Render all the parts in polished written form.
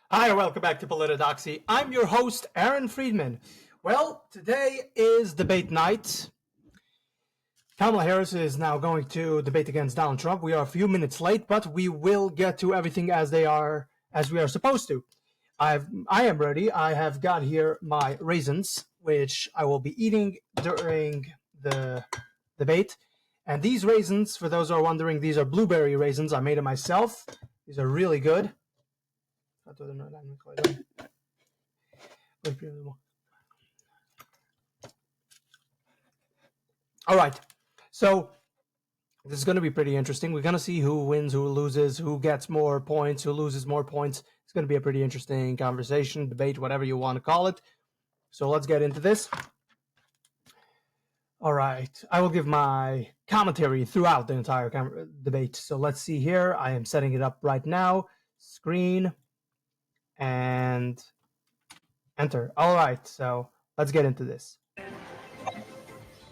Hi, welcome back to Politodoxy. I'm your host, Aaron Friedman. Well, today is debate night. Kamala Harris is now going to debate against Donald Trump. We are a few minutes late, but we will get to everything as we are supposed to. I am ready. I have got here my raisins, which I will be eating during the debate. And these raisins, for those who are wondering, these are blueberry raisins. I made them myself. These are really good. All right. So this is going to be pretty interesting. We're going to see who wins, who loses, who gets more points, who loses more points. It's going to be a pretty interesting conversation, debate, whatever you want to call it. So let's get into this. All right. I will give my commentary throughout the entire debate. So let's see here. I am setting it up right now. Screen and enter. All right. So let's get into this.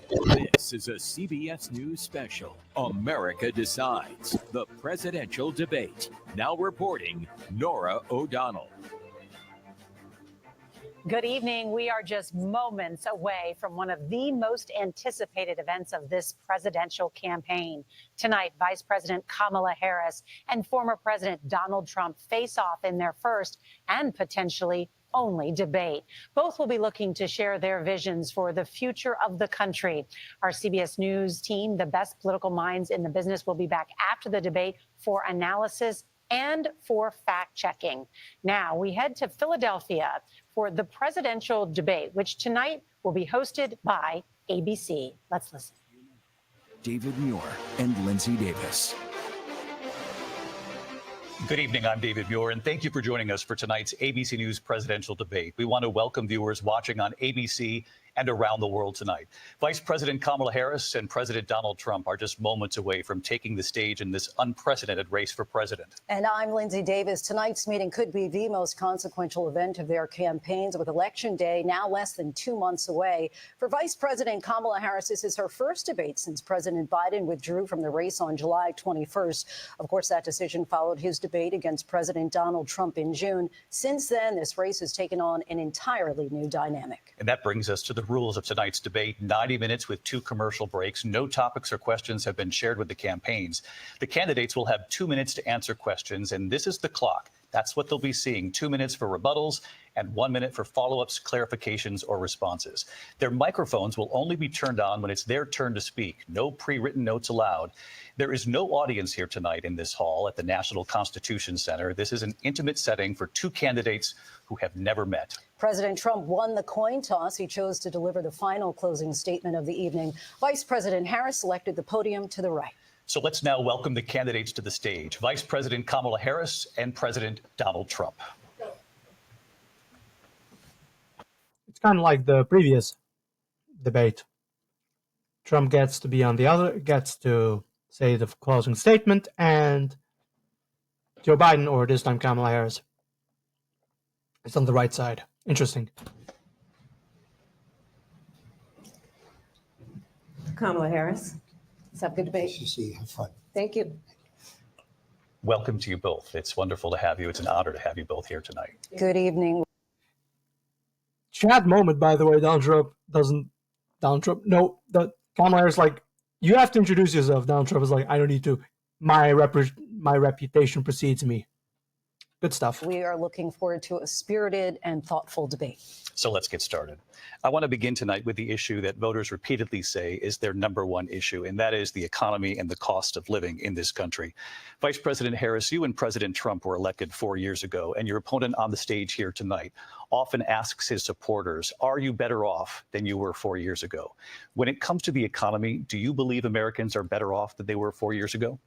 This is a CBS News special, America Decides, the presidential debate. Now reporting, Norah O'Donnell. Good evening. We are just moments away from one of the most anticipated events of this presidential campaign. Tonight, Vice President Kamala Harris and former President Donald Trump face off in their first and potentially only debate. Both will be looking to share their visions for the future of the country. Our CBS News team, the best political minds in the business, will be back after the debate for analysis and for fact-checking. Now we head to Philadelphia for the presidential debate, which tonight will be hosted by ABC. Let's listen. David Muir and Lindsay Davis. Good evening. I'm David Muir, and thank you for joining us for tonight's ABC News presidential debate. We want to welcome viewers watching on ABC and around the world tonight. Vice President Kamala Harris and President Donald Trump are just moments away from taking the stage in this unprecedented race for president. And I'm Lindsay Davis. Tonight's meeting could be the most consequential event of their campaigns, with Election Day now less than 2 months away. For Vice President Kamala Harris, this is her first debate since President Biden withdrew from the race on July 21st. Of course, that decision followed his debate against President Donald Trump in June. Since then, this race has taken on an entirely new dynamic. And that brings us to the rules of tonight's debate. 90 minutes with 2 commercial breaks. No topics or questions have been shared with the campaigns. The candidates will have 2 minutes to answer questions, and this is the clock. That's what they'll be seeing. 2 minutes for rebuttals and 1 minute for follow-ups, clarifications, or responses. Their microphones will only be turned on when it's their turn to speak. No pre-written notes allowed. There is no audience here tonight in this hall at the National Constitution Center. This is an intimate setting for 2 candidates who have never met. President Trump won the coin toss. He chose to deliver the final closing statement of the evening. Vice President Harris selected the podium to the right. So let's now welcome the candidates to the stage, Vice President Kamala Harris and President Donald Trump. It's kind of like the previous debate. Trump gets to say the closing statement, and Joe Biden, or this time Kamala Harris, is on the right side. Interesting. Kamala Harris. Let's have a good debate. Nice to see you. Have fun. Thank you. Welcome to you both. It's wonderful to have you. It's an honor to have you both here tonight. Good evening. Chat moment, by the way. Donald Trump. No, Kamala Harris, like, you have to introduce yourself. Donald Trump is like, I don't need to. My reputation precedes me. Good stuff. We are looking forward to a spirited and thoughtful debate. So let's get started. I want to begin tonight with the issue that voters repeatedly say is their number one issue, and that is the economy and the cost of living in this country. Vice President Harris, you and President Trump were elected 4 years ago, and your opponent on the stage here tonight often asks his supporters, are you better off than you were 4 years ago? When it comes to the economy, do you believe Americans are better off than they were 4 years ago?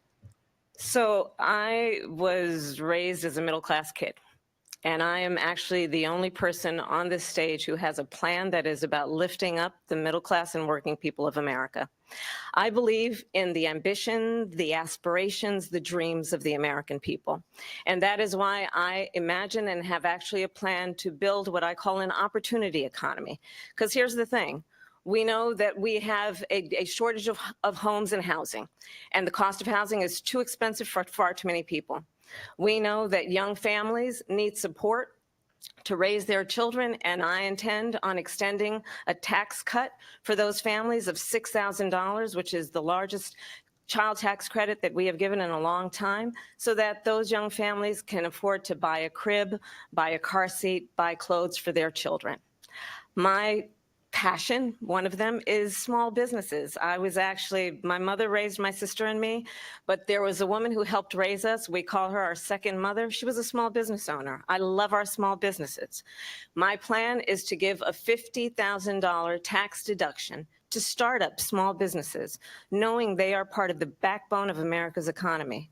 So I was raised as a middle-class kid, and I am actually the only person on this stage who has a plan that is about lifting up the middle class and working people of America. I believe in the ambition, the aspirations, the dreams of the American people. And that is why I imagine and have actually a plan to build what I call an opportunity economy. Because here's the thing. We know that we have a shortage of homes and housing, and the cost of housing is too expensive for far too many people. We know that young families need support to raise their children, and I intend on extending a tax cut for those families of $6,000, which is the largest child tax credit that we have given in a long time, so that those young families can afford to buy a crib, buy a car seat, buy clothes for their children. My passion, one of them, is small businesses. My mother raised my sister and me, but there was a woman who helped raise us. We call her our second mother. She was a small business owner. I love our small businesses. My plan is to give a $50,000 tax deduction to startup small businesses, knowing they are part of the backbone of America's economy.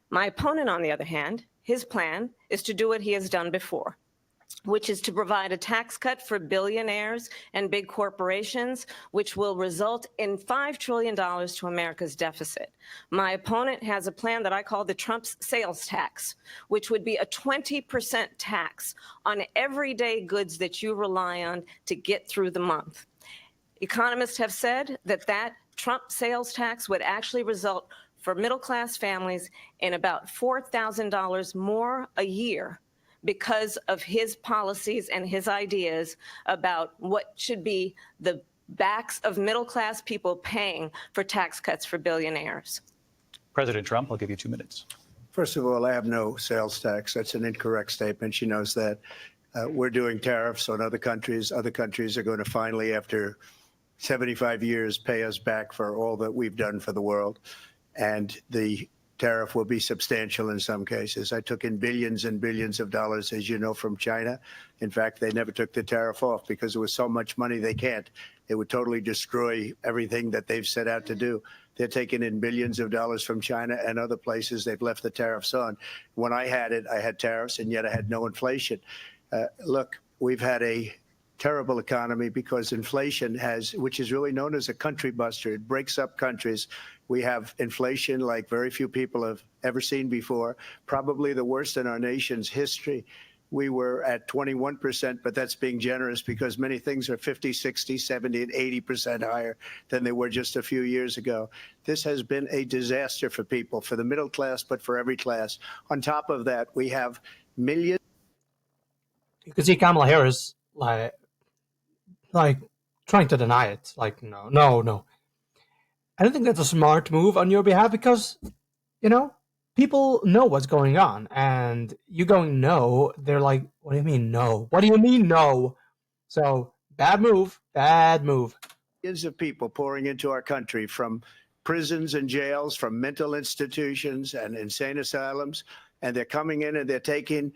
My opponent, on the other hand, his plan is to do what he has done before, which is to provide a tax cut for billionaires and big corporations, which will result in $5 trillion to America's deficit. My opponent has a plan that I call the Trump's sales tax, which would be a 20% tax on everyday goods that you rely on to get through the month. Economists have said that Trump sales tax would actually result for middle-class families in about $4,000 more a year because of his policies and his ideas about what should be the backs of middle-class people paying for tax cuts for billionaires. President Trump, I'll give you 2 minutes. First of all, I have no sales tax. That's an incorrect statement. She knows that. We're doing tariffs on other countries. Other countries are going to finally, after 75 years, pay us back for all that we've done for the world. And the tariff will be substantial in some cases. I took in billions and billions of dollars, as you know, from China. In fact, they never took the tariff off because there was so much money they can't. It would totally destroy everything that they've set out to do. They're taking in billions of dollars from China and other places. They've left the tariffs on. When I had it, I had tariffs, and yet I had no inflation. Look, we've had a terrible economy because inflation which is really known as a country buster. It breaks up countries. We have inflation like very few people have ever seen before, probably the worst in our nation's history. We were at 21%, but that's being generous because many things are 50, 60, 70, and 80% higher than they were just a few years ago. This has been a disaster for people, for the middle class, but for every class. On top of that, we have millions. You can see Kamala Harris like trying to deny it. Like, no. I don't think that's a smart move on your behalf because, people know what's going on. And you going no, they're like, what do you mean no? What do you mean no? So, bad move. Millions of people pouring into our country from prisons and jails, from mental institutions and insane asylums. And they're coming in and they're taking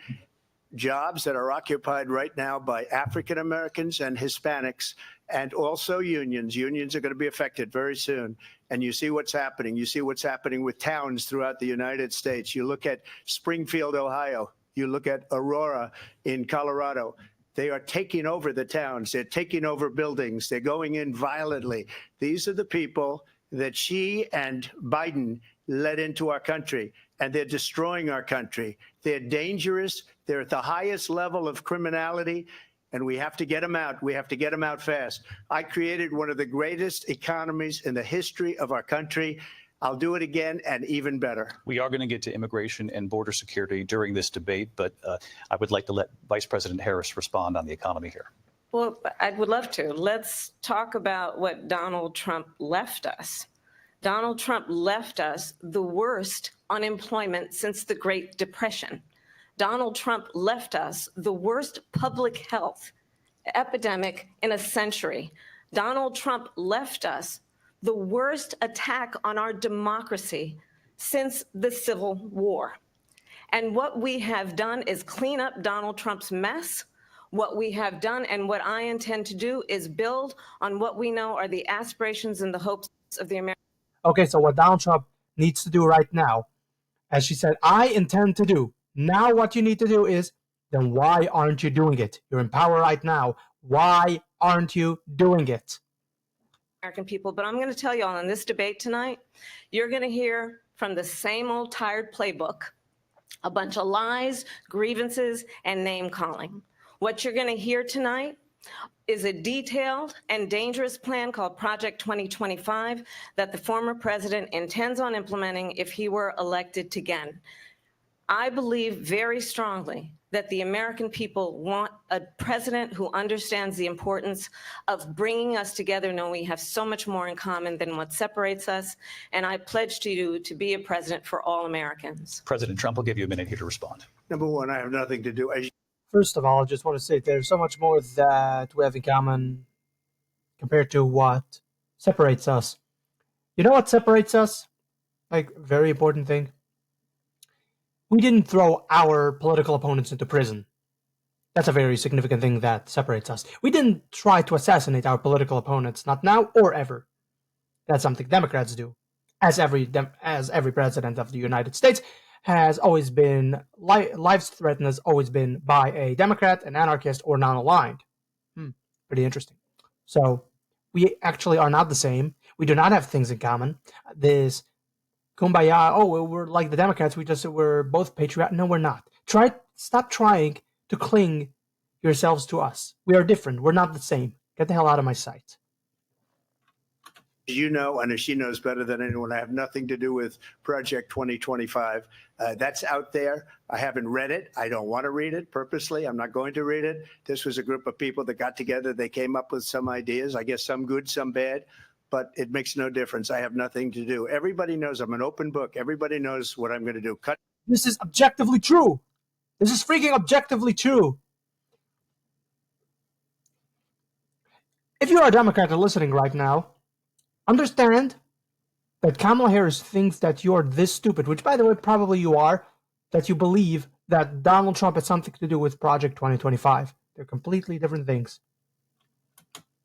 jobs that are occupied right now by African Americans and Hispanics, and also unions. Unions are going to be affected very soon. And you see what's happening. You see what's happening with towns throughout the United States. You look at Springfield, Ohio. You look at Aurora in Colorado. They are taking over the towns. They're taking over buildings. They're going in violently. These are the people that she and Biden led into our country, and they're destroying our country. They're dangerous. They're at the highest level of criminality, and we have to get them out. We have to get them out fast. I created one of the greatest economies in the history of our country. I'll do it again and even better. We are going to get to immigration and border security during this debate, but I would like to let Vice President Harris respond on the economy here. Well, I would love to. Let's talk about what Donald Trump left us. Donald Trump left us the worst unemployment since the Great Depression. Donald Trump left us the worst public health epidemic in a century. Donald Trump left us the worst attack on our democracy since the Civil War. And what we have done is clean up Donald Trump's mess. What we have done and what I intend to do is build on what we know are the aspirations and the hopes of the American. Okay, so what Donald Trump needs to do right now, as she said, I intend to do. Now what you need to do is, then why aren't you doing it? You're in power right now. Why aren't you doing it? American people, but I'm going to tell you all in this debate tonight, you're going to hear from the same old tired playbook, a bunch of lies, grievances, and name calling. What you're going to hear tonight is a detailed and dangerous plan called Project 2025 that the former president intends on implementing if he were elected again. I believe very strongly that the American people want a president who understands the importance of bringing us together, knowing we have so much more in common than what separates us. And I pledge to you to be a president for all Americans. President Trump will give you a minute here to respond. Number one, I have nothing to do. First of all, I just want to say there's so much more that we have in common compared to what separates us. You know what separates us? Like, very important thing. We didn't throw our political opponents into prison. That's a very significant thing that separates us. We didn't try to assassinate our political opponents, not now or ever. That's something Democrats do. As every president of the United States has always been, lives threatened has always been by a Democrat, an anarchist, or non-aligned. Pretty interesting. So we actually are not the same. We do not have things in common. This kumbaya, oh, we're like the Democrats, we're both patriotic. No, we're not. Stop trying to cling yourselves to us. We are different. We're not the same. Get the hell out of my sight. You know, and she knows better than anyone, I have nothing to do with Project 2025. That's out there. I haven't read it. I don't want to read it purposely. I'm not going to read it. This was a group of people that got together. They came up with some ideas, I guess some good, some bad, but it makes no difference. I have nothing to do. Everybody knows I'm an open book. Everybody knows what I'm going to do. This is objectively true. This is freaking objectively true. If you are a Democrat and listening right now, understand that Kamala Harris thinks that you're this stupid, which, by the way, probably you are, that you believe that Donald Trump has something to do with Project 2025. They're completely different things.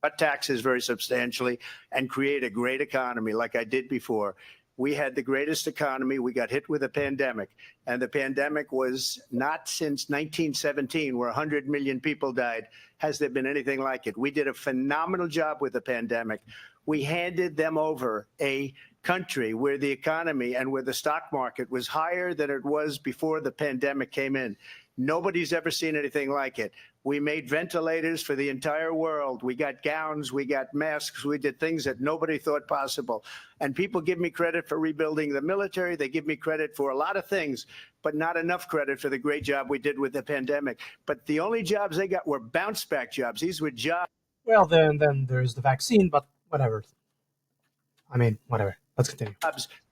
Cut taxes very substantially and create a great economy like I did before. We had the greatest economy. We got hit with a pandemic, and the pandemic was not since 1917, where 100 million people died, has there been anything like it. We did a phenomenal job with the pandemic. We handed them over a country where the economy and where the stock market was higher than it was before the pandemic came in. Nobody's ever seen anything like it. We made ventilators for the entire world. We got gowns, we got masks, we did things that nobody thought possible. And people give me credit for rebuilding the military. They give me credit for a lot of things, but not enough credit for the great job we did with the pandemic. But the only jobs they got were bounce back jobs. These were jobs. Well, then there's the vaccine, but whatever. I mean, whatever. Let's continue.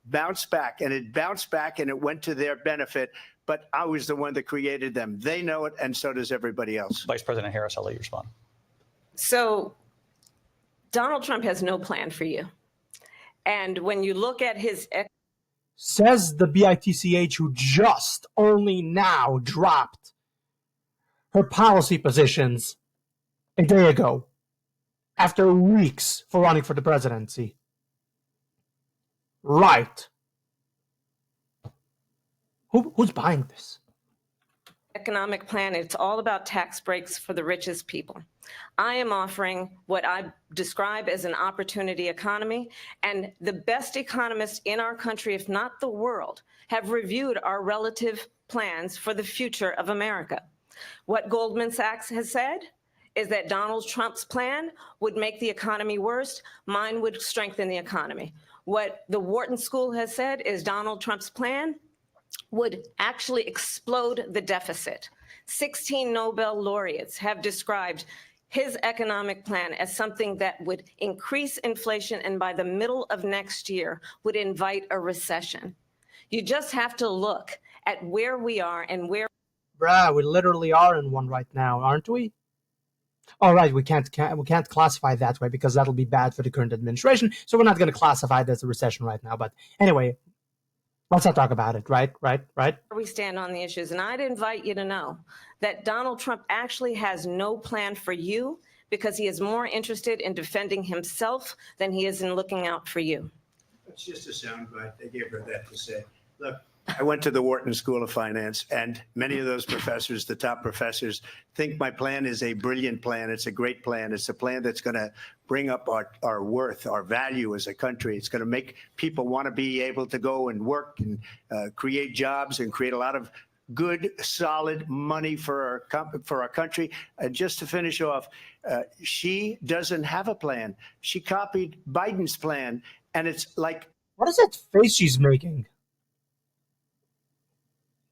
Bounced back, and it bounced back, and it went to their benefit. But I was the one that created them. They know it, and so does everybody else. Vice President Harris, I'll let you respond. So Donald Trump has no plan for you. And when you look at his... Says the BITCH, who just only now dropped her policy positions a day ago, after weeks for running for the presidency. Right. Who's buying this? Economic plan, it's all about tax breaks for the richest people. I am offering what I describe as an opportunity economy, and the best economists in our country, if not the world, have reviewed our relative plans for the future of America. What Goldman Sachs has said is that Donald Trump's plan would make the economy worse. Mine would strengthen the economy. What the Wharton School has said is Donald Trump's plan would actually explode the deficit. 16 Nobel laureates have described his economic plan as something that would increase inflation and by the middle of next year would invite a recession. You just have to look at where we are and where... Bruh, we literally are in one right now, aren't we? All right, we can't classify it that way because that'll be bad for the current administration, so we're not going to classify it as a recession right now. But anyway, let's not talk about it, right? We stand on the issues, and I'd invite you to know that Donald Trump actually has no plan for you because he is more interested in defending himself than he is in looking out for you. It's just a soundbite. They gave her that to say. Look, I went to the Wharton School of Finance, and many of those professors, the top professors, think my plan is a brilliant plan. It's a great plan. It's a plan that's going to bring up our worth, our value as a country. It's going to make people want to be able to go and work and create jobs and create a lot of good, solid money for our country. And just to finish off, she doesn't have a plan. She copied Biden's plan, and it's like... What is that face she's making?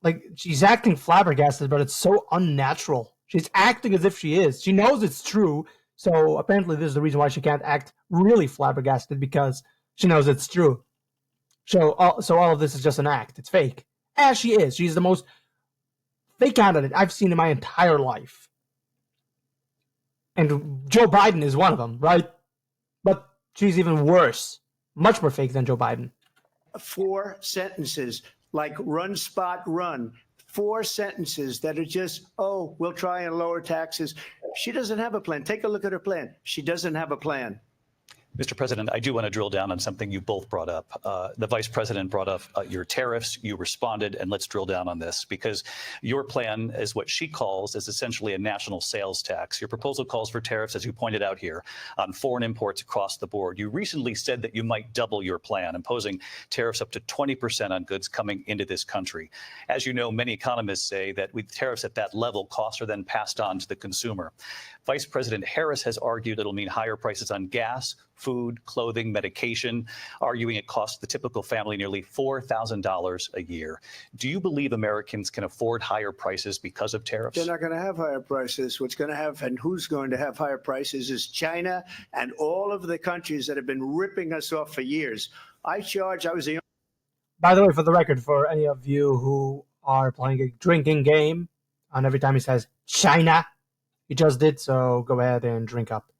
Like, she's acting flabbergasted, but it's so unnatural. She's acting as if she is. She knows it's true, so apparently this is the reason why she can't act really flabbergasted, because she knows it's true. So all of this is just an act. It's fake. As she is. She's the most fake candidate I've seen in my entire life. And Joe Biden is one of them, right? But she's even worse. Much more fake than Joe Biden. 4 sentences like run, spot, run. 4 sentences that are just, oh, we'll try and lower taxes. She doesn't have a plan. Take a look at her plan. She doesn't have a plan. Mr. President, I do want to drill down on something you both brought up. The vice president brought up your tariffs. You responded, and let's drill down on this, because your plan is what she calls is essentially a national sales tax. Your proposal calls for tariffs, as you pointed out here, on foreign imports across the board. You recently said that you might double your plan, imposing tariffs up to 20% on goods coming into this country. As you know, many economists say that with tariffs at that level, costs are then passed on to the consumer. Vice President Harris has argued it'll mean higher prices on gas, food, clothing, medication, arguing it costs the typical family nearly $4,000 a year. Do you believe Americans can afford higher prices because of tariffs? They're not going to have higher prices. What's going to have, and who's going to have higher prices, is China and all of the countries that have been ripping us off for years. I was the By the way, for the record, for any of you who are playing a drinking game, and every time he says China, he just did, so go ahead and drink up.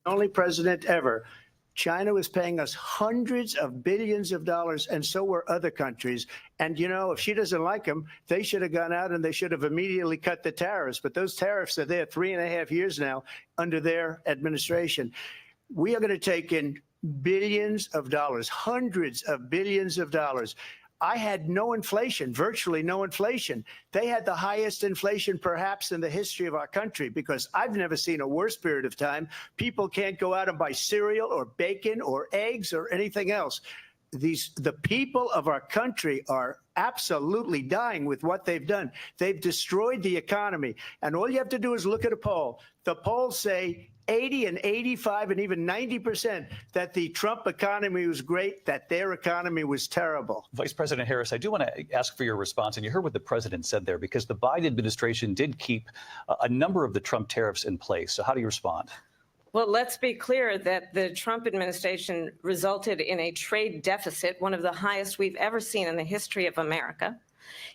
only president ever. China was paying us hundreds of billions of dollars, and so were other countries. And, you know, if she doesn't like them, they should have gone out and they should have immediately cut the tariffs. But those tariffs are there 3.5 years now under their administration. We are going to take in billions of dollars, hundreds of billions of dollars. I had no inflation, virtually no inflation. They had the highest inflation perhaps in the history of our country, because I've never seen a worse period of time. People can't go out and buy cereal or bacon or eggs or anything else. The people of our country are absolutely dying with what they've done. They've destroyed the economy. And all you have to do is look at a poll. The polls say 80 and 85 and even 90% that the Trump economy was great, that their economy was terrible. Vice President Harris, I do want to ask for your response, and you heard what the president said there, because the Biden administration did keep a number of the Trump tariffs in place. So how do you respond? Well, let's be clear that the Trump administration resulted in a trade deficit, one of the highest we've ever seen in the history of America.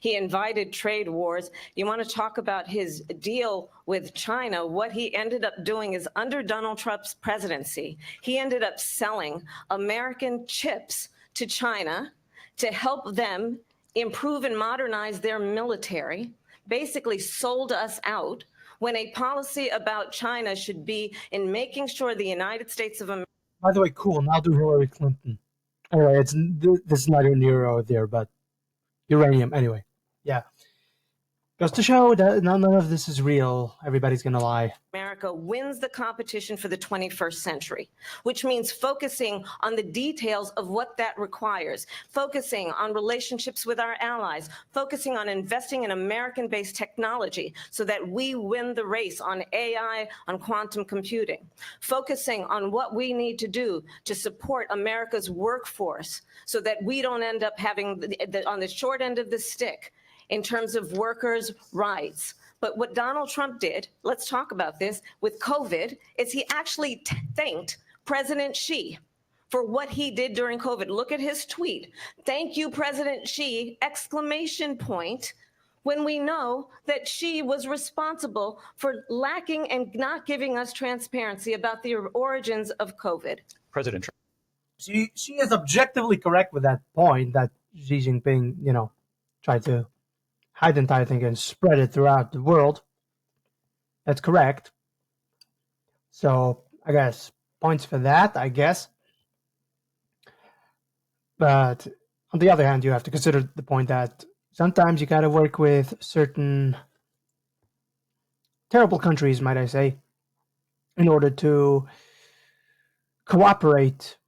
He invited trade wars. You want to talk about his deal with China? What he ended up doing is, under Donald Trump's presidency, he ended up selling American chips to China to help them improve and modernize their military, basically sold us out, when a policy about China should be in making sure the United States of America. By the way, cool. Now do Hillary Clinton. Anyway, this is neither near or there, but uranium. Anyway, yeah. Goes to show that none of this is real. Everybody's going to lie. America wins the competition for the 21st century, which means focusing on the details of what that requires, focusing on relationships with our allies, focusing on investing in American-based technology so that we win the race on AI, on quantum computing, focusing on what we need to do to support America's workforce so that we don't end up having on the short end of the stick in terms of workers' rights. But what Donald Trump did, let's talk about this, with COVID, is he actually thanked President Xi for what he did during COVID. Look at his tweet. Thank you, President Xi, exclamation point, when we know that Xi was responsible for lacking and not giving us transparency about the origins of COVID. President Trump. She is objectively correct with that point that Xi Jinping, tried to hide the entire thing and spread it throughout the world. That's correct. So I guess points for that, I guess. But on the other hand, you have to consider the point that sometimes you got to work with certain terrible countries, might I say, in order to cooperate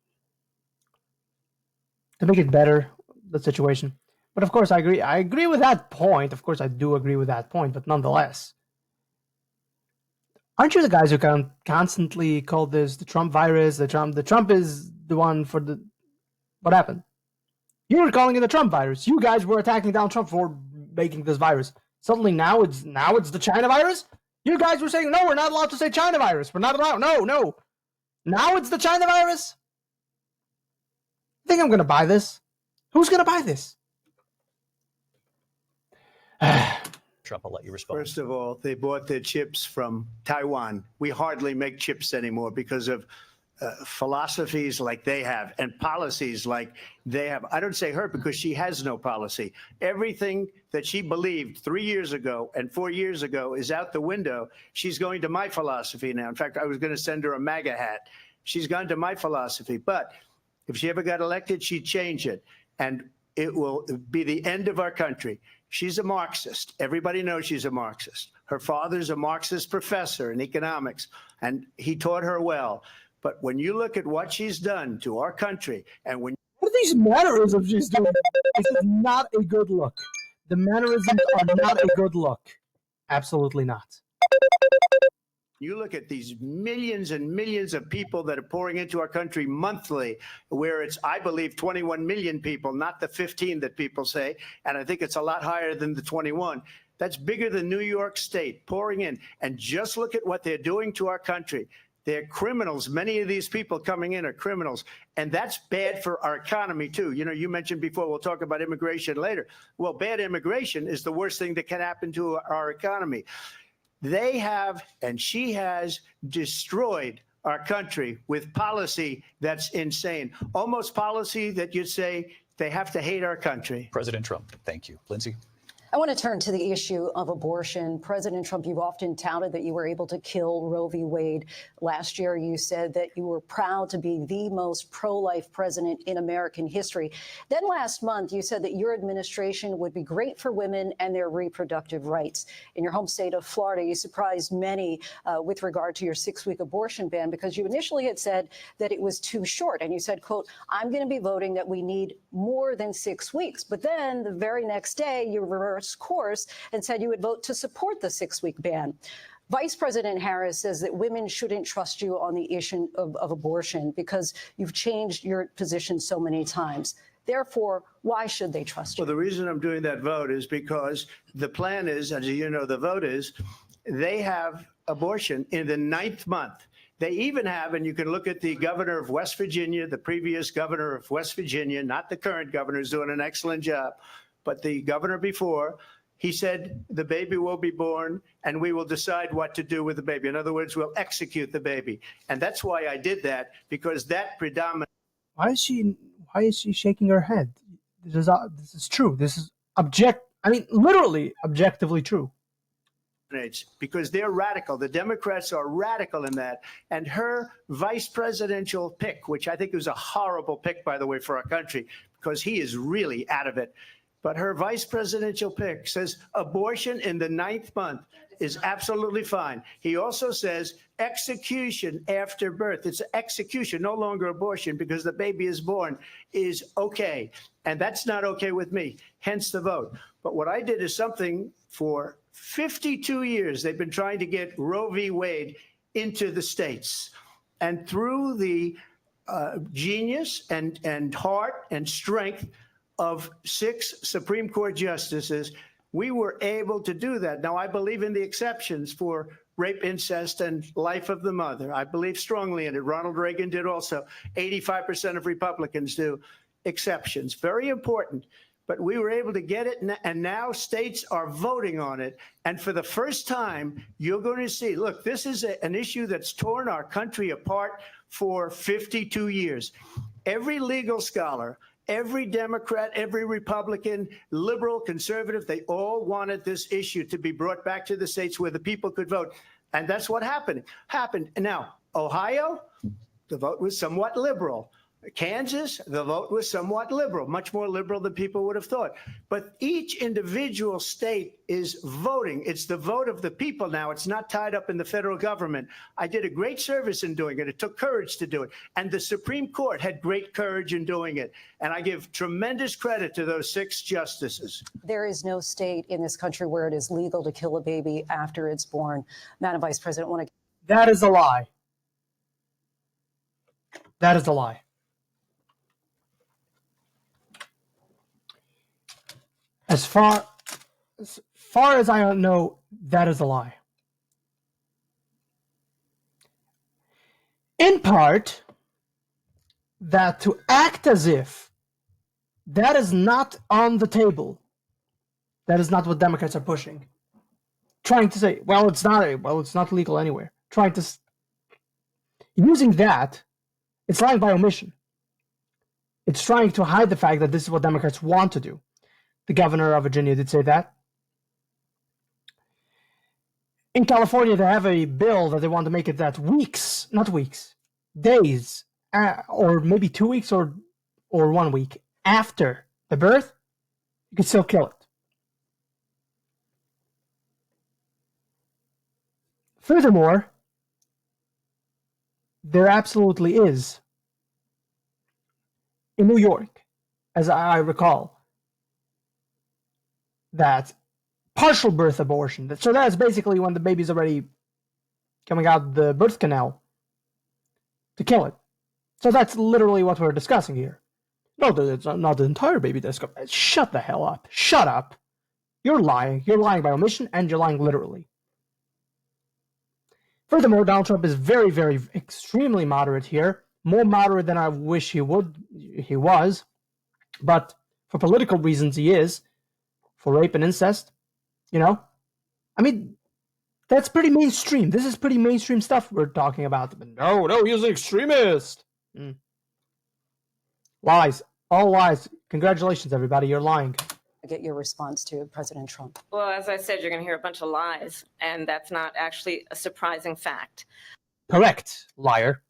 to make it better, the situation. But of course, I agree with that point. Of course, I do agree with that point. But nonetheless, aren't you the guys who can constantly call this the Trump virus? The Trump is the one for the. What happened? You were calling it the Trump virus. You guys were attacking Donald Trump for making this virus. Suddenly now it's the China virus? You guys were saying, no, we're not allowed to say China virus. We're not allowed. No. Now it's the China virus? I think I'm going to buy this. Who's going to buy this? Trump, I'll let you respond. First of all, they bought their chips from Taiwan. We hardly make chips anymore because of philosophies like they have and policies like they have. I don't say her because she has no policy. Everything that she believed 3 years ago and 4 years ago is out the window. She's going to my philosophy now. In fact, I was going to send her a MAGA hat. She's gone to my philosophy. But if she ever got elected, she'd change it. And it will be the end of our country. She's a Marxist. Everybody knows she's a Marxist. Her father's a Marxist professor in economics, and he taught her well. But when you look at what she's done to our country, and when what are these mannerisms she's doing? This is not a good look. The mannerisms are not a good look. Absolutely not. you look at these millions and millions of people that are pouring into our country monthly, where it's, I believe, 21 million people, not the 15 that people say, and I think it's a lot higher than the 21. That's bigger than New York State pouring in. And just look at what they're doing to our country. They're criminals. Many of these people coming in are criminals. And that's bad for our economy, too. You know, you mentioned before, we'll talk about immigration later. Well, bad immigration is the worst thing that can happen to our economy. They have, and she has, destroyed our country with policy that's insane. Almost policy that you'd say they have to hate our country. President Trump, thank you. Lindsay? I want to turn to the issue of abortion. President Trump, you've often touted that you were able to kill Roe v. Wade. Last year, you said that you were proud to be the most pro-life president in American history. Then last month, you said that your administration would be great for women and their reproductive rights. In your home state of Florida, you surprised many with regard to your 6-week abortion ban, because you initially had said that it was too short. And you said, quote, I'm going to be voting that we need more than 6 weeks. But then the very next day, you reversed course and said you would vote to support the 6-week ban. Vice President Harris says that women shouldn't trust you on the issue of abortion because you've changed your position so many times. Therefore, why should they trust you? Well, the reason I'm doing that vote is because the plan is, as you know, the vote is, they have abortion in the 9th month. They even have, and you can look at the governor of West Virginia, the previous governor of West Virginia, not the current governor, who's doing an excellent job, but the governor before, he said the baby will be born and we will decide what to do with the baby. In other words, we'll execute the baby. And that's why I did that, because that predominates. Why is she shaking her head? This is true. This is literally objectively true. Because they're radical. The Democrats are radical in that. And her vice presidential pick, which I think was a horrible pick, by the way, for our country, because he is really out of it. But her vice presidential pick says abortion in the 9th month is absolutely fine. He also says execution after birth. It's execution, no longer abortion, because the baby is born, is okay. And that's not okay with me, hence the vote. But what I did is something for 52 years. They've been trying to get Roe v. Wade into the states. And through the genius and heart and strength of 6 Supreme Court justices, we were able to do that. Now, I believe in the exceptions for rape, incest, and life of the mother. I believe strongly in it. Ronald Reagan did also. 85% of Republicans do. Exceptions. Very important. But we were able to get it, and now states are voting on it. And for the first time, you're going to see, look, this is an issue that's torn our country apart for 52 years. Every legal scholar, every Democrat, every Republican, liberal, conservative, they all wanted this issue to be brought back to the states where the people could vote. And that's what happened. Now, Ohio, the vote was somewhat liberal. Kansas, the vote was somewhat liberal, much more liberal than people would have thought. But each individual state is voting. It's the vote of the people now. It's not tied up in the federal government. I did a great service in doing it. It took courage to do it. And the Supreme Court had great courage in doing it. And I give tremendous credit to those 6 justices. There is no state in this country where it is legal to kill a baby after it's born. Madam Vice President, That is a lie. That is a lie. As far as I don't know, that is a lie. In part, that to act as if that is not on the table, that is not what Democrats are pushing. Trying to say, well, it's not legal anywhere. Using that, it's lying by omission. It's trying to hide the fact that this is what Democrats want to do. The governor of Virginia did say that. In California, they have a bill that they want to make it that days, or maybe 2 weeks or 1 week after the birth, you can still kill it. Furthermore, there absolutely is, in New York, as I recall, that partial birth abortion. So that's basically when the baby's already coming out the birth canal to kill it. So that's literally what we're discussing here. No, it's not the entire baby that's going. Shut the hell up. Shut up. You're lying. You're lying by omission, and you're lying literally. Furthermore, Donald Trump is very, very, extremely moderate here. More moderate than I wish he was. But for political reasons, he is. For rape and incest, I mean, that's pretty mainstream. This is pretty mainstream stuff we're talking about. No, he's an extremist. Lies. All lies. Congratulations, everybody. You're lying. Get your response to President Trump. Well, as I said, you're going to hear a bunch of lies, and that's not actually a surprising fact. Correct, liar.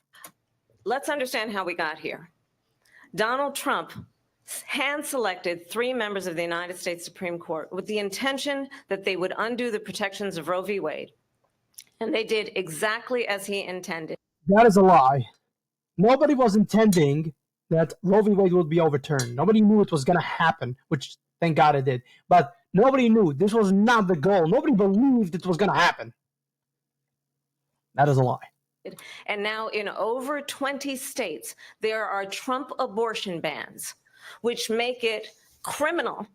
Let's understand how we got here. Donald Trump hand-selected 3 members of the United States Supreme Court with the intention that they would undo the protections of Roe v. Wade. And they did exactly as he intended. That is a lie. Nobody was intending that Roe v. Wade would be overturned. Nobody knew it was going to happen, which thank God it did. But nobody knew. This was not the goal. Nobody believed it was going to happen. That is a lie. And now in over 20 states, there are Trump abortion bans, which make it criminal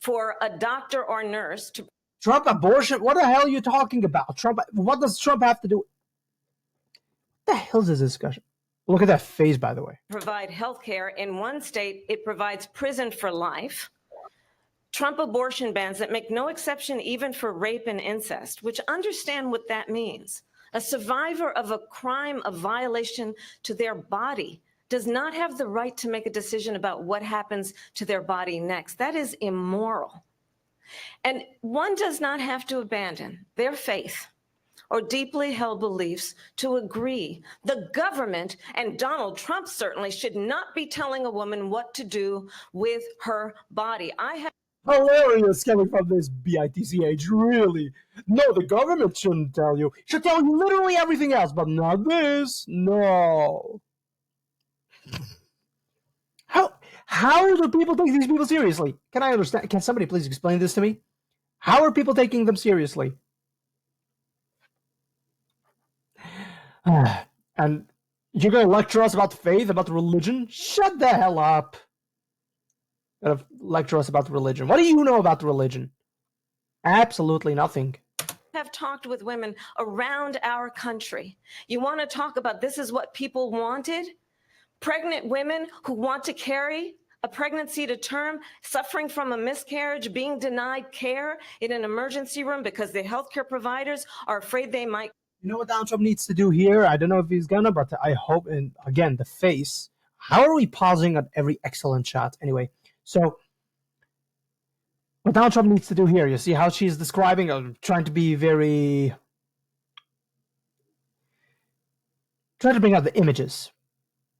for a doctor or nurse to... Trump abortion? What the hell are you talking about? What does Trump have to do? What the hell is this discussion? Look at that face, by the way. Provide health care. In one state, it provides prison for life. Trump abortion bans that make no exception even for rape and incest, which understand what that means. A survivor of a crime of violation to their body does not have the right to make a decision about what happens to their body next. That is immoral. And one does not have to abandon their faith or deeply held beliefs to agree. The government, and Donald Trump certainly, should not be telling a woman what to do with her body. Hilarious coming from this BITCH, really. No, the government shouldn't tell you. It should tell you literally everything else, but not this. No. How do people take these people seriously? Can I understand? Can somebody please explain this to me? How are people taking them seriously? And you're going to lecture us about faith, about religion? Shut the hell up. Lecture us about religion. What do you know about religion? Absolutely nothing. Have talked with women around our country. You want to talk about this is what people wanted? Pregnant women who want to carry a pregnancy to term, suffering from a miscarriage, being denied care in an emergency room because the healthcare providers are afraid they might. You know what Donald Trump needs to do here? I don't know if he's gonna, but I hope, and again, the face. How are we pausing at every excellent shot? Anyway, so what Donald Trump needs to do here, you see how she's describing, trying to be very, try to bring out the images.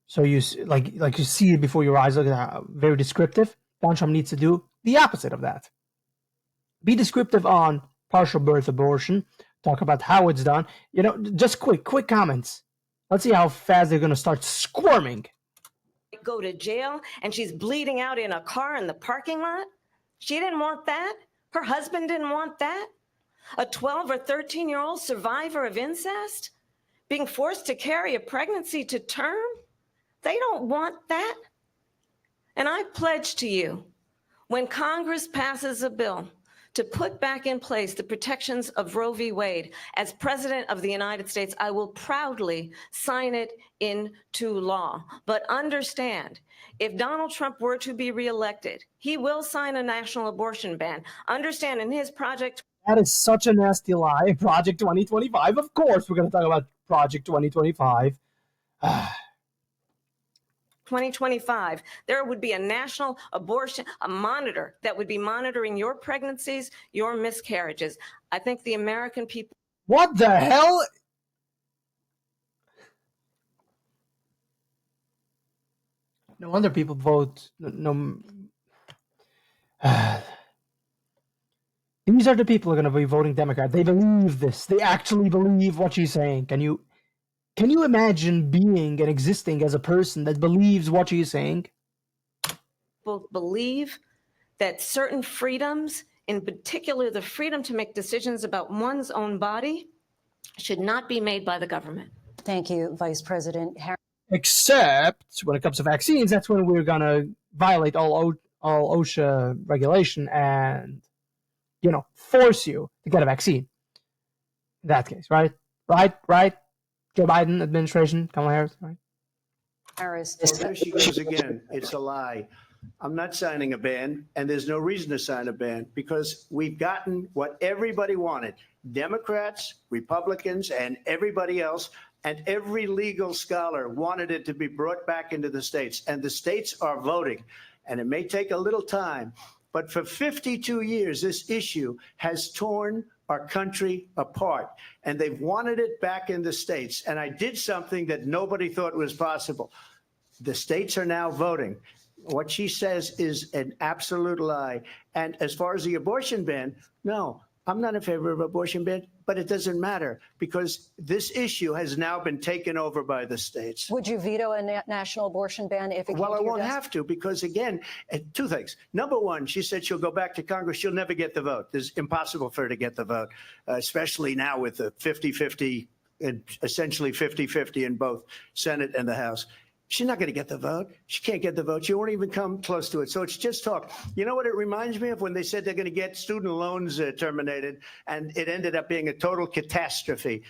So you like you see it before your eyes. Look at that, very descriptive. Donald Trump needs to do the opposite of that. Be descriptive on partial birth abortion. Talk about how it's done. Just quick comments. Let's see how fast they're going to start squirming. Go to jail and she's bleeding out in a car in the parking lot. She didn't want that. Her husband didn't want that. A 12 or 13-year-old survivor of incest being forced to carry a pregnancy to term. They don't want that. And I pledge to you, When Congress passes a bill to put back in place the protections of Roe v. Wade, as President of the United States, I will proudly sign it into law. But understand, if Donald Trump were to be reelected, he will sign a national abortion ban. Understand, in his Project That is such a nasty lie. Project 2025. Of course, we're going to talk about Project 2025. 2025, there would be a national abortion, a monitor that would be monitoring your pregnancies, your miscarriages. I think the American people. What the hell? No wonder people vote. These are the people who are going to be voting Democrat. They believe this. They actually believe what she's saying. Can you imagine being and existing as a person that believes what she's saying? People believe that certain freedoms, in particular the freedom to make decisions about one's own body, should not be made by the government. Thank you, Vice President Harris. Except when it comes to vaccines, that's when we're going to violate all OSHA regulation and, force you to get a vaccine. In that case, right? Right? Joe Biden administration, Kamala Harris, right? Harris. Well, there she goes again. It's a lie. I'm not signing a ban, and there's no reason to sign a ban because we've gotten what everybody wanted. Democrats, Republicans, and everybody else, and every legal scholar wanted it to be brought back into the states, and the states are voting. And it may take a little time, but for 52 years, this issue has torn our country apart, and they've wanted it back in the states. And I did something that nobody thought was possible. The states are now voting. What she says is an absolute lie. And as far as the abortion ban, no, I'm not in favor of abortion ban, but it doesn't matter because this issue has now been taken over by the states. Would you veto a national abortion ban if it came Well, to I your won't desk? have to because, again, two things. Number one, she said she'll go back to Congress. She'll never get the vote. It's impossible for her to get the vote, especially now with the 50-50, essentially 50-50 in both Senate and the House. She's not going to get the vote. She can't get the vote. She won't even come close to it. So it's just talk. You know what it reminds me of? When they said they're going to get student loans terminated, and it ended up being a total catastrophe.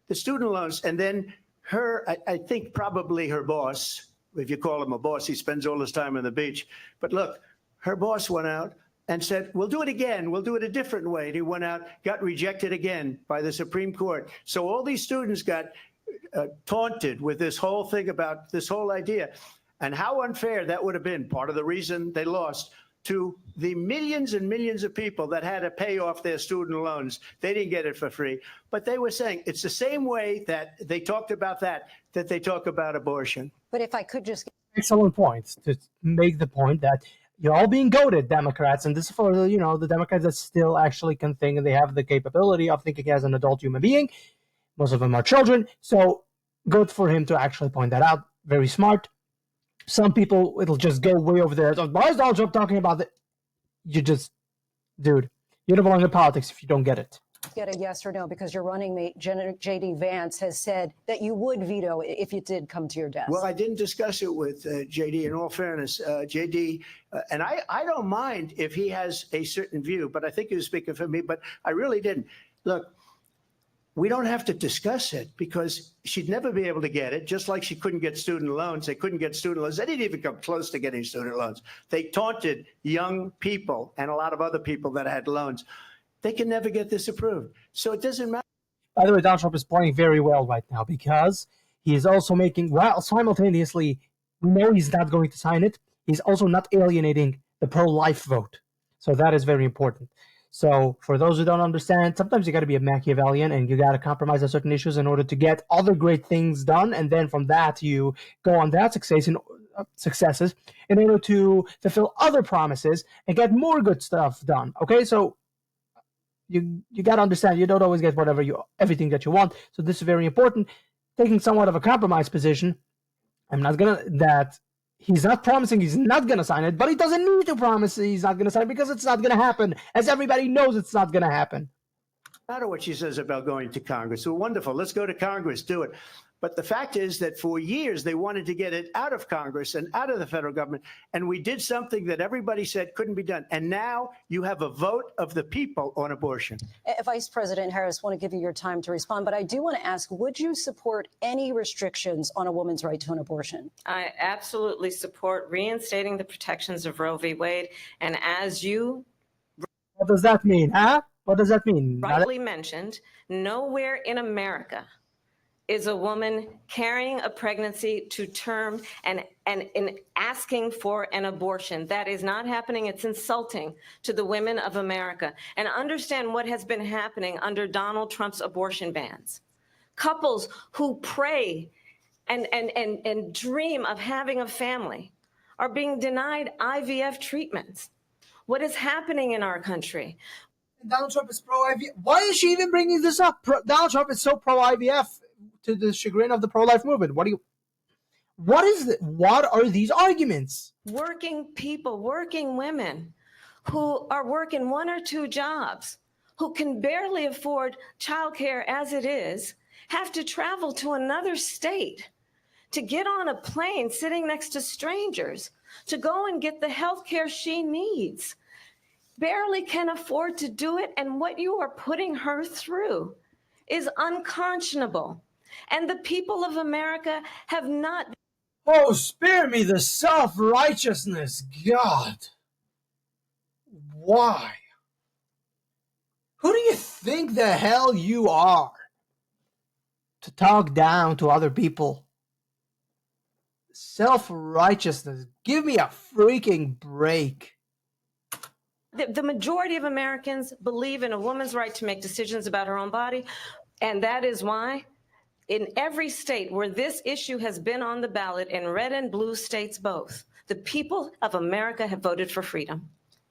The student loans, and then I think probably her boss, if you call him a boss, he spends all his time on the beach. But look, her boss went out and said, we'll do it again. We'll do it a different way. And he went out, got rejected again by the Supreme Court. So all these students got taunted with this whole thing about this whole idea and how unfair that would have been. Part of the reason they lost to the millions and millions of people that had to pay off their student loans. They didn't get it for free, but they were saying it's the same way that they talked about that they talk about abortion. But if I could just. Excellent point to make the point that you're all being goaded, Democrats, and this is for the Democrats that still actually can think and they have the capability of thinking as an adult human being. Most of them are children, so good for him to actually point that out. Very smart. Some people, it'll just go way over there. Why is Donald Trump talking about that? Dude, you don't belong in politics if you don't get it. Get a yes or no, because your running mate, J.D. Vance, has said that you would veto if it did come to your desk. Well, I didn't discuss it with J.D. In all fairness, J.D., and I don't mind if he has a certain view, but I think he was speaking for me, but I really didn't. Look, we don't have to discuss it because she'd never be able to get it, just like she couldn't get student loans. They couldn't get student loans. They didn't even come close to getting student loans. They taunted young people and a lot of other people that had loans. They can never get this approved. So it doesn't matter. By the way, Donald Trump is playing very well right now because he is also making, while simultaneously, we know he's not going to sign it, he's also not alienating the pro-life vote. So that is very important. So for those who don't understand, sometimes you got to be a Machiavellian and you got to compromise on certain issues in order to get other great things done. And then from that, you go on that successes in order to fulfill other promises and get more good stuff done. Okay, so you got to understand you don't always get everything that you want. So this is very important. Taking somewhat of a compromise position. He's not promising he's not going to sign it, but he doesn't need to promise he's not going to sign it because it's not going to happen. As everybody knows, it's not going to happen. No matter what she says about going to Congress. So wonderful. Let's go to Congress, do it. But the fact is that for years, they wanted to get it out of Congress and out of the federal government. And we did something that everybody said couldn't be done. And now you have a vote of the people on abortion. Vice President Harris, want to give you your time to respond, but I do want to ask, would you support any restrictions on a woman's right to an abortion? I absolutely support reinstating the protections of Roe v. Wade. And as you What does that mean, huh? What does that mean? rightly mentioned, nowhere in America is a woman carrying a pregnancy to term and asking for an abortion. That is not happening. It's insulting to the women of America. And understand what has been happening under Donald Trump's abortion bans. Couples who pray and dream of having a family are being denied IVF treatments. What is happening in our country? Donald Trump is pro-IVF. Why is she even bringing this up? Donald Trump is so pro-IVF to the chagrin of the pro-life movement. What are these arguments? Working people, working women who are working 1 or 2 jobs, who can barely afford childcare as it is, have to travel to another state to get on a plane sitting next to strangers to go and get the health care she needs. Barely can afford to do it, and what you are putting her through is unconscionable. And the people of America have not. Oh, spare me the self-righteousness, God. Why? Who do you think the hell you are to talk down to other people? Self-righteousness. Give me a freaking break. The majority of Americans believe in a woman's right to make decisions about her own body, and that is why in every state where this issue has been on the ballot, in red and blue states both, the people of America have voted for freedom.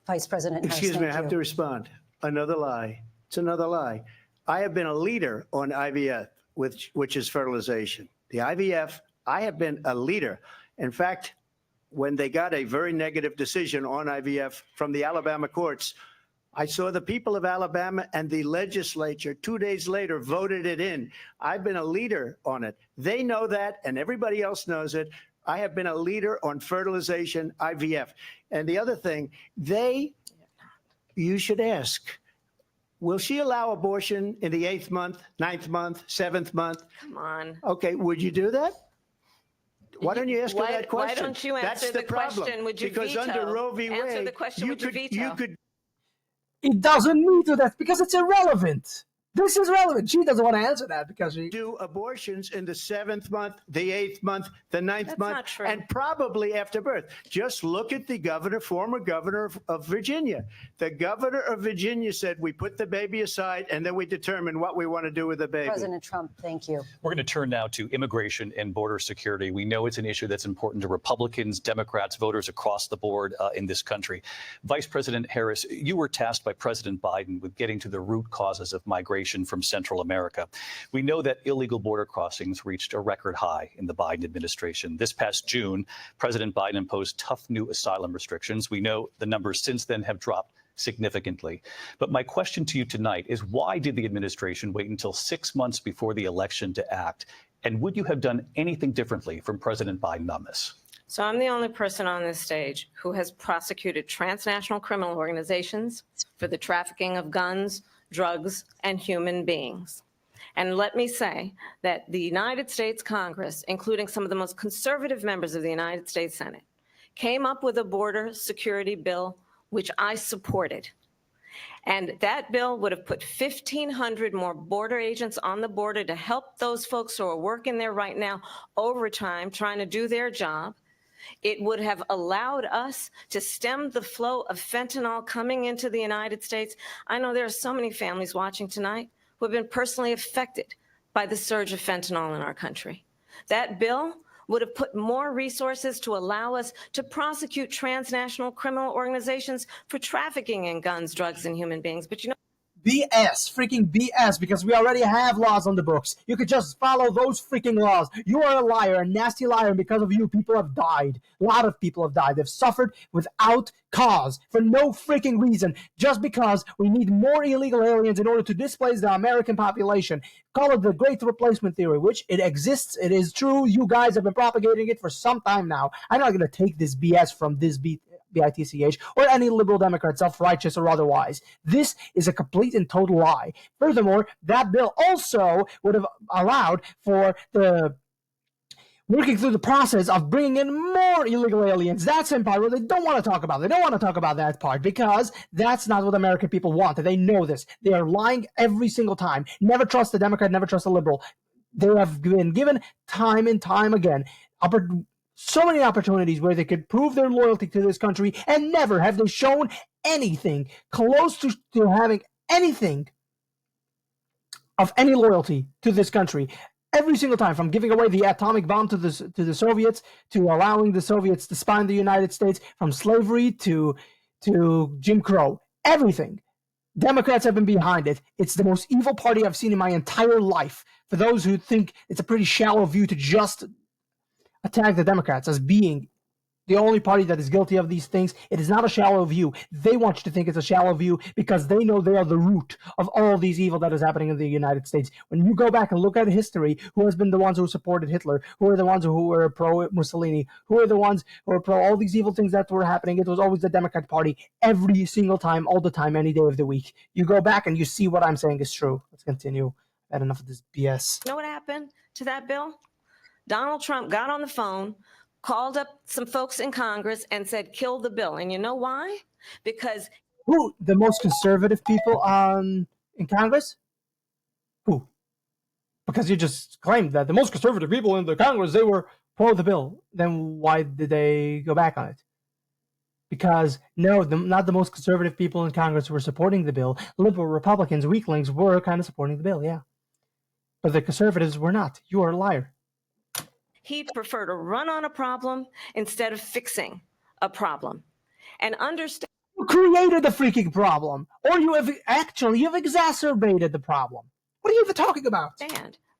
Vice President Harris, Excuse me, I thank have you. to respond. Another lie. It's another lie. I have been a leader on IVF, which is fertilization. The IVF, I have been a leader. In fact, when they got a very negative decision on IVF from the Alabama courts, I saw the people of Alabama and the legislature 2 days later voted it in. I've been a leader on it. They know that, and everybody else knows it. I have been a leader on fertilization, IVF. And the other thing, you should ask, will she allow abortion in the 8th month, 9th month, 7th month? Come on. Okay, would you do that? Why don't you ask her that question? Why don't you answer That's the problem. question? Would you because veto? under Roe v. Wade, Answer the question. Would you veto? It doesn't need to that because it's irrelevant. This is relevant. She doesn't want to answer that because she do abortions in the 7th month, the 8th month, the 9th That's month, not true. and probably after birth. Just look at the former governor of Virginia. The governor of Virginia said, we put the baby aside and then we determine what we want to do with the baby. President Trump, thank you. We're going to turn now to immigration and border security. We know it's an issue that's important to Republicans, Democrats, voters across the board in this country. Vice President Harris, you were tasked by President Biden with getting to the root causes of migration from Central America. We know that illegal border crossings reached a record high in the Biden administration. This past June, President Biden imposed tough new asylum restrictions. We know the numbers since then have dropped significantly. But my question to you tonight is, why did the administration wait until 6 months before the election to act? And would you have done anything differently from President Biden on this? So I'm the only person on this stage who has prosecuted transnational criminal organizations for the trafficking of guns, drugs, and human beings. And let me say that the United States Congress, including some of the most conservative members of the United States Senate, came up with a border security bill, which I supported. And that bill would have put 1,500 more border agents on the border to help those folks who are working there right now overtime, trying to do their job. It would have allowed us to stem the flow of fentanyl coming into the United States. I know there are so many families watching tonight who have been personally affected by the surge of fentanyl in our country. That bill would have put more resources to allow us to prosecute transnational criminal organizations for trafficking in guns, drugs, and human beings. But you know, BS, freaking BS, because we already have laws on the books. You could just follow those freaking laws. You are a liar, a nasty liar, and because of you, people have died. A lot of people have died. They've suffered without cause, for no freaking reason, just because we need more illegal aliens in order to displace the American population. Call it the Great Replacement Theory, which it exists. It is true. You guys have been propagating it for some time now. I'm not going to take this BS from this BITCH, or any liberal Democrat, self-righteous or otherwise. This is a complete and total lie. Furthermore, that bill also would have allowed for the working through the process of bringing in more illegal aliens. That's in part what they don't want to talk about. They don't want to talk about that part because that's not what American people want. They know this. They are lying every single time. Never trust the Democrat, never trust the liberal. They have been given time and time again so many opportunities where they could prove their loyalty to this country, and never have they shown anything close to having anything of any loyalty to this country. Every single time, from giving away the atomic bomb to the Soviets, to allowing the Soviets to spy on the United States, from slavery to Jim Crow, everything. Democrats have been behind it. It's the most evil party I've seen in my entire life. For those who think it's a pretty shallow view to just attack the Democrats as being the only party that is guilty of these things, it is not a shallow view. They want you to think it's a shallow view because they know they are the root of all these evil that is happening in the United States. When you go back and look at history, who has been the ones who supported Hitler? Who are the ones who were pro-Mussolini? Who are the ones who were pro all these evil things that were happening? It was always the Democrat Party every single time, all the time, any day of the week. You go back and you see what I'm saying is true. Let's continue. I had enough of this BS. You know what happened to that bill? Donald Trump got on the phone, called up some folks in Congress and said, kill the bill. And you know why? Because who? The most conservative people in Congress? Who? Because you just claimed that the most conservative people in the Congress, they were pro the bill. Then why did they go back on it? Because no, not the most conservative people in Congress were supporting the bill. Liberal Republicans, weaklings, were kind of supporting the bill, yeah. But the conservatives were not. You are a liar. He'd prefer to run on a problem instead of fixing a problem. And understand. You created the freaking problem. Or you have exacerbated the problem. What are you even talking about?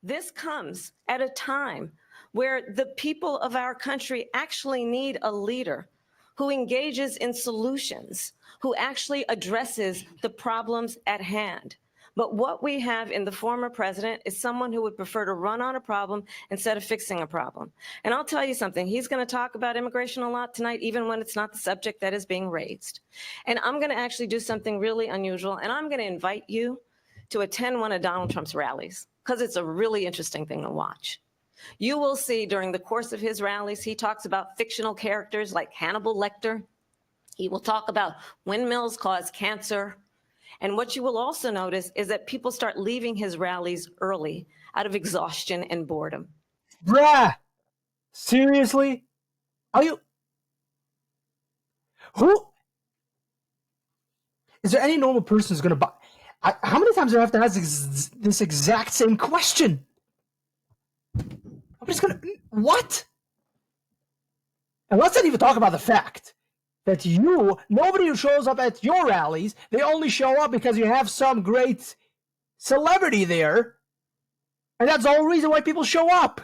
This comes at a time where the people of our country actually need a leader who engages in solutions, who actually addresses the problems at hand. But what we have in the former president is someone who would prefer to run on a problem instead of fixing a problem. And I'll tell you something, he's going to talk about immigration a lot tonight, even when it's not the subject that is being raised. And I'm going to actually do something really unusual, and I'm going to invite you to attend one of Donald Trump's rallies, because it's a really interesting thing to watch. You will see during the course of his rallies, he talks about fictional characters like Hannibal Lecter. He will talk about windmills cause cancer. And what you will also notice is that people start leaving his rallies early out of exhaustion and boredom. Bruh! Seriously? Are you... Who? Is there any normal person who's going to buy... how many times do I have to ask this exact same question? I'm just going to... What? And let's not even talk about the fact that nobody who shows up at your rallies, they only show up because you have some great celebrity there. And that's the whole reason why people show up.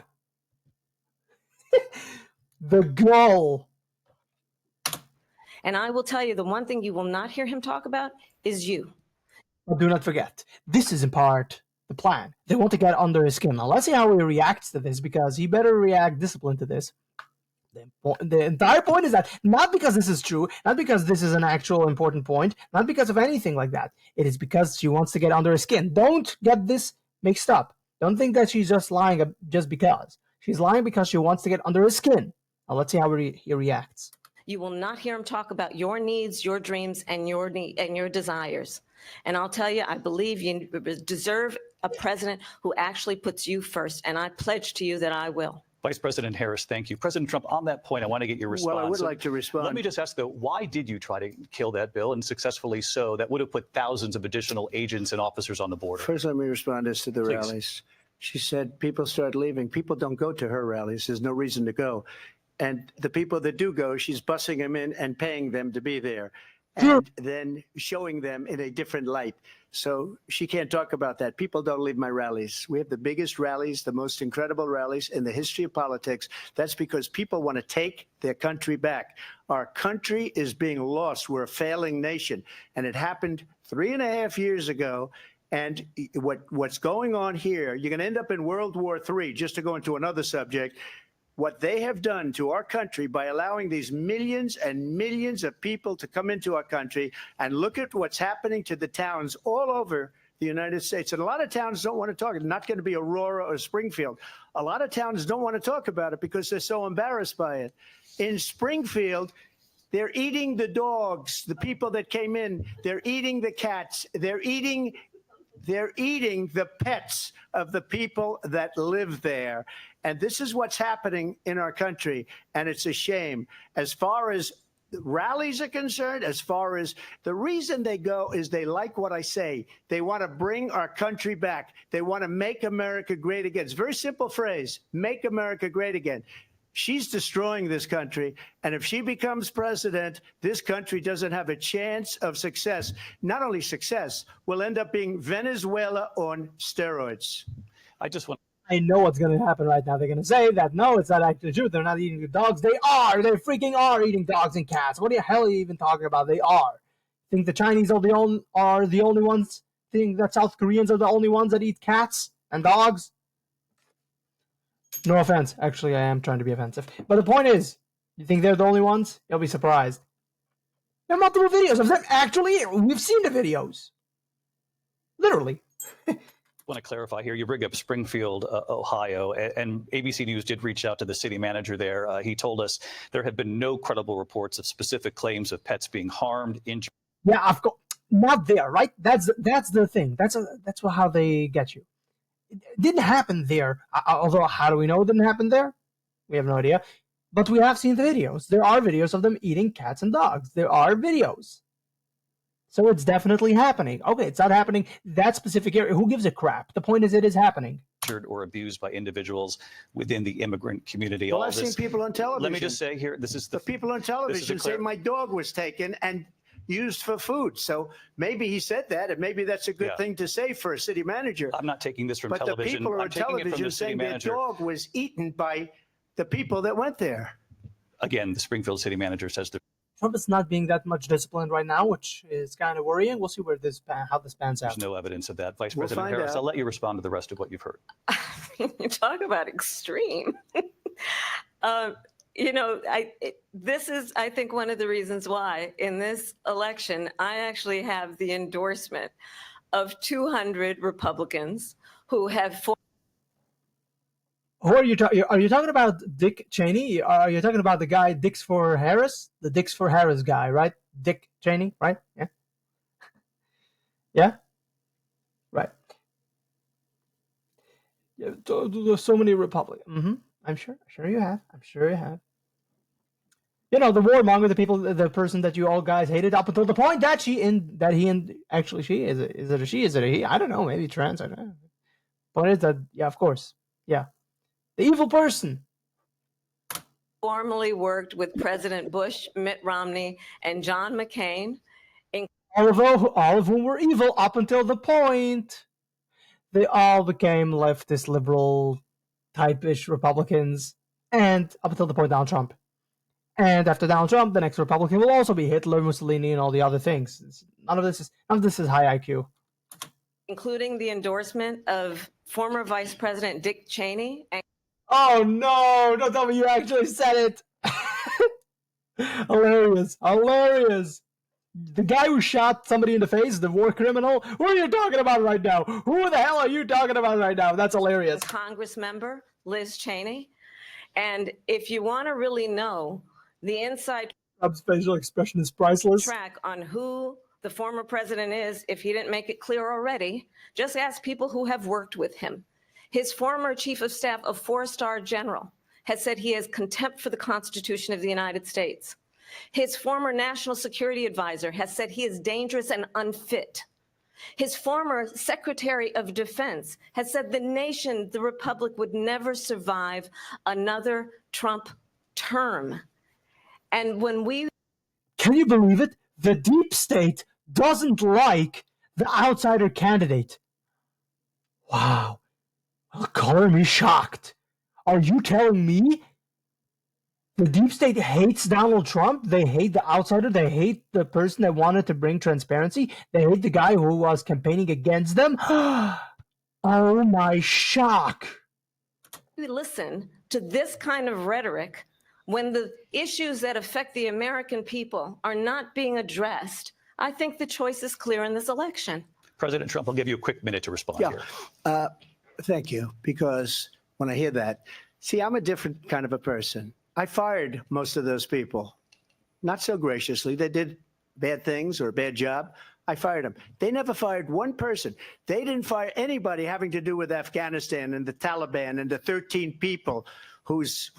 The goal. And I will tell you, the one thing you will not hear him talk about is you. But do not forget, this is in part the plan. They want to get under his skin. Now let's see how he reacts to this, because he better react disciplined to this. The entire point is that not because this is true, not because this is an actual important point, not because of anything like that. It is because she wants to get under his skin. Don't get this mixed up. Don't think that she's just lying just because. She's lying because she wants to get under his skin. Now let's see how he reacts. You will not hear him talk about your needs, your dreams, and your desires. And I'll tell you, I believe you deserve a president who actually puts you first. And I pledge to you that I will. Vice President Harris, thank you. President Trump, on that point, I want to get your response. Well, I would like to respond. Let me just ask, though, why did you try to kill that bill, and successfully so? That would have put thousands of additional agents and officers on the border. First, let me respond as to the rallies. She said people start leaving. People don't go to her rallies. There's no reason to go. And the people that do go, she's bussing them in and paying them to be there, and then showing them in a different light. so she can't talk about that. People don't leave my rallies. We have the biggest rallies, the most incredible rallies in the history of politics. That's because people want to take their country back. Our country is being lost. We're a failing nation. And it happened 3.5 years ago. And what's going on here, you're going to end up in World War III, just to go into another subject. What they have done to our country by allowing these millions and millions of people to come into our country, and look at what's happening to the towns all over the United States. And a lot of towns don't want to talk. It's not going to be Aurora or Springfield. A lot of towns don't want to talk about it because they're so embarrassed by it. In Springfield, they're eating the dogs, the people that came in. They're eating the cats. They're eating the pets of the people that live there. And this is what's happening in our country. And it's a shame. As far as rallies are concerned, as far as the reason they go is they like what I say. They want to bring our country back. They want to make America great again. It's a very simple phrase, make America great again. She's destroying this country. And if she becomes president, this country doesn't have a chance of success. Not only success, we'll end up being Venezuela on steroids. I know what's going to happen right now. They're going to say that, no, it's not actually true. They're not eating the dogs. They are. They freaking are eating dogs and cats. What the hell are you even talking about? They are. Think the Chinese are the only ones? Think that South Koreans are the only ones that eat cats and dogs? No offense. Actually, I am trying to be offensive. But the point is, you think they're the only ones? You'll be surprised. There are multiple videos of them. Actually, we've seen the videos. Literally. Want to clarify here, you bring up Springfield, Ohio, and ABC News did reach out to the city manager there. He told us there have been no credible reports of specific claims of pets being harmed, injured. Yeah, of course. Not there, right? That's the thing. That's how they get you. It didn't happen there. Although, how do we know it didn't happen there? We have no idea. But we have seen the videos. There are videos of them eating cats and dogs. There are videos. So it's definitely happening. Okay, it's not happening that specific area. Who gives a crap? The point is, it is happening. Or abused by individuals within the immigrant community. Well, I've seen people on television. Let me just say here, this is the people on television say my dog was taken and used for food. So maybe he said that, and maybe that's a good thing to say for a city manager. I'm not taking this from but television. But the people I'm on taking it from television the city saying manager. their dog was eaten by the people that went there. Again, the Springfield city manager says that Trump is not being that much disciplined right now, which is kind of worrying. We'll see how this pans out. there's no evidence of that. Vice President Harris, I'll let you respond to the rest of what you've heard. You talk about extreme. This is, I think, one of the reasons why in this election, I actually have the endorsement of 200 Republicans who have. Who are you talking? Are you talking about Dick Cheney? Are you talking about the guy Dicks for Harris? The Dicks for Harris guy, right? Dick Cheney, right? Yeah. Yeah. Right. Yeah. There's so many Republicans. Mm-hmm. I'm sure you have. I'm sure you have. You know, the warmonger, the person that you all guys hated up until the point that she is it a she? Is it a he? I don't know. Maybe trans. I don't know. But it's that. Yeah, of course. Yeah. The evil person. Formerly worked with President Bush, Mitt Romney, and John McCain. All of whom were evil up until the point they all became leftist, liberal, type-ish Republicans, and up until the point Donald Trump. And after Donald Trump, the next Republican will also be Hitler, Mussolini, and all the other things. None of this is high IQ. Including the endorsement of former Vice President Dick Cheney. Oh no, don't tell me you actually said it. Hilarious. The guy who shot somebody in the face, the war criminal, who are you talking about right now? Who the hell are you talking about right now? That's hilarious. Congress member Liz Cheney. And if you want to really know the inside Trump's facial expression is priceless. Track on who the former president is, if he didn't make it clear already, just ask people who have worked with him. His former chief of staff, a 4-star general, has said he has contempt for the Constitution of the United States. His former national security advisor has said he is dangerous and unfit. His former Secretary of Defense has said the nation, the republic, would never survive another Trump term. And when we... Can you believe it? The deep state doesn't like the outsider candidate. Wow. Well, color me shocked. Are you telling me the deep state hates Donald Trump? They hate the outsider. They hate the person that wanted to bring transparency. They hate the guy who was campaigning against them. Oh my shock. We listen to this kind of rhetoric when the issues that affect the American people are not being addressed. I think the choice is clear in this election. President Trump, I'll give you a quick minute to respond here. Thank you. Because when I hear that, see, I'm a different kind of a person. I fired most of those people, not so graciously. They did bad things or a bad job. I fired them. They never fired one person. They didn't fire anybody having to do with Afghanistan and the Taliban and the 13 people whose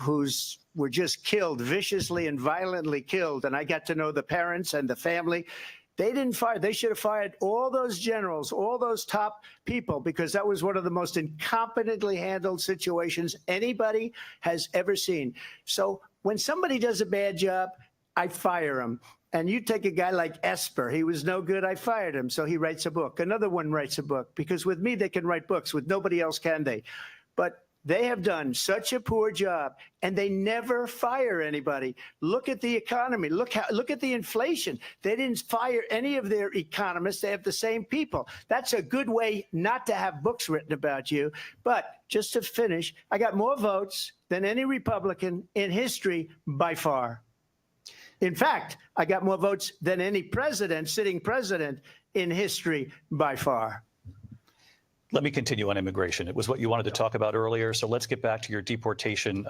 were just killed, viciously and violently killed. And I got to know the parents and the family. They didn't fire. They should have fired all those generals, all those top people, because that was one of the most incompetently handled situations anybody has ever seen. So when somebody does a bad job, I fire him. And you take a guy like Esper. He was no good. I fired him. So he writes a book. Another one writes a book, because with me, they can write books. With nobody else can they? But they have done such a poor job, and they never fire anybody. Look at the economy. Look at the inflation. They didn't fire any of their economists. They have the same people. That's a good way not to have books written about you. But just to finish, I got more votes than any Republican in history by far. In fact, I got more votes than any president, sitting president in history by far. Let me continue on immigration. It was what you wanted to talk about earlier. So let's get back to your deportation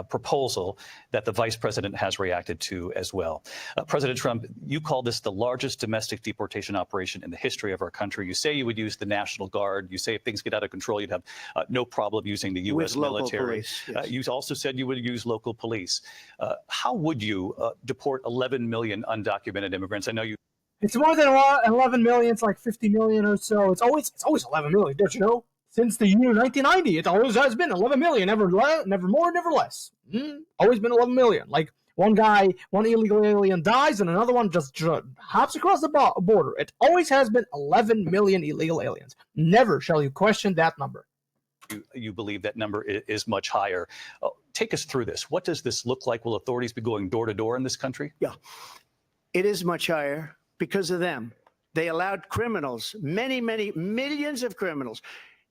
proposal that the vice president has reacted to as well. President Trump, you call this the largest domestic deportation operation in the history of our country. You say you would use the National Guard. You say if things get out of control, you'd have no problem using the U.S. military. Police, yes. You also said you would use local police. How would you deport 11 million undocumented immigrants? I know you. It's more than 11 million. It's like 50 million or so. It's always 11 million. Don't you know? Since the year 1990, it always has been 11 million. Never more, never less. Always been 11 million. Like one illegal alien dies, and another one just hops across the border. It always has been 11 million illegal aliens. Never shall you question that number. You believe that number is much higher. Take us through this. What does this look like? Will authorities be going door to door in this country? Yeah, it is much higher. Because of them. They allowed criminals, many millions of criminals.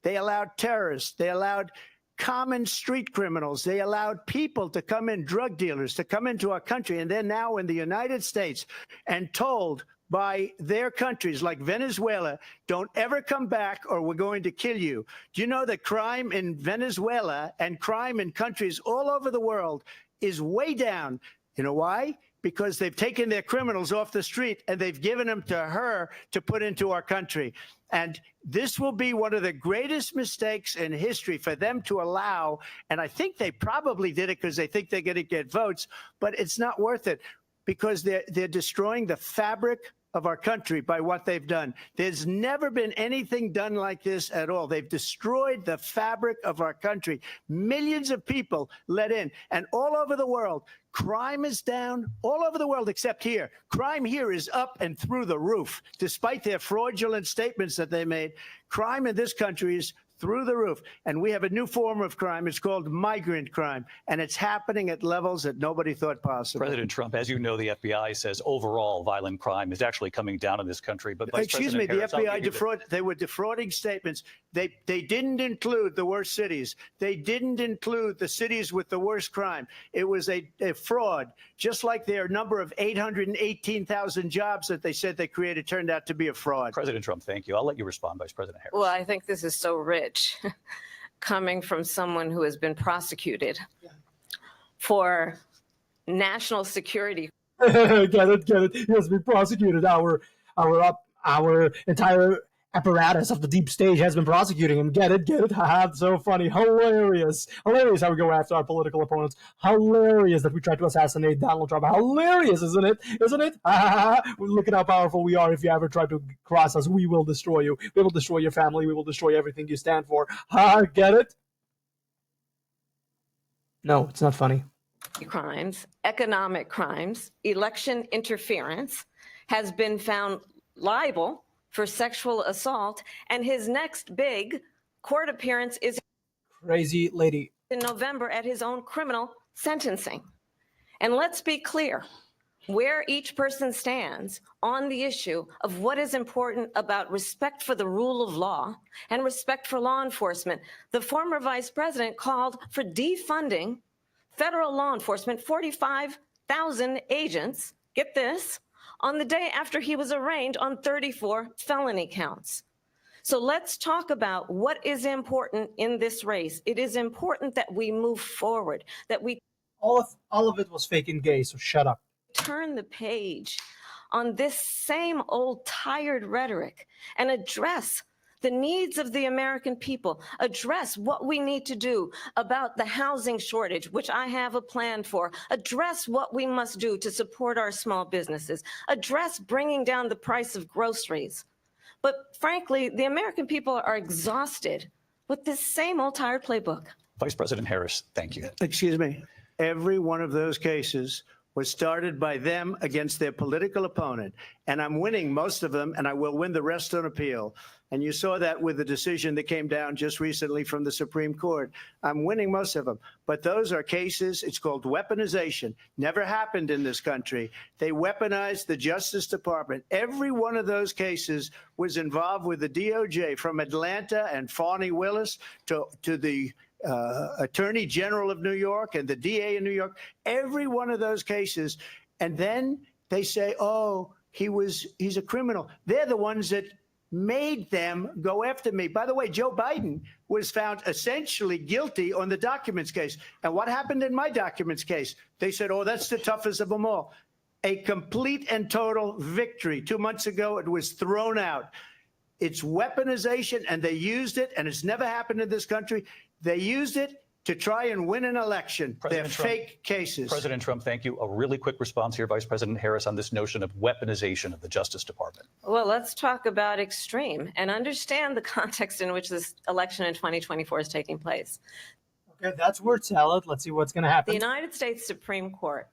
They allowed terrorists. They allowed common street criminals. They allowed people to come in, drug dealers, to come into our country. And they're now in the United States and told by their countries like Venezuela, don't ever come back or we're going to kill you. Do you know that crime in Venezuela and crime in countries all over the world is way down? You know why? Because they've taken their criminals off the street and they've given them to her to put into our country. And this will be one of the greatest mistakes in history for them to allow. And I think they probably did it because they think they're going to get votes, but it's not worth it because they're destroying the fabric of our country by what they've done. There's never been anything done like this at all. They've destroyed the fabric of our country. Millions of people let in, and all over the world, crime is down all over the world except here. Crime here is up and through the roof. Despite their fraudulent statements that they made, crime in this country is through the roof. And we have a new form of crime. It's called migrant crime. And it's happening at levels that nobody thought possible. President Trump, as you know, the FBI says overall violent crime is actually coming down in this country. But excuse me, the FBI they were defrauding statements. They didn't include the worst cities. They didn't include the cities with the worst crime. It was a fraud, just like their number of 818,000 jobs that they said they created turned out to be a fraud. President Trump, thank you. I'll let you respond, Vice President Harris. Well, I think this is so rich coming from someone who has been prosecuted for national security. Get it. He has been prosecuted. Our entire apparatus of the deep state has been prosecuting him. Get it. Haha, so funny. Hilarious how we go after our political opponents. Hilarious that we try to assassinate Donald Trump. Hilarious, isn't it? Look at how powerful we are. If you ever try to cross us, we will destroy you. We will destroy your family. We will destroy everything you stand for. Get it? No, it's not funny. Crimes, economic crimes, election interference has been found liable for sexual assault, and his next big court appearance is Crazy lady. in November at his own criminal sentencing. And let's be clear where each person stands on the issue of what is important about respect for the rule of law and respect for law enforcement. The former vice president called for defunding federal law enforcement, 45,000 agents, get this, on the day after he was arraigned on 34 felony counts. So let's talk about what is important in this race. It is important that we move forward, that we All of it was fake and gay, so shut up. turn the page on this same old tired rhetoric and address the needs of the American people, address what we need to do about the housing shortage, which I have a plan for, address what we must do to support our small businesses, address bringing down the price of groceries. But frankly, the American people are exhausted with this same old tired playbook. Vice President Harris, thank you. Excuse me. Every one of those cases was started by them against their political opponent. And I'm winning most of them, and I will win the rest on appeal. And you saw that with the decision that came down just recently from the Supreme Court. I'm winning most of them. But those are cases, it's called weaponization. Never happened in this country. They weaponized the Justice Department. Every one of those cases was involved with the DOJ, from Atlanta and Fani Willis to the Attorney General of New York and the DA in New York, every one of those cases. And then they say, oh, he's a criminal. They're the ones that made them go after me. By the way, Joe Biden was found essentially guilty on the documents case. And what happened in my documents case? They said, oh, that's the toughest of them all. A complete and total victory. 2 months ago, it was thrown out. It's weaponization, and they used it, and it's never happened in this country. They used it to try and win an election. They're fake cases. President Trump, thank you. A really quick response here, Vice President Harris, on this notion of weaponization of the Justice Department. Well, let's talk about extreme and understand the context in which this election in 2024 is taking place. Okay, that's word salad. Let's see what's going to The happen. United States Supreme Court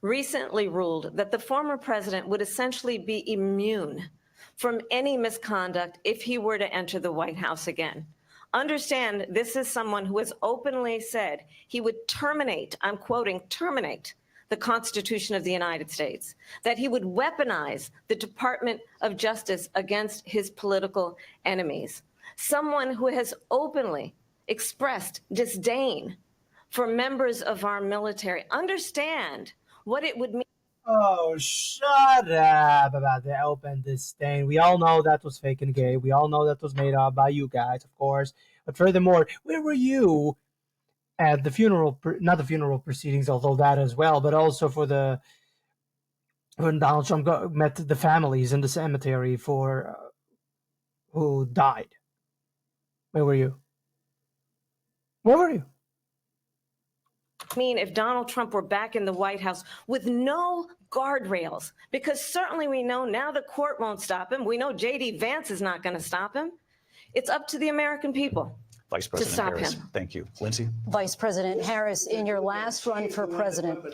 recently ruled that the former president would essentially be immune from any misconduct if he were to enter the White House again. Understand, this is someone who has openly said he would terminate, I'm quoting, terminate the Constitution of the United States, that he would weaponize the Department of Justice against his political enemies. Someone who has openly expressed disdain for members of our military. Understand what it would mean. Oh, shut up about the open disdain. We all know that was fake and gay. We all know that was made up by you guys, of course. But furthermore, where were you at the funeral, not the funeral proceedings, although that as well, but also for when Donald Trump met the families in the cemetery for who died? Where were you? Where were you? Mean if Donald Trump were back in the White House with no guardrails, because certainly we know now the court won't stop him. We know J.D. Vance is not going to stop him. It's up to the American people Vice to President stop Harris, him. thank you. Lindsay? Vice President Harris, in your last run for president.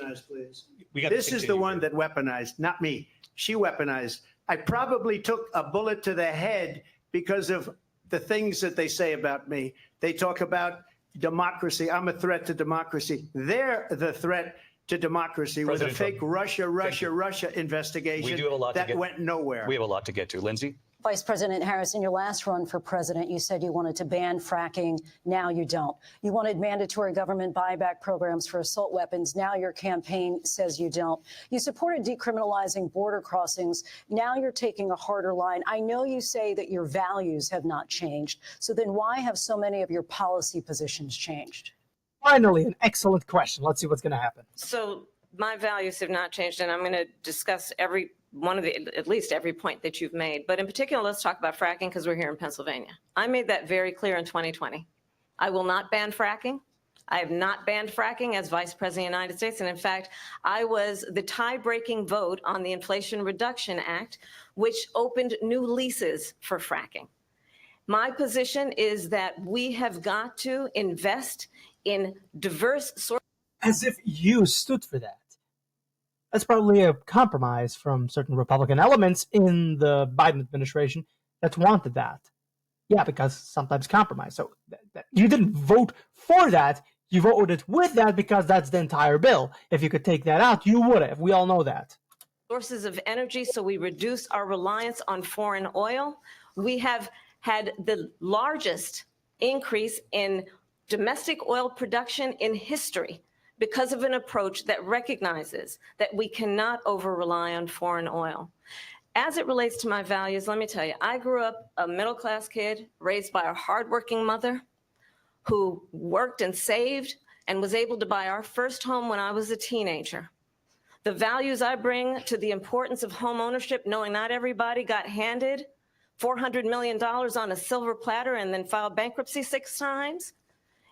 This is the one that weaponized, not me. She weaponized. I probably took a bullet to the head because of the things that they say about me. They talk about democracy. I'm a threat to democracy. They're the threat to democracy with a fake Russia investigation that went nowhere. We have a lot to get to. Lindsay? Vice President Harris, in your last run for president, you said you wanted to ban fracking. Now you don't. You wanted mandatory government buyback programs for assault weapons. Now your campaign says you don't. You supported decriminalizing border crossings. Now you're taking a harder line. I know you say that your values have not changed. So then why have so many of your policy positions changed? Finally, an excellent question. Let's see what's going to happen. So my values have not changed, and I'm going to discuss at least every point that you've made. But in particular, let's talk about fracking because we're here in Pennsylvania. I made that very clear in 2020. I will not ban fracking. I have not banned fracking as Vice President of the United States. And in fact, I was the tie-breaking vote on the Inflation Reduction Act, which opened new leases for fracking. My position is that we have got to invest in diverse sources. As if you stood for that. That's probably a compromise from certain Republican elements in the Biden administration. that wanted that. Yeah, because sometimes compromise. So you didn't vote for that. You voted with that because that's the entire bill. If you could take that out, you would have. We all know that. Sources of energy, so we reduce our reliance on foreign oil. We have had the largest increase in domestic oil production in history because of an approach that recognizes that we cannot over-rely on foreign oil. As it relates to my values, let me tell you, I grew up a middle-class kid raised by a hardworking mother who worked and saved and was able to buy our first home when I was a teenager. The values I bring to the importance of home ownership, knowing not everybody got handed $400 million on a silver platter and then filed bankruptcy 6 times,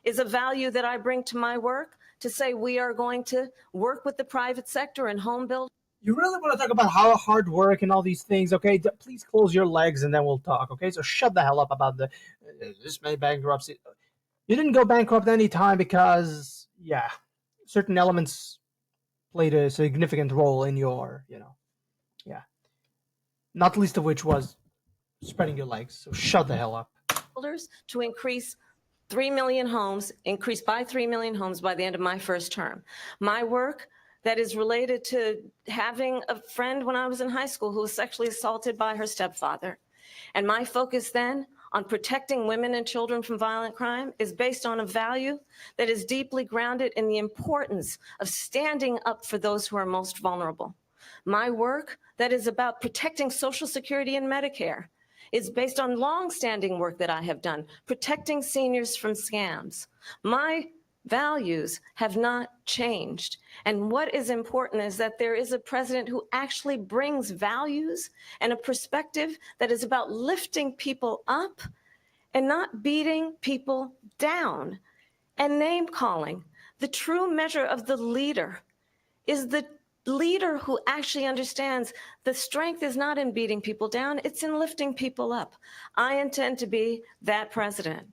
is a value that I bring to my work to say we are going to work with the private sector and home builders. You really want to talk about how hard work and all these things, okay? Please close your legs and then we'll talk, okay? So shut the hell up about this many bankruptcy. You didn't go bankrupt any time because, yeah, certain elements played a significant role in your, yeah. Not least of which was spreading your legs. So shut the hell up. To increase 3 million homes, increase by 3 million homes by the end of my first term. My work that is related to having a friend when I was in high school who was sexually assaulted by her stepfather. And my focus then on protecting women and children from violent crime is based on a value that is deeply grounded in the importance of standing up for those who are most vulnerable. My work that is about protecting Social Security and Medicare is based on long-standing work that I have done, protecting seniors from scams. My values have not changed. And what is important is that there is a president who actually brings values and a perspective that is about lifting people up and not beating people down and name calling. The true measure of the leader is the leader who actually understands the strength is not in beating people down, it's in lifting people up. I intend to be that president.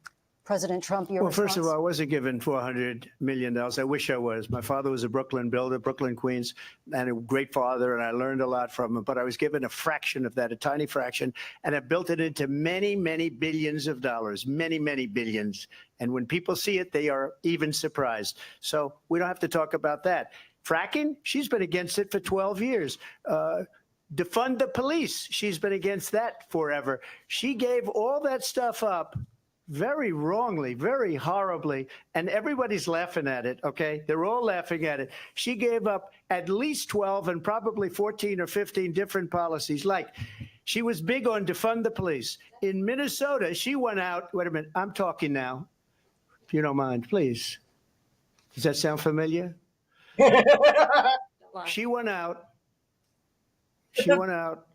President Trump, your Well, response? first of all, I wasn't given $400 million. I wish I was. My father was a Brooklyn builder, Brooklyn, Queens, and a great father, and I learned a lot from him. But I was given a fraction of that, a tiny fraction, and I built it into many, many billions of dollars, many, many billions. And when people see it, they are even surprised. So we don't have to talk about that. Fracking, she's been against it for 12 years. Defund the police, she's been against that forever. She gave all that stuff up very wrongly, very horribly, and everybody's laughing at it, okay? They're all laughing at it. She gave up at least 12 and probably 14 or 15 different policies. Like, she was big on defund the police. In Minnesota, she went out, wait a minute, I'm talking now, if you don't mind, please. Does that sound familiar? She went out to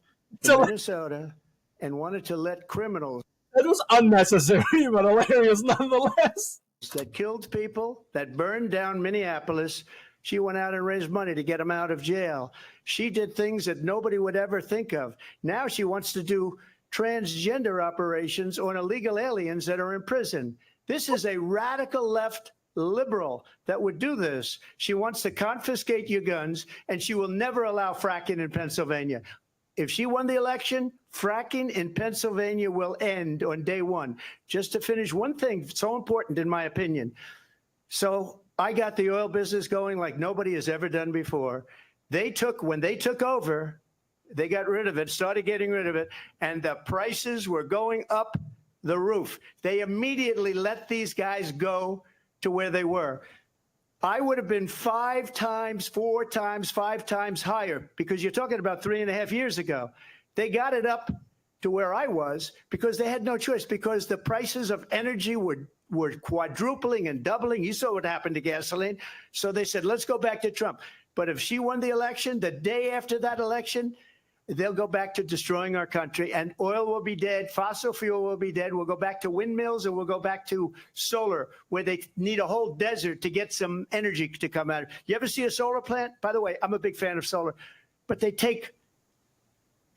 Minnesota and wanted to let criminals It was unnecessary, but hilarious nonetheless. that killed people, that burned down Minneapolis. She went out and raised money to get them out of jail. She did things that nobody would ever think of. Now she wants to do transgender operations on illegal aliens that are in prison. This is a radical left liberal that would do this. She wants to confiscate your guns, and she will never allow fracking in Pennsylvania. If she won the election, fracking in Pennsylvania will end on day one. Just to finish one thing, so important in my opinion. So I got the oil business going like nobody has ever done before. When they took over, they got rid of it, started getting rid of it, and the prices were going up the roof. They immediately let these guys go to where they were. I would have been 5 times, 4 times, 5 times higher, because you're talking about 3.5 years ago. They got it up to where I was because they had no choice, because the prices of energy were quadrupling and doubling. You saw what happened to gasoline. So they said, let's go back to Trump. But if she won the election, the day after that election, they'll go back to destroying our country, and oil will be dead. Fossil fuel will be dead. We'll go back to windmills, and we'll go back to solar, where they need a whole desert to get some energy to come out. You ever see a solar plant? By the way, I'm a big fan of solar, but they take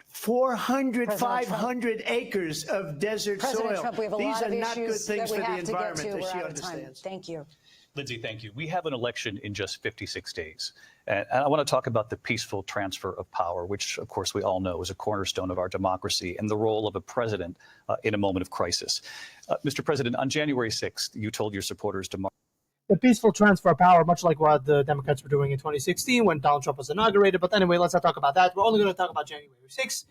400, 500 acres of desert President soil. Trump, we have a These lot are of not good issues things that we for the have to get environment, to. as We're she out of time. understands. Thank you. Lindsay, thank you. We have an election in just 56 days. And I want to talk about the peaceful transfer of power, which, of course, we all know is a cornerstone of our democracy, and the role of a president in a moment of crisis. Mr. President, on January 6th, you told your supporters to march. The peaceful transfer of power, much like what the Democrats were doing in 2016 when Donald Trump was inaugurated. But anyway, let's not talk about that. We're only going to talk about January 6th,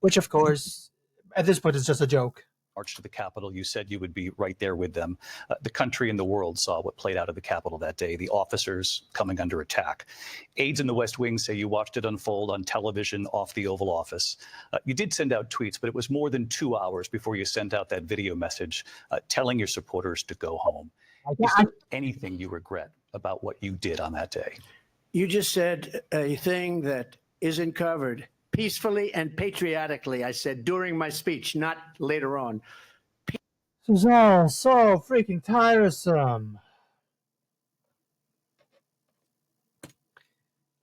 which, of course, at this point is just a joke. March to the Capitol. You said you would be right there with them. The country and the world saw what played out of the Capitol that day, the officers coming under attack. Aides in the West Wing say you watched it unfold on television off the Oval Office. You did send out tweets, but it was more than 2 hours before you sent out that video message telling your supporters to go home. Is there anything you regret about what you did on that day? You just said a thing that isn't covered. Peacefully and patriotically, I said during my speech, not later on. This is all so freaking tiresome.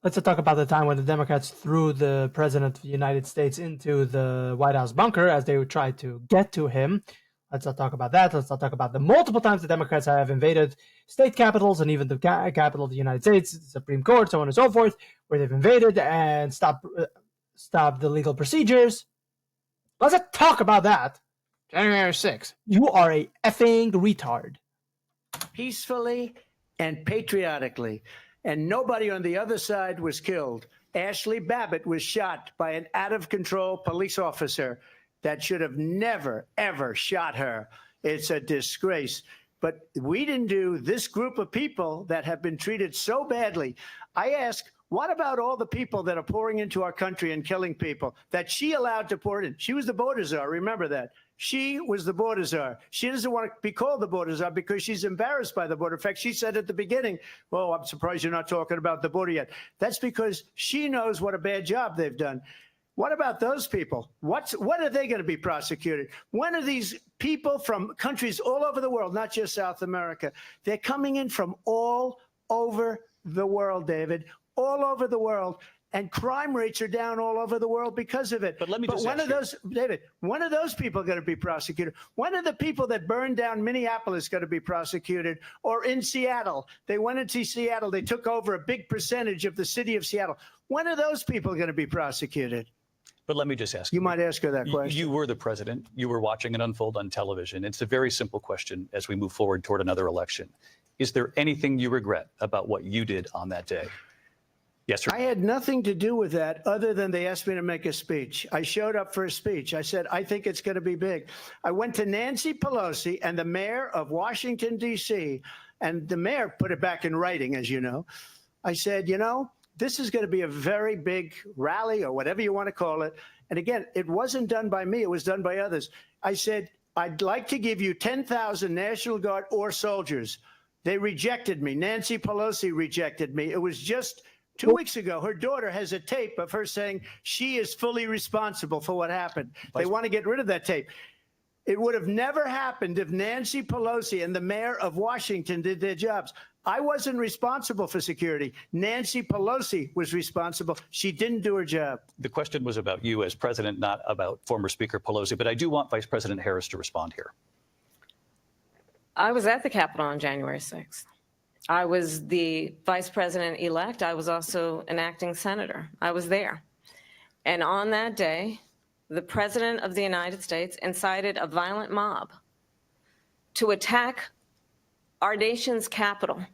Let's talk about the time when the Democrats threw the President of the United States into the White House bunker as they would try to get to him. Let's not talk about that. Let's not talk about the multiple times the Democrats have invaded state capitals and even the capital of the United States, the Supreme Court, so on and so forth, where they've invaded and stopped the legal procedures. Let's not talk about that. January 6th. You are a effing retard. Peacefully and patriotically. And nobody on the other side was killed. Ashley Babbitt was shot by an out-of-control police officer that should have never, ever shot her. It's a disgrace. But we didn't do this group of people that have been treated so badly. I ask, what about all the people that are pouring into our country and killing people that she allowed to pour in? She was the border czar. Remember that. She was the border czar. She doesn't want to be called the border czar because she's embarrassed by the border. In fact, she said at the beginning, well, I'm surprised you're not talking about the border yet. That's because she knows what a bad job they've done. What about those people? When are they going to be prosecuted? When are these people from countries all over the world, not just South America? They're coming in from all over the world, David, all over the world. And crime rates are down all over the world because of it. But let me just when are those, David, when are those people going to be prosecuted? When are the people that burned down Minneapolis going to be prosecuted? Or in Seattle? They went into Seattle. They took over a big percentage of the city of Seattle. When are those people going to be prosecuted? But let me just ask you. You might ask her that question. You were the president. You were watching it unfold on television. It's a very simple question as we move forward toward another election. Is there anything you regret about what you did on that day? Yes, sir. I had nothing to do with that other than they asked me to make a speech. I showed up for a speech. I said, I think it's going to be big. I went to Nancy Pelosi and the mayor of Washington, D.C., and the mayor put it back in writing, as you know. I said, you know, this is going to be a very big rally or whatever you want to call it. And again, it wasn't done by me. It was done by others. I said, I'd like to give you 10,000 National Guard or soldiers. They rejected me. Nancy Pelosi rejected me. It was just 2 weeks ago, her daughter has a tape of her saying she is fully responsible for what happened. They want to get rid of that tape. It would have never happened if Nancy Pelosi and the mayor of Washington did their jobs. I wasn't responsible for security. Nancy Pelosi was responsible. She didn't do her job. The question was about you as president, not about former Speaker Pelosi. But I do want Vice President Harris to respond here. I was at the Capitol on January 6th. I was the vice president-elect. I was also an acting senator. I was there. And on that day, the president of the United States incited a violent mob to attack our nation's capital,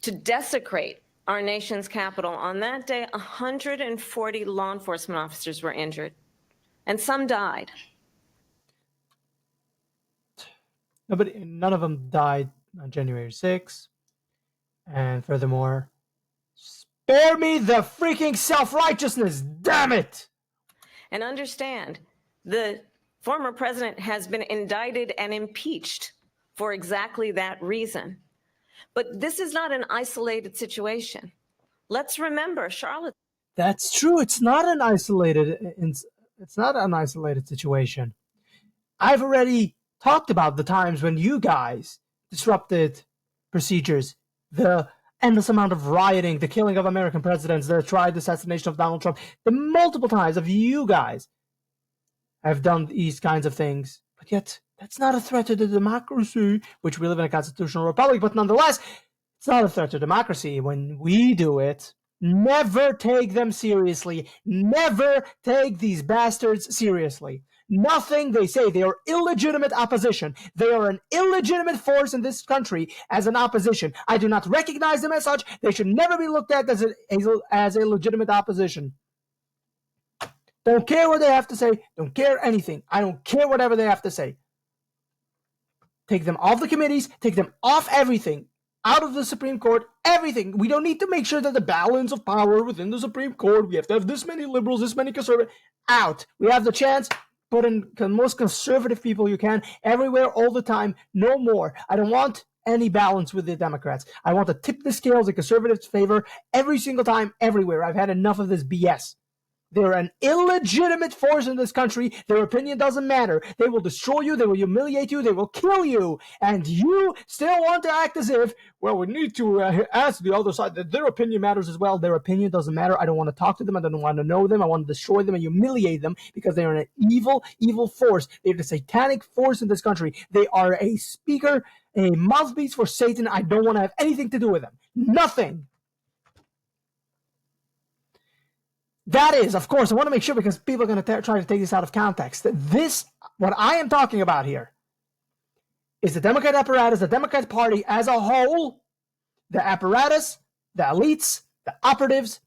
to desecrate our nation's capital. On that day, 140 law enforcement officers were injured, and some died. None of them died on January 6th. And furthermore, spare me the freaking self-righteousness, damn it! And understand, the former president has been indicted and impeached for exactly that reason. But this is not an isolated situation. Let's remember, Charlotte. That's true. It's not an isolated situation. I've already talked about the times when you guys disrupted procedures, the endless amount of rioting, the killing of American presidents, the tried assassination of Donald Trump, the multiple times of you guys have done these kinds of things, but yet That's not a threat to the democracy, which we live in a constitutional republic, but nonetheless, it's not a threat to democracy. When we do it, never take them seriously. Never take these bastards seriously. Nothing they say. They are illegitimate opposition. They are an illegitimate force in this country as an opposition. I do not recognize them as such. They should never be looked at as a legitimate opposition. Don't care what they have to say. Don't care anything. I don't care whatever they have to say. Take them off the committees. Take them off everything. Out of the Supreme Court, everything. We don't need to make sure that the balance of power within the Supreme Court, we have to have this many liberals, this many conservatives. Out. We have the chance. Put in the most conservative people you can everywhere, all the time. No more. I don't want any balance with the Democrats. I want to tip the scales in conservatives' favor every single time, everywhere. I've had enough of this BS. They're an illegitimate force in this country. Their opinion doesn't matter. They will destroy you. They will humiliate you. They will kill you. And you still want to act as if, well, we need to ask the other side that their opinion matters as well. Their opinion doesn't matter. I don't want to talk to them. I don't want to know them. I want to destroy them and humiliate them because they are an evil, evil force. They're the satanic force in this country. They are a speaker, a mouthpiece for Satan. I don't want to have anything to do with them. Nothing. That is, of course, I want to make sure because people are going to try to take this out of context. This, what I am talking about here, is the Democrat apparatus, the Democrat Party as a whole, the apparatus, the elites, the operatives,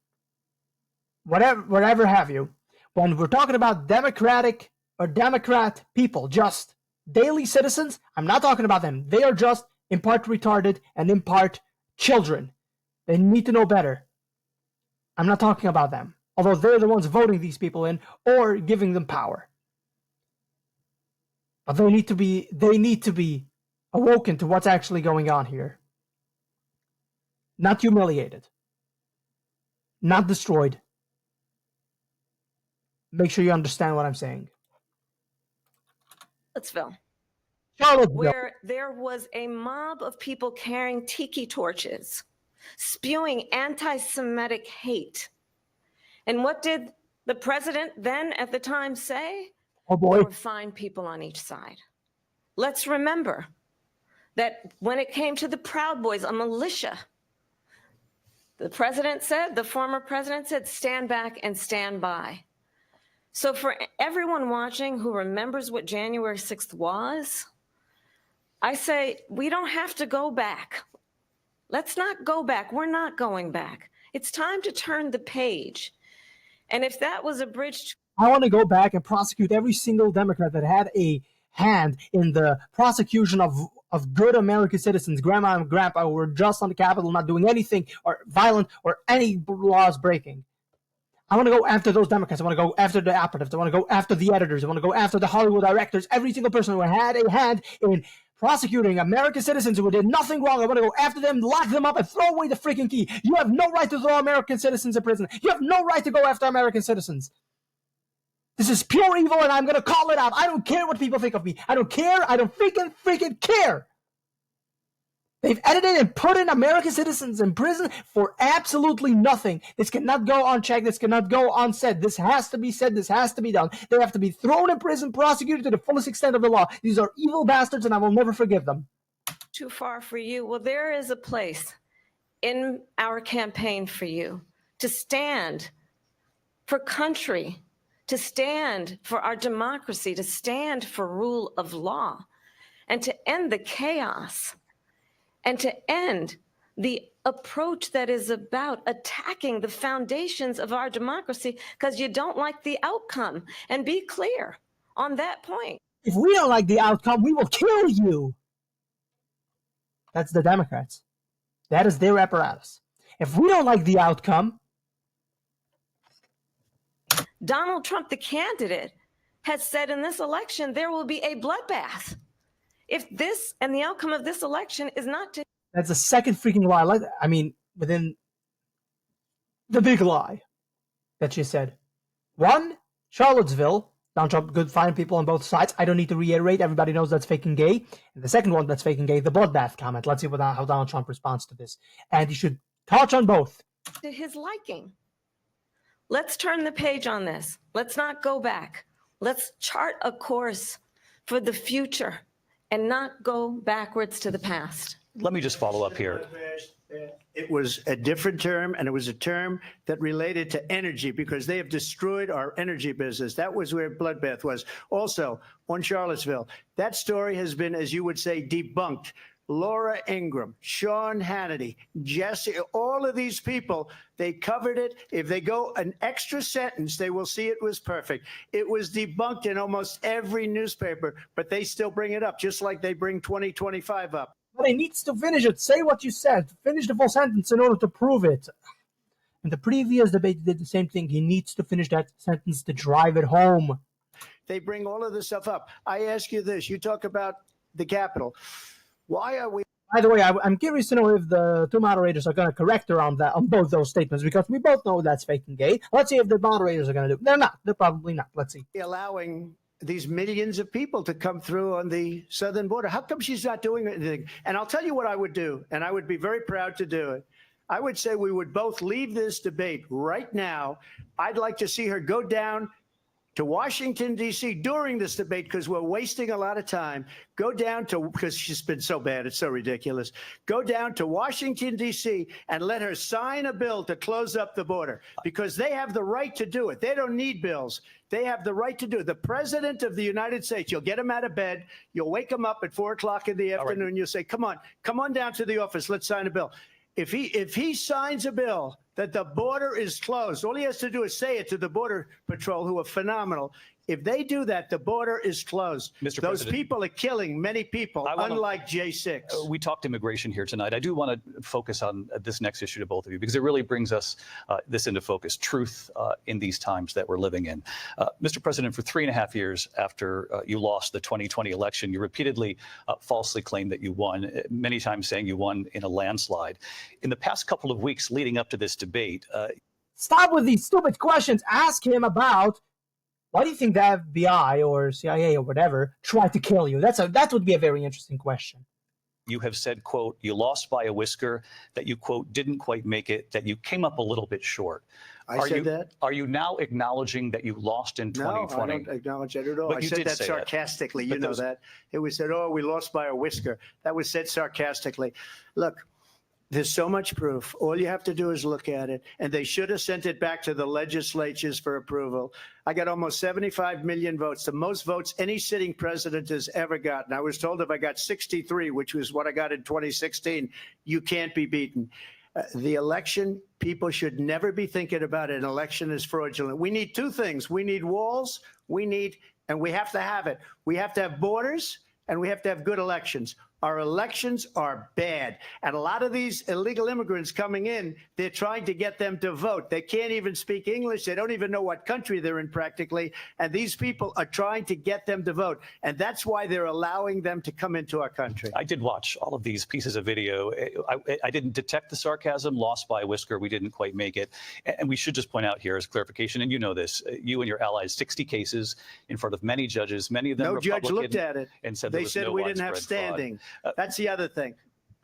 whatever have you. When we're talking about Democratic or Democrat people, just daily citizens, I'm not talking about them. They are just in part retarded and in part children. They need to know better. I'm not talking about them. Although they're the ones voting these people in or giving them power. But they need to be awoken to what's actually going on here. Not humiliated. Not destroyed. Make sure you understand what I'm saying. Charlottesville. Where there was a mob of people carrying tiki torches, spewing anti-Semitic hate. And what did the president then at the time say? Oh boy. There were fine people on each side. Let's remember that when it came to the Proud Boys, a militia, the former president said, stand back and stand by. So for everyone watching who remembers what January 6th was, I say we don't have to go back. Let's not go back. We're not going back. It's time to turn the page. And if that was a bridge, I want to go back and prosecute every single Democrat that had a hand in the prosecution of good American citizens, grandma and grandpa, who were just on the Capitol, not doing anything or violent or any laws breaking. I want to go after those Democrats. I want to go after the operatives. I want to go after the editors. I want to go after the Hollywood directors. Every single person who had a hand in prosecuting American citizens who did nothing wrong. I want to go after them, lock them up, and throw away the freaking key. You have no right to throw American citizens in prison. You have no right to go after American citizens. This is pure evil, and I'm going to call it out. I don't care what people think of me. I don't care. I don't freaking care. They've edited and put in American citizens in prison for absolutely nothing. This cannot go unchecked. This cannot go unsaid. This has to be said. This has to be done. They have to be thrown in prison, prosecuted to the fullest extent of the law. These are evil bastards, and I will never forgive them. too far for you. Well, there is a place in our campaign for you to stand for country, to stand for our democracy, to stand for rule of law, and to end the chaos, and to end the approach that is about attacking the foundations of our democracy because you don't like the outcome. And be clear on that point. If we don't like the outcome, we will kill you. That's the Democrats. That is their apparatus. If we don't like the outcome... Donald Trump, the candidate, has said in this election there will be a bloodbath. If this and the outcome of this election is not to... That's the second freaking lie. I mean, within the big lie that she said. One, Charlottesville. Donald Trump, good, fine people on both sides. I don't need to reiterate. Everybody knows that's fake and gay. And the second one that's fake and gay, the bloodbath comment. Let's see how Donald Trump responds to this. And he should touch on both. To his liking. Let's turn the page on this. Let's not go back. Let's chart a course for the future and not go backwards to the past. Let me just follow up here. It was a different term, and it was a term that related to energy because they have destroyed our energy business. That was where bloodbath was. Also, on Charlottesville, that story has been, as you would say, debunked. Laura Ingraham, Sean Hannity, Jesse, all of these people, they covered it. If they go an extra sentence, they will see it was perfect. It was debunked in almost every newspaper, but they still bring it up, just like they bring 2025 up. But he needs to finish it. Say what you said. Finish the full sentence in order to prove it. In the previous debate, he did the same thing. He needs to finish that sentence to drive it home. They bring all of this stuff up. I ask you this. You talk about the Capitol. Why are we? By the way, I'm curious to know if the two moderators are going to correct her on that, on both those statements, because we both know that's fake and gay. Let's see if the moderators are going to do it. They're not. They're probably not. Let's see. Allowing these millions of people to come through on the southern border? How come she's not doing anything? And I'll tell you what I would do, and I would be very proud to do it. I would say we would both leave this debate right now. I'd like to see her go down to Washington, D.C. during this debate because we're wasting a lot of time. Go down to, because she's been so bad, it's so ridiculous. Go down to Washington, D.C. and let her sign a bill to close up the border because they have the right to do it. They don't need bills. They have the right to do it. The president of the United States, you'll get him out of bed. You'll wake him up at 4 o'clock in the afternoon. Right. You'll say, come on down to the office. Let's sign a bill. If he signs a bill that the border is closed, all he has to do is say it to the Border Patrol, who are phenomenal. If they do that, the border is closed. Mr. Those President, people are killing many people, unlike J6. We talked immigration here tonight. I do want to focus on this next issue to both of you because it really brings us this into focus, truth in these times that we're living in. Mr. President, for 3.5 years after you lost the 2020 election, you repeatedly falsely claimed that you won, many times saying you won in a landslide. In the past couple of weeks leading up to this debate. Stop with these stupid questions. Ask him about why do you think the FBI or CIA or whatever tried to kill you? That would be a very interesting question. You have said, quote, you lost by a whisker, that you, quote, didn't quite make it, that you came up a little bit short. I said that? Are you now acknowledging that you lost in 2020? No, I don't acknowledge that at all. But I you said did that say sarcastically. That. You know that. It was said, oh, we lost by a whisker. That was said sarcastically. Look, there's so much proof. All you have to do is look at it. And they should have sent it back to the legislatures for approval. I got almost 75 million votes, the most votes any sitting president has ever gotten. I was told if I got 63, which was what I got in 2016, you can't be beaten. The election, people should never be thinking about an election as fraudulent. We need two things. We need walls, and we have to have it. We have to have borders, and we have to have good elections. Our elections are bad. And a lot of these illegal immigrants coming in, they're trying to get them to vote. They can't even speak English. They don't even know what country they're in practically. And these people are trying to get them to vote. And that's why they're allowing them to come into our country. I did watch all of these pieces of video. I didn't detect the sarcasm, lost by a whisker. We didn't quite make it. And we should just point out here as clarification, and you know this, you and your allies, 60 cases in front of many judges, many of them Republican. No judge looked at it. And said they said we didn't have standing. That's the other thing.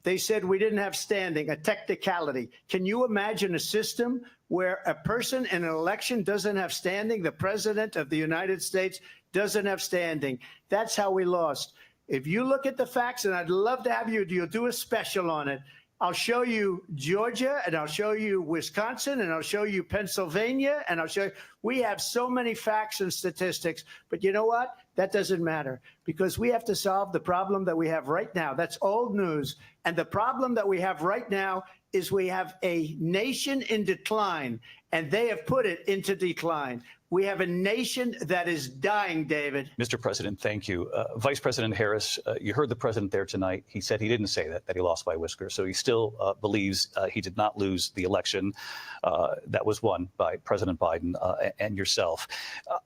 They said we didn't have standing, a technicality. Can you imagine a system where a person in an election doesn't have standing? The president of the United States doesn't have standing. That's how we lost. If you look at the facts, and I'd love to have you'll do a special on it. I'll show you Georgia, and I'll show you Wisconsin, and I'll show you Pennsylvania, and I'll show you. We have so many facts and statistics, but you know what? That doesn't matter because we have to solve the problem that we have right now. That's old news. And the problem that we have right now is we have a nation in decline, and they have put it into decline. We have a nation that is dying, David. Mr. President, thank you. Vice President Harris, you heard the president there tonight. He said he didn't say that he lost by a whisker. So he still believes he did not lose the election that was won by President Biden and yourself.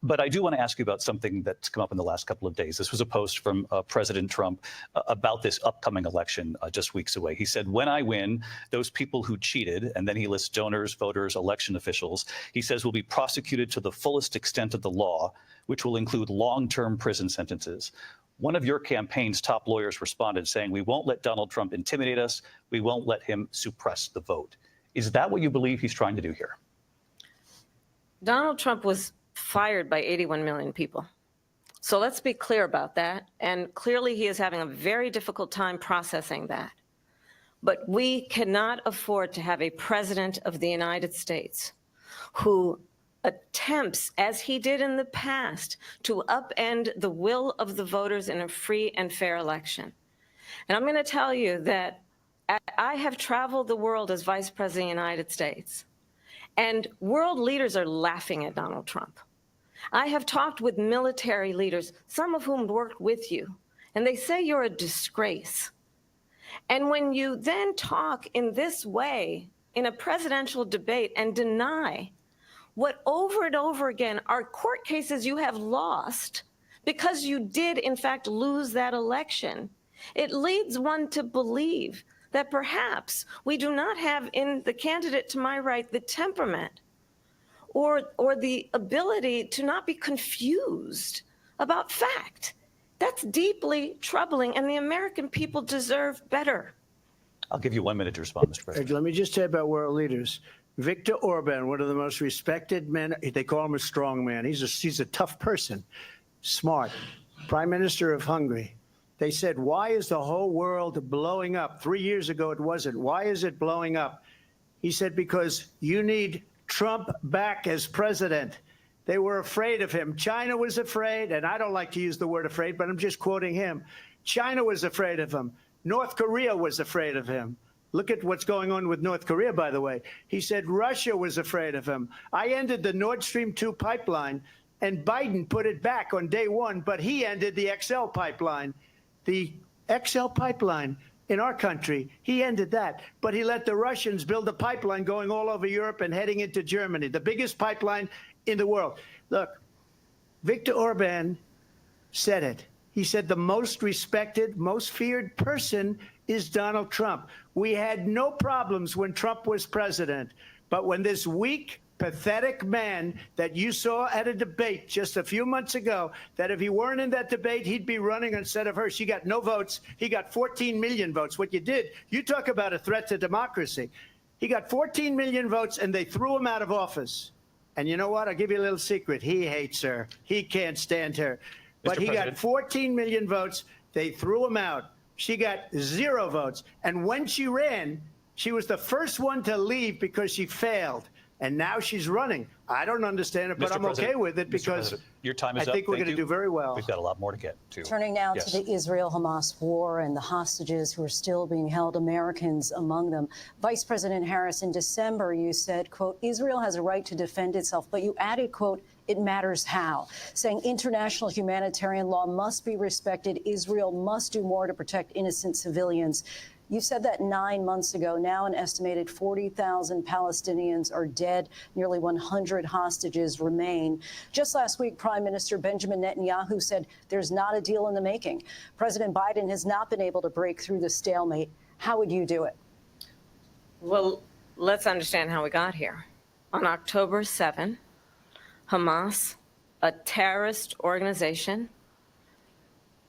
But I do want to ask you about something that's come up in the last couple of days. This was a post from President Trump about this upcoming election just weeks away. He said, when I win, those people who cheated, and then he lists donors, voters, election officials, he says will be prosecuted to the fullest extent of the law, which will include long-term prison sentences. One of your campaign's top lawyers responded saying, we won't let Donald Trump intimidate us. We won't let him suppress the vote. Is that what you believe he's trying to do here? Donald Trump was fired by 81 million people. So let's be clear about that. And clearly he is having a very difficult time processing that. But we cannot afford to have a president of the United States who attempts, as he did in the past, to upend the will of the voters in a free and fair election. And I'm going to tell you that I have traveled the world as Vice President of the United States, and world leaders are laughing at Donald Trump. I have talked with military leaders, some of whom worked with you, and they say you're a disgrace. And when you then talk in this way in a presidential debate and deny what over and over again are court cases you have lost because you did in fact lose that election, it leads one to believe that perhaps we do not have in the candidate to my right the temperament or the ability to not be confused about fact. That's deeply troubling, and the American people deserve better. I'll give you 1 minute to respond, Mr. President. Let me just say about world leaders. Viktor Orban, one of the most respected men, they call him a strong man. He's a tough person, smart. Prime Minister of Hungary. They said, why is the whole world blowing up? 3 years ago, it wasn't. Why is it blowing up? He said, because you need Trump back as president. They were afraid of him. China was afraid, and I don't like to use the word afraid, but I'm just quoting him. China was afraid of him. North Korea was afraid of him. Look at what's going on with North Korea, by the way. He said Russia was afraid of him. I ended the Nord Stream 2 pipeline, and Biden put it back on day one, but he ended the XL pipeline. The XL pipeline in our country, he ended that. But he let the Russians build a pipeline going all over Europe and heading into Germany, the biggest pipeline in the world. Look, Viktor Orban said it. He said the most respected, most feared person is Donald Trump. We had no problems when Trump was president. But when this weak, pathetic man that you saw at a debate just a few months ago, that if he weren't in that debate, he'd be running instead of her. She got no votes. He got 14 million votes. What you did, you talk about a threat to democracy. He got 14 million votes, and they threw him out of office. And you know what? I'll give you a little secret. He hates her. He can't stand her. But he got 14 million votes. They threw him out. She got 0 votes. And when she ran, she was the first one to leave because she failed. And now she's running. I don't understand it, but I'm okay with it because your time is I think up. we're going to do very well. We've got a lot more to get to. Turning now Yes. to the Israel-Hamas war and the hostages who are still being held, Americans among them. Vice President Harris, in December, you said, quote, Israel has a right to defend itself, but you added, quote, it matters how, saying international humanitarian law must be respected. Israel must do more to protect innocent civilians. You said that 9 months ago. Now an estimated 40,000 Palestinians are dead. Nearly 100 hostages remain. Just last week, Prime Minister Benjamin Netanyahu said there's not a deal in the making. President Biden has not been able to break through the stalemate. How would you do it? Well, let's understand how we got here. On October 7, Hamas, a terrorist organization,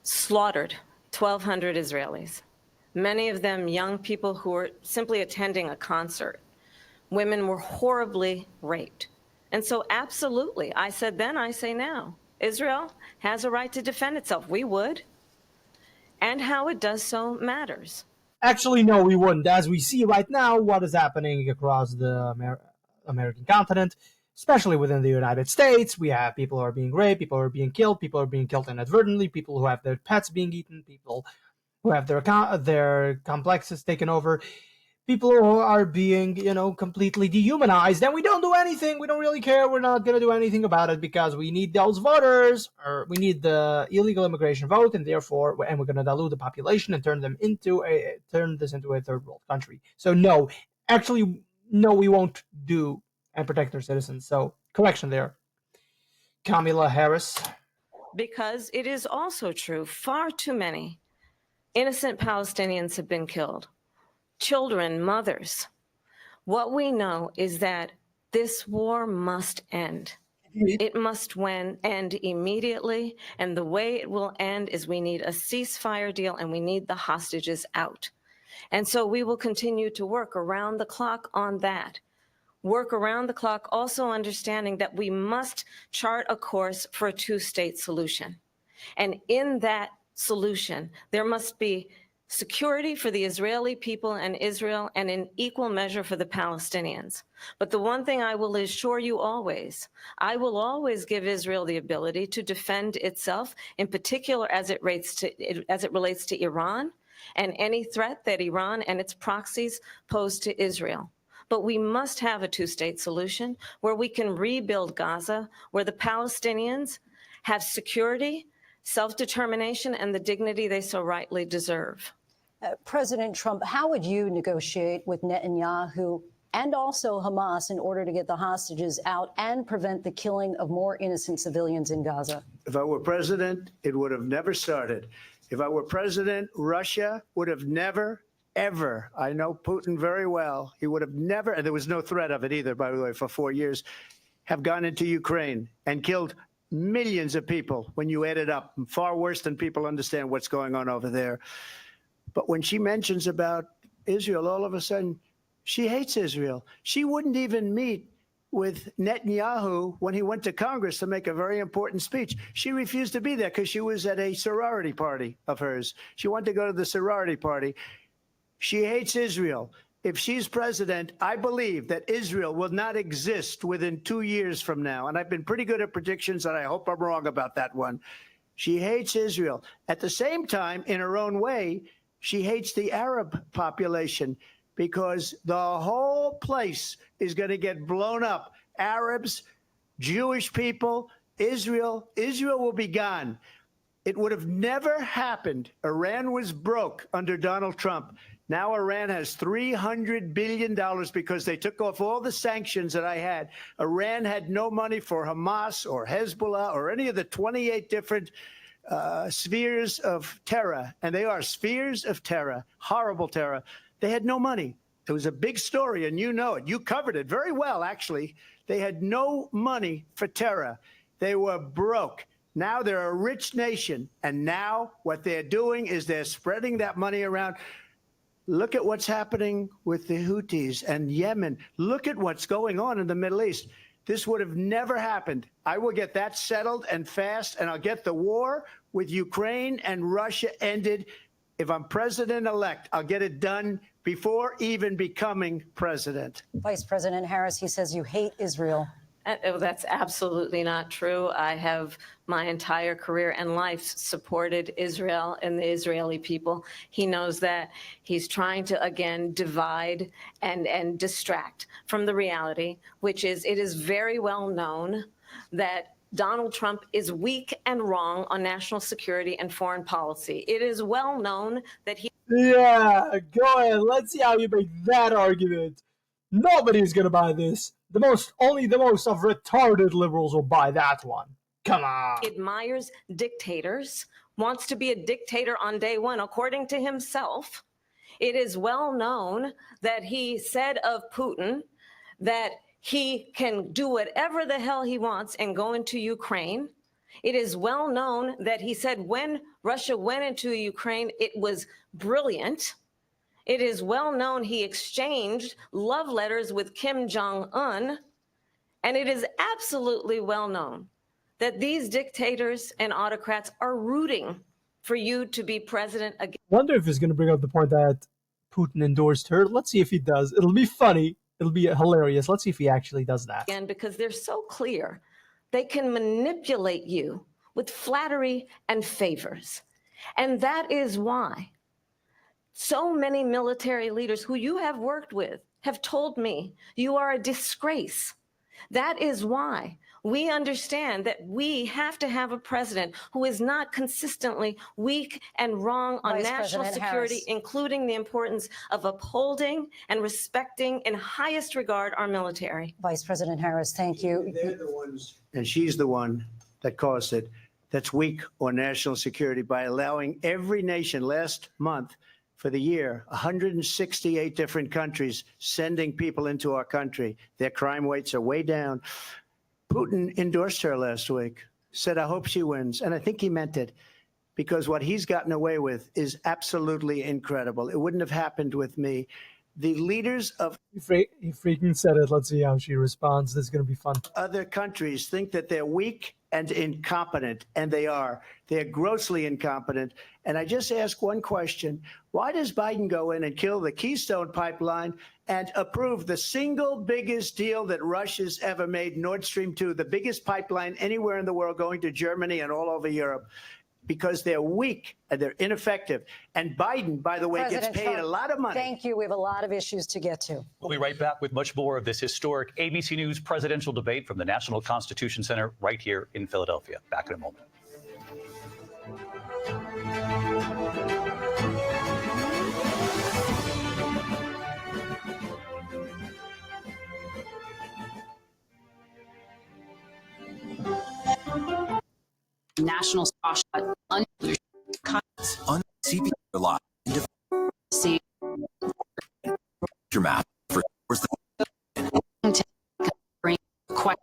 slaughtered 1,200 Israelis. Many of them young people who were simply attending a concert. Women were horribly raped. And so absolutely, I said then, I say now, Israel has a right to defend itself. We would. And how it does so matters. Actually, no, we wouldn't. As we see right now, what is happening across the American continent, especially within the United States, we have people who are being raped, people who are being killed, people who are being killed inadvertently, people who have their pets being eaten, people who have their complexes taken over, people who are being, completely dehumanized, and we don't do anything. We don't really care. We're not going to do anything about it because we need those voters, or we need the illegal immigration vote, and therefore, and we're going to dilute the population and turn this into a third world country. So no, actually, no, we won't do and protect our citizens. So correction there, Kamala Harris. Because it is also true, far too many innocent Palestinians have been killed. Children, mothers. What we know is that this war must end. It must end immediately. And the way it will end is we need a ceasefire deal and we need the hostages out. And so we will continue to work around the clock on that. Work around the clock, also understanding that we must chart a course for a two-state solution. And in that solution, there must be security for the Israeli people and Israel, and in equal measure for the Palestinians. But the one thing I will assure you always, I will always give Israel the ability to defend itself, in particular as it relates to Iran and any threat that Iran and its proxies pose to Israel. But we must have a two-state solution where we can rebuild Gaza, where the Palestinians have security, self-determination, and the dignity they so rightly deserve. President Trump, how would you negotiate with Netanyahu and also Hamas in order to get the hostages out and prevent the killing of more innocent civilians in Gaza? If I were president, it would have never started. If I were president, Russia would have never, ever, I know Putin very well, he would have never, and there was no threat of it either, by the way, for 4 years, have gone into Ukraine and killed millions of people when you add it up, far worse than people understand what's going on over there. But when she mentions about Israel, all of a sudden, she hates Israel. She wouldn't even meet with Netanyahu when he went to Congress to make a very important speech. She refused to be there because she was at a sorority party of hers. She wanted to go to the sorority party. She hates Israel. If she's president, I believe that Israel will not exist within 2 years from now. And I've been pretty good at predictions, and I hope I'm wrong about that one. She hates Israel. At the same time, in her own way, she hates the Arab population because the whole place is going to get blown up. Arabs, Jewish people, Israel will be gone. It would have never happened. Iran was broke under Donald Trump. Now Iran has $300 billion because they took off all the sanctions that I had. Iran had no money for Hamas or Hezbollah or any of the 28 different spheres of terror, and they are spheres of terror, horrible terror. They had no money. It was a big story, and you know it. You covered it very well, actually. They had no money for terror. They were broke. Now they're a rich nation, and now what they're doing is they're spreading that money around. Look at what's happening with the Houthis and Yemen. Look at what's going on in the Middle East. This would have never happened. I will get that settled and fast, and I'll get the war with Ukraine and Russia ended. If I'm president-elect, I'll get it done before even becoming president. Vice President Harris, he says you hate Israel. That's absolutely not true. I have my entire career and life supported Israel and the Israeli people. He knows that. He's trying to, again, divide and distract from the reality, which is it is very well known that Donald Trump is weak and wrong on national security and foreign policy. It is well known that he... Yeah, go ahead. Let's see how you make that argument. Nobody's going to buy this. Only the most of retarded liberals will buy that one. Come on. Admires dictators, wants to be a dictator on day one, according to himself. It is well known that he said of Putin that he can do whatever the hell he wants and go into Ukraine. It is well known that he said when Russia went into Ukraine, it was brilliant. It is well known he exchanged love letters with Kim Jong-un, and it is absolutely well known that these dictators and autocrats are rooting for you to be president again. Wonder if he's going to bring up the point that Putin endorsed her. Let's see if he does. It'll be funny. It'll be hilarious. Let's see if he actually does that. Again, because they're so clear. They can manipulate you with flattery and favors. And that is why so many military leaders who you have worked with have told me you are a disgrace. That is why we understand that we have to have a president who is not consistently weak and wrong on Vice national President security, Harris. including the importance of upholding and respecting in highest regard our military. Vice President Harris, thank you. They're the ones, and she's the one that caused it, that's weak on national security by allowing every nation last month for the year, 168 different countries sending people into our country. Their crime rates are way down. Putin endorsed her last week, said, I hope she wins. And I think he meant it because what he's gotten away with is absolutely incredible. It wouldn't have happened with me. The leaders of He freaking said it. Let's see how she responds. This is going to be fun. other countries think that they're weak and incompetent, and they are. They're grossly incompetent. And I just ask one question. Why does Biden go in and kill the Keystone Pipeline and approve the single biggest deal that Russia's ever made, Nord Stream 2, the biggest pipeline anywhere in the world going to Germany and all over Europe? Because they're weak and they're ineffective. And Biden, by the way, President gets paid Trump, a lot of money. Thank you. We have a lot of issues to get to. We'll be right back with much more of this historic ABC News presidential debate from the National Constitution Center right here in Philadelphia. Back in a moment. National spotlight on CP lot see your map for bring quite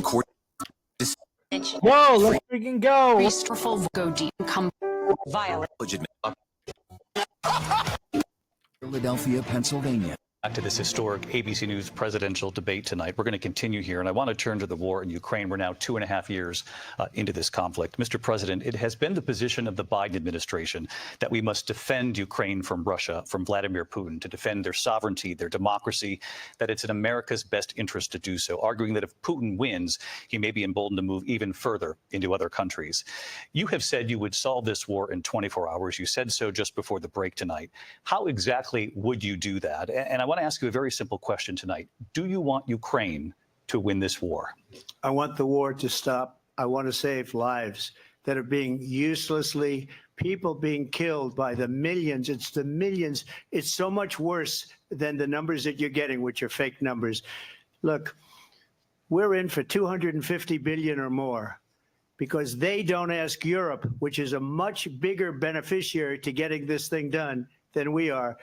court. Whoa, let's freaking go. resourceful go deep come violate Philadelphia, Pennsylvania. Back to this historic ABC News presidential debate tonight. We're going to continue here, and I want to turn to the war in Ukraine. We're now 2.5 years into this conflict. Mr. President, it has been the position of the Biden administration that we must defend Ukraine from Russia, from Vladimir Putin, to defend their sovereignty, their democracy, that it's in America's best interest to do so, arguing that if Putin wins, he may be emboldened to move even further into other countries. You have said you would solve this war in 24 hours. You said so just before the break tonight. How exactly would you do that? And I want to ask you a very simple question tonight. Do you want Ukraine to win this war? I want the war to stop. I want to save lives that are being uselessly, people being killed by the millions. It's the millions. It's so much worse than the numbers that you're getting, which are fake numbers. Look, we're in for 250 billion or more because they don't ask Europe, which is a much bigger beneficiary to getting this thing done than we are.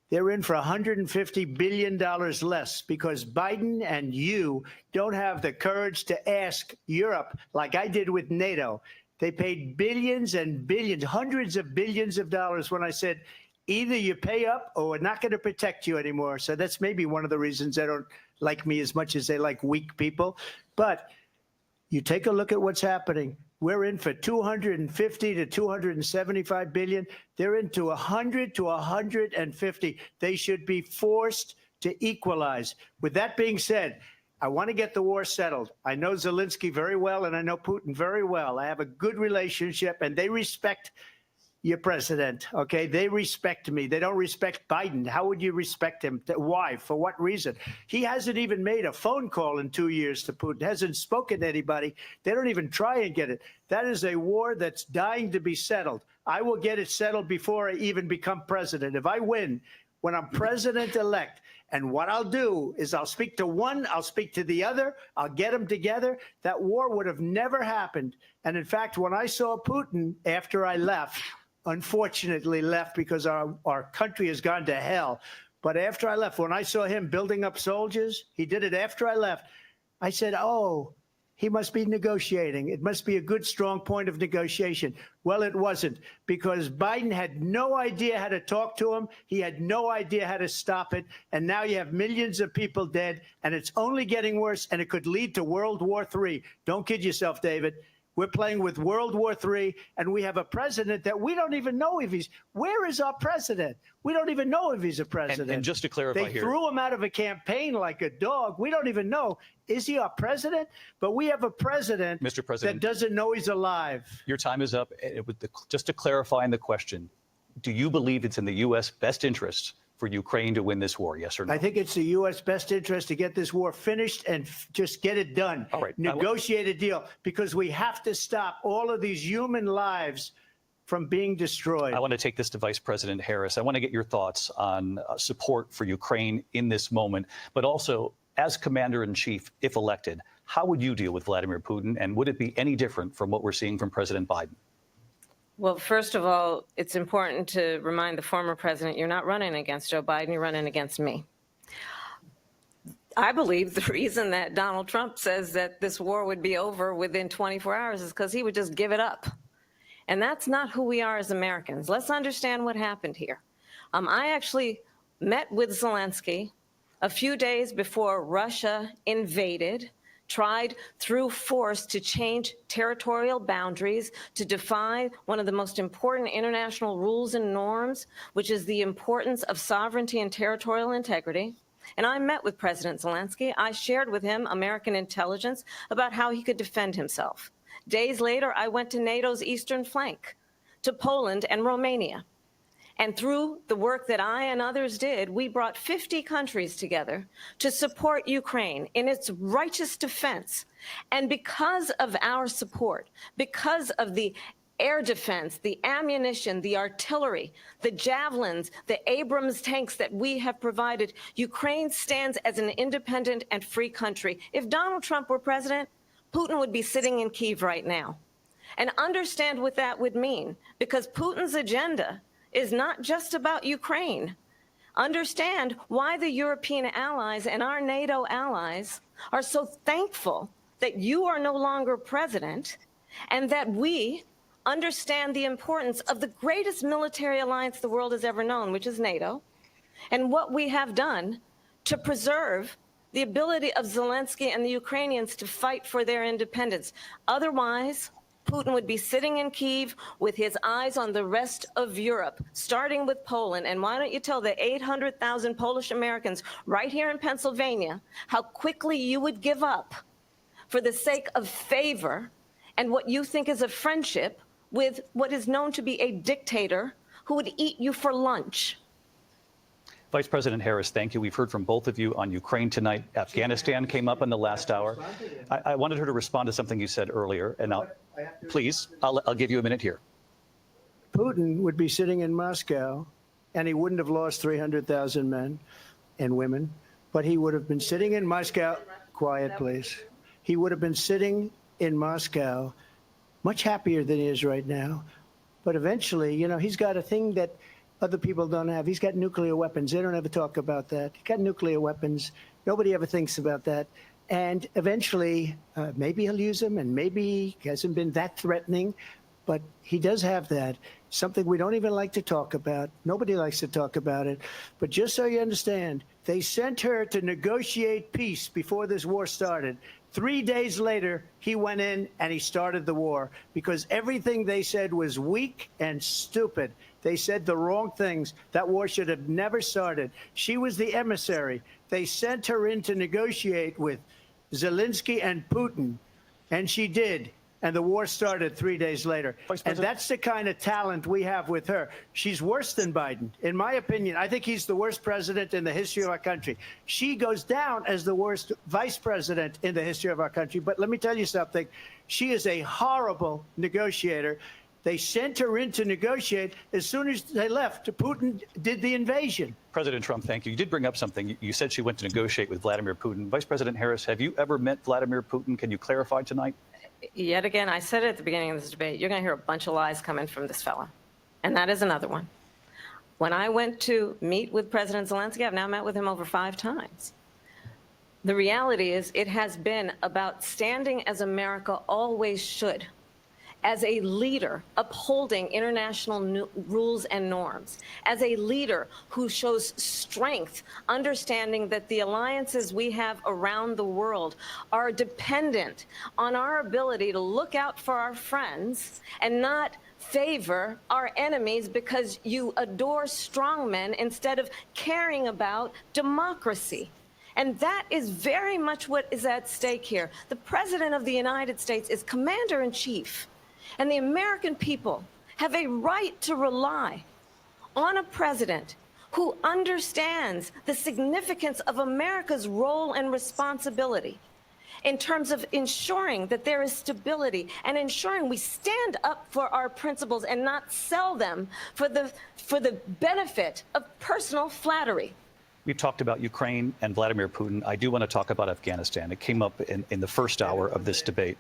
They're in for $150 billion less because Biden and you don't have the courage to ask Europe like I did with NATO. They paid billions and billions, hundreds of billions of dollars when I said, either you pay up or we're not going to protect you anymore. So that's maybe one of the reasons they don't like me as much as they like weak people. But you take a look at what's happening. We're in for 250 to 275 billion. They're into 100 to 150. They should be forced to equalize. With that being said, I want to get the war settled. I know Zelensky very well, and I know Putin very well. I have a good relationship, and they respect your president, okay? They respect me. They don't respect Biden. How would you respect him? Why? For what reason? He hasn't even made a phone call in 2 years to Putin, hasn't spoken to anybody. They don't even try and get it. That is a war that's dying to be settled. I will get it settled before I even become president. If I win, when I'm president-elect, and what I'll do is I'll speak to one, I'll speak to the other, I'll get them together. That war would have never happened. And in fact, when I saw Putin after I left, unfortunately left because our country has gone to hell. But after I left, when I saw him building up soldiers, he did it after I left. I said, oh, he must be negotiating. It must be a good, strong point of negotiation. Well, it wasn't, because Biden had no idea how to talk to him. He had no idea how to stop it. And now you have millions of people dead, and it's only getting worse, and it could lead to World War III. Don't kid yourself, David. We're playing with World War III, and we have a president that we don't even know if he's. Where is our president? We don't even know if he's a president. And just to clarify they here, threw him out of a campaign like a dog. We don't even know. Is he our president? But we have a president, Mr. President, that doesn't know he's alive. Your time is up. Just to clarify in the question, do you believe it's in the U.S. best interest for Ukraine to win this war, yes or no? I think it's the U.S. best interest to get this war finished and just get it done. All right. Negotiate a deal, because we have to stop all of these human lives from being destroyed. I want to take this to Vice President Harris. I want to get your thoughts on support for Ukraine in this moment, but also as Commander-in-Chief, if elected, how would you deal with Vladimir Putin, and would it be any different from what we're seeing from President Biden? Well, first of all, it's important to remind the former president you're not running against Joe Biden, you're running against me. I believe the reason that Donald Trump says that this war would be over within 24 hours is because he would just give it up. And that's not who we are as Americans. Let's understand what happened here. I actually met with Zelensky a few days before Russia invaded tried through force to change territorial boundaries, to defy one of the most important international rules and norms, which is the importance of sovereignty and territorial integrity. And I met with President Zelensky. I shared with him American intelligence about how he could defend himself. Days later, I went to NATO's eastern flank, to Poland and Romania. And through the work that I and others did, we brought 50 countries together to support Ukraine in its righteous defense. And because of our support, because of the air defense, the ammunition, the artillery, the javelins, the Abrams tanks that we have provided, Ukraine stands as an independent and free country. If Donald Trump were president, Putin would be sitting in Kyiv right now. And understand what that would mean, because Putin's agenda is not just about Ukraine. Understand why the European allies and our NATO allies are so thankful that you are no longer president, and that we understand the importance of the greatest military alliance the world has ever known, which is NATO, and what we have done to preserve the ability of Zelensky and the Ukrainians to fight for their independence. Otherwise, Putin would be sitting in Kyiv with his eyes on the rest of Europe, starting with Poland. And why don't you tell the 800,000 Polish Americans right here in Pennsylvania how quickly you would give up for the sake of favor and what you think is a friendship with what is known to be a dictator who would eat you for lunch. Vice President Harris, thank you. We've heard from both of you on Ukraine tonight. Afghanistan came up in the last hour. I wanted her to respond to something you said earlier, and please, I'll give you a minute here. Putin would be sitting in Moscow, and he wouldn't have lost 300,000 men and women, but he would have been sitting in Moscow. Quiet, please. He would have been sitting in Moscow much happier than he is right now. But eventually, you know, he's got a thing that other people don't have. He's got nuclear weapons. They don't ever talk about that. He's got nuclear weapons. Nobody ever thinks about that. And eventually, maybe he'll use them, and maybe he hasn't been that threatening, but he does have that. Something we don't even like to talk about. Nobody likes to talk about it. But just so you understand, they sent her to negotiate peace before this war started. 3 days later, he went in and he started the war because everything they said was weak and stupid. They said the wrong things. That war should have never started. She was the emissary. They sent her in to negotiate with Zelensky and Putin, and she did. And the war started 3 days later. And that's the kind of talent we have with her. She's worse than Biden. In my opinion, I think he's the worst president in the history of our country. She goes down as the worst vice president in the history of our country. But let me tell you something. She is a horrible negotiator. They sent her in to negotiate. As soon as they left, Putin did the invasion. President Trump, thank you. You did bring up something. You said she went to negotiate with Vladimir Putin. Vice President Harris, have you ever met Vladimir Putin? Can you clarify tonight? Yet again, I said it at the beginning of this debate, you're going to hear a bunch of lies coming from this fella. And that is another one. When I went to meet with President Zelensky, I've now met with him over 5 times. The reality is it has been about standing as America always should, as a leader upholding international rules and norms, as a leader who shows strength, understanding that the alliances we have around the world are dependent on our ability to look out for our friends and not favor our enemies because you adore strongmen instead of caring about democracy. And that is very much what is at stake here. The President of the United States is commander-in-chief. And the American people have a right to rely on a president who understands the significance of America's role and responsibility in terms of ensuring that there is stability and ensuring we stand up for our principles and not sell them for the benefit of personal flattery. We've talked about Ukraine and Vladimir Putin. I do want to talk about Afghanistan. It came up in the first hour of this debate.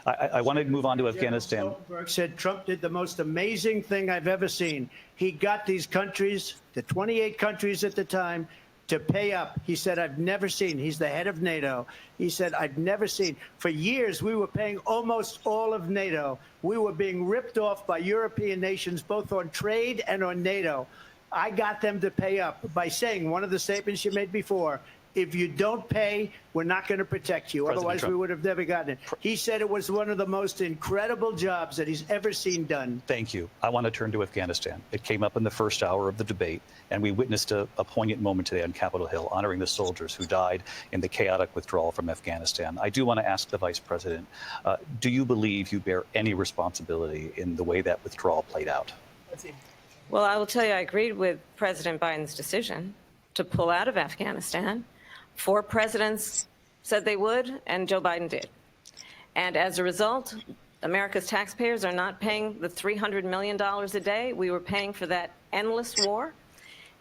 I want to move on to Afghanistan. Stoltenberg said Trump did the most amazing thing I've ever seen. He got these countries, the 28 countries at the time, to pay up. He said, I've never seen. He's the head of NATO. He said, I've never seen. For years, we were paying almost all of NATO. We were being ripped off by European nations, both on trade and on NATO. I got them to pay up by saying one of the statements you made before, if you don't pay, we're not going to protect you. President Otherwise, Trump. we would have never gotten it. He said it was one of the most incredible jobs that he's ever seen done. Thank you. I want to turn to Afghanistan. It came up in the first hour of the debate, and we witnessed a poignant moment today on Capitol Hill, honoring the soldiers who died in the chaotic withdrawal from Afghanistan. I do want to ask the Vice President, do you believe you bear any responsibility in the way that withdrawal played out? Well, I will tell you, I agreed with President Biden's decision to pull out of Afghanistan. 4 presidents said they would, and Joe Biden did. And as a result, America's taxpayers are not paying the $300 million a day we were paying for that endless war.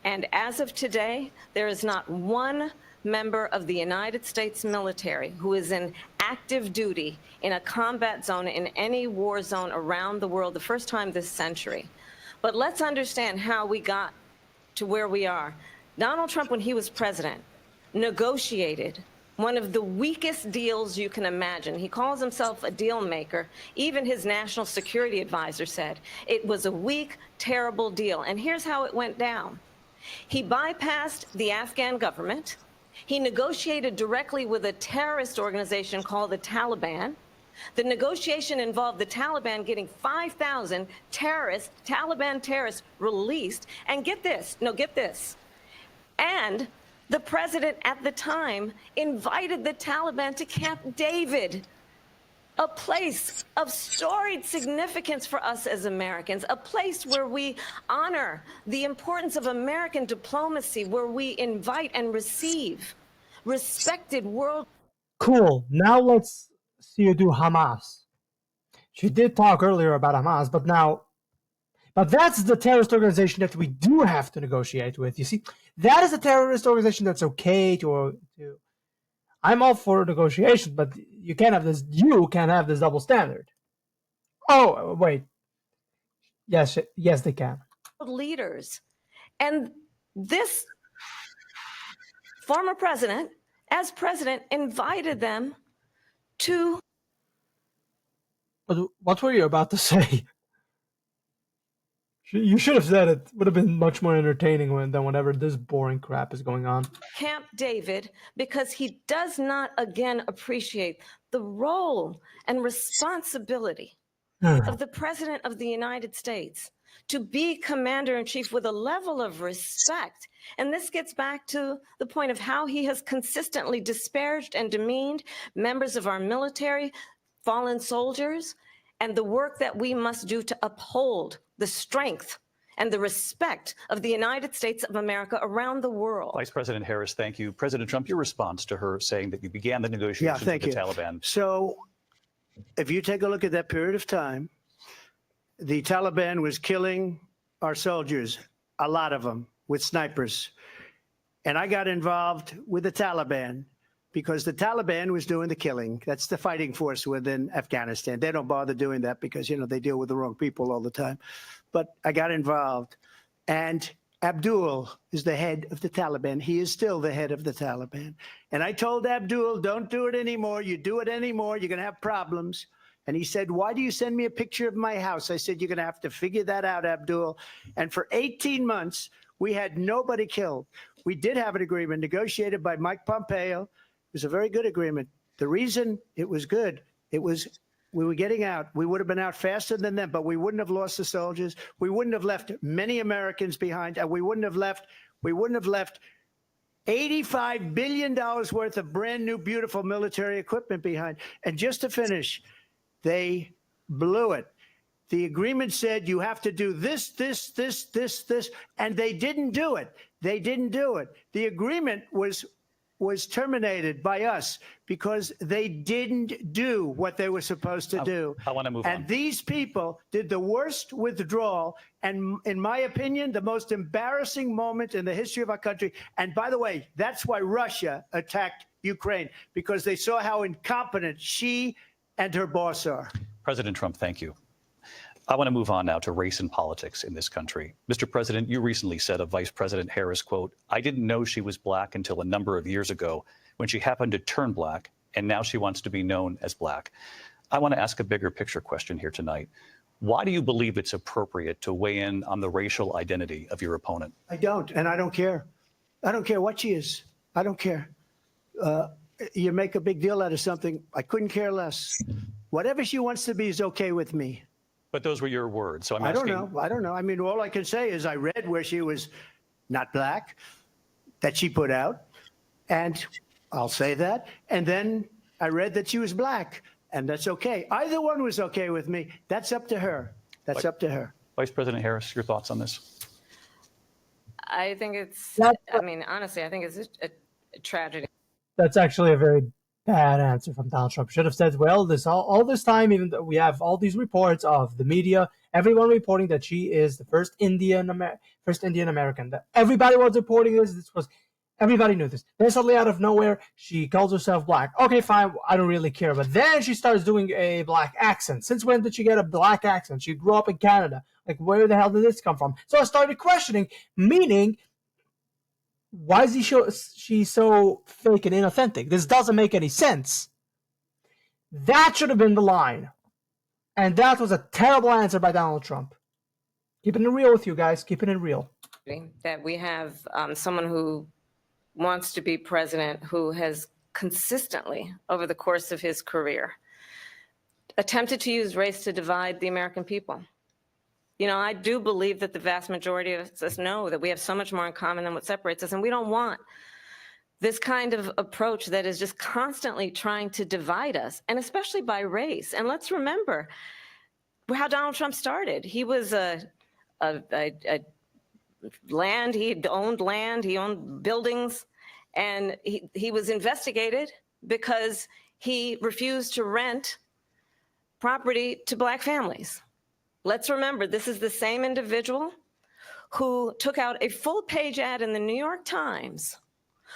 And as of today, there is not one member of the United States military who is in active duty in a combat zone in any war zone around the world, the first time this century. But let's understand how we got to where we are. Donald Trump, when he was president, negotiated one of the weakest deals you can imagine. He calls himself a deal maker. Even his national security advisor said it was a weak, terrible deal. And here's how it went down. He bypassed the Afghan government. He negotiated directly with a terrorist organization called the Taliban. The negotiation involved the Taliban getting 5,000 Taliban terrorists released. And get this, and the president at the time invited the Taliban to Camp David, a place of storied significance for us as Americans, a place where we honor the importance of American diplomacy, where we invite and receive respected world. Cool. Now let's see you do Hamas. She did talk earlier about Hamas, but that's the terrorist organization that we do have to negotiate with. You see, that is a terrorist organization that's okay to. I'm all for negotiation, but you can't have this. You can't have this double standard. Oh wait, yes, they can. Leaders, and this former president, as president, invited them to. But what were you about to say? You should have said it. Would have been much more entertaining than whenever this boring crap is going on. Camp David, because he does not again appreciate the role and responsibility of the President of the United States to be commander-in-chief with a level of respect. And this gets back to the point of how he has consistently disparaged and demeaned members of our military, fallen soldiers, and the work that we must do to uphold the strength and the respect of the United States of America around the world. Vice President Harris, thank you. President Trump, your response to her saying that you began the negotiations with the Taliban. So if you take a look at that period of time, the Taliban was killing our soldiers, a lot of them, with snipers. And I got involved with the Taliban because the Taliban was doing the killing. That's the fighting force within Afghanistan. They don't bother doing that because, they deal with the wrong people all the time. But I got involved. And Abdul is the head of the Taliban. He is still the head of the Taliban. And I told Abdul, don't do it anymore. You do it anymore, you're going to have problems. And he said, why do you send me a picture of my house? I said, you're going to have to figure that out, Abdul. And for 18 months, we had nobody killed. We did have an agreement negotiated by Mike Pompeo. It was a very good agreement. The reason it was good, we were getting out. We would have been out faster than them, but we wouldn't have lost the soldiers. We wouldn't have left many Americans behind, and we wouldn't have left $85 billion worth of brand new, beautiful military equipment behind. And just to finish, they blew it. The agreement said you have to do this, and they didn't do it. They didn't do it. The agreement was terminated by us because they didn't do what they were supposed to do. I want to move on. And these people did the worst withdrawal and, in my opinion, the most embarrassing moment in the history of our country. And by the way, that's why Russia attacked Ukraine, because they saw how incompetent she and her boss are. President Trump, thank you. I want to move on now to race and politics in this country. Mr. President, you recently said of Vice President Harris, quote, I didn't know she was black until a number of years ago when she happened to turn black, and now she wants to be known as black. I want to ask a bigger picture question here tonight. Why do you believe it's appropriate to weigh in on the racial identity of your opponent? I don't, and I don't care. I don't care what she is. I don't care. you make a big deal out of something. I couldn't care less. Whatever she wants to be is okay with me. But those were your words. So I'm I asking. don't know. I don't know. I mean, all I can say is I read where she was not black, that she put out, and I'll say that. And then I read that she was black, and that's okay. Either one was okay with me. That's up to her. That's up to her. Vice President Harris, your thoughts on this? I think it's, I mean, honestly, I think it's a tragedy. That's actually a very bad answer from Donald Trump. Should have said, well, this all this time, even though we have all these reports of the media, everyone reporting that she is the first Indian American. That everybody was reporting this. Everybody knew this. Then suddenly, out of nowhere, she calls herself black. Okay, fine, I don't really care. But then she starts doing a black accent. Since when did she get a black accent? She grew up in Canada. Like, where the hell did this come from? So I started questioning, meaning, why is she so fake and inauthentic? This doesn't make any sense. That should have been the line. And that was a terrible answer by Donald Trump. Keeping it real with you guys. Keeping it real. That we have someone who wants to be president who has consistently, over the course of his career, attempted to use race to divide the American people. You know, I do believe that the vast majority of us know that we have so much more in common than what separates us, and we don't want this kind of approach that is just constantly trying to divide us, and especially by race. And let's remember how Donald Trump started. He was land, he owned buildings, and he was investigated because he refused to rent property to black families. Let's remember, this is the same individual who took out a full-page ad in the New York Times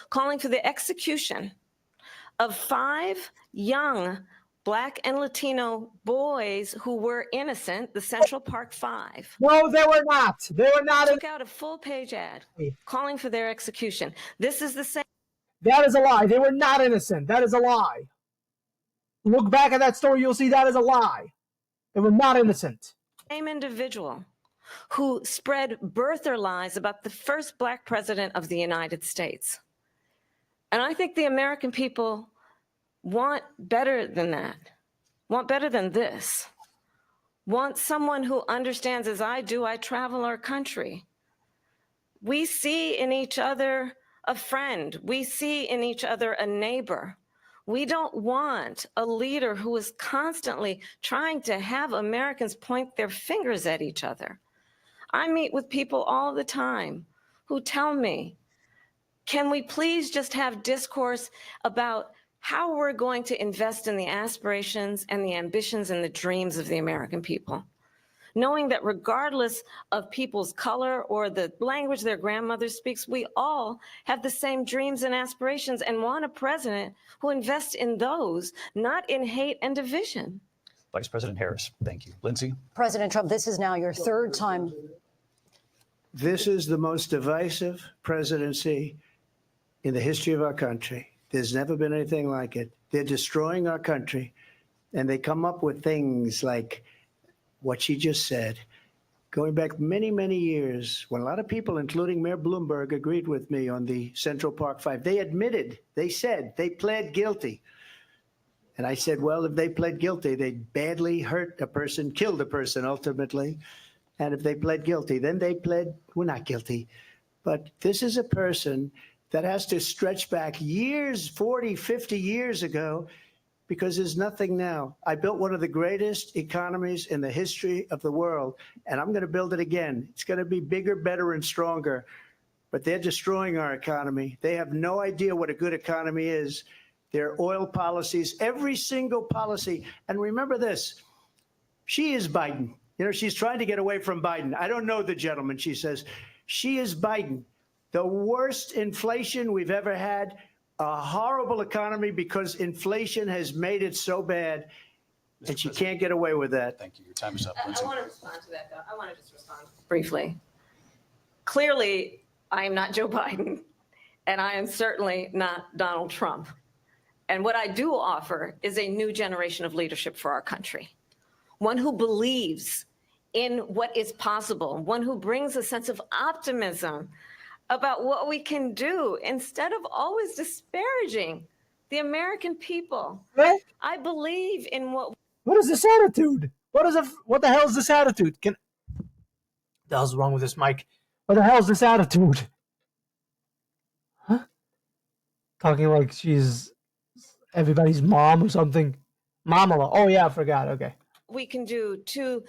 calling for the execution of 5 young Black and Latino boys who were innocent, the Central Park 5. No, they were not. They were not. Took out a full-page ad calling for their execution. This is the same. That is a lie. They were not innocent. That is a lie. Look back at that story, you'll see that is a lie. They were not innocent. Same individual who spread birther lies about the first black president of the United States. And I think the American people want better than that, want better than this, want someone who understands, as I do, I travel our country. We see in each other a friend. We see in each other a neighbor. We don't want a leader who is constantly trying to have Americans point their fingers at each other. I meet with people all the time who tell me, can we please just have discourse about how we're going to invest in the aspirations and the ambitions and the dreams of the American people? Knowing that regardless of people's color or the language their grandmother speaks, we all have the same dreams and aspirations and want a president who invests in those, not in hate and division. Vice President Harris, thank you. Lindsay? President Trump, this is now your 3rd time. This is the most divisive presidency in the history of our country. There's never been anything like it. They're destroying our country, and they come up with things like what she just said, going back many, many years, when a lot of people, including Mayor Bloomberg, agreed with me on the Central Park 5. They admitted, they said, they pled guilty. And I said, well, if they pled guilty, they badly hurt a person, killed a person ultimately. And if they pled guilty, then they pled, we're not guilty. But this is a person that has to stretch back years, 40, 50 years ago, because there's nothing now. I built one of the greatest economies in the history of the world, and I'm going to build it again. It's going to be bigger, better, and stronger. But they're destroying our economy. They have no idea what a good economy is. Their oil policies, every single policy. And remember this, she is Biden. You know, she's trying to get away from Biden. I don't know the gentleman, she says. She is Biden. The worst inflation we've ever had, a horrible economy because inflation has made it so bad, and she can't get away with that. Thank you. Your time is up. I want to respond to that, though. I want to just respond briefly. Clearly, I am not Joe Biden, and I am certainly not Donald Trump. And what I do offer is a new generation of leadership for our country, one who believes in what is possible, one who brings a sense of optimism about what we can do instead of always disparaging the American people. What? I believe in what. What is this attitude? What the hell is this attitude? What the hell's wrong with this mic? What the hell is this attitude? Huh? Talking like she's everybody's mom or something. Mamala. Oh yeah, I forgot. Okay. we can do to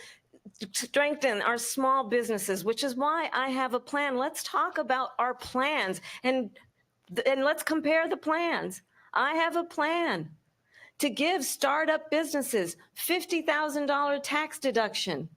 strengthen our small businesses, which is why I have a plan. Let's talk about our plans and let's compare the plans. I have a plan to give startup businesses $50,000 tax deduction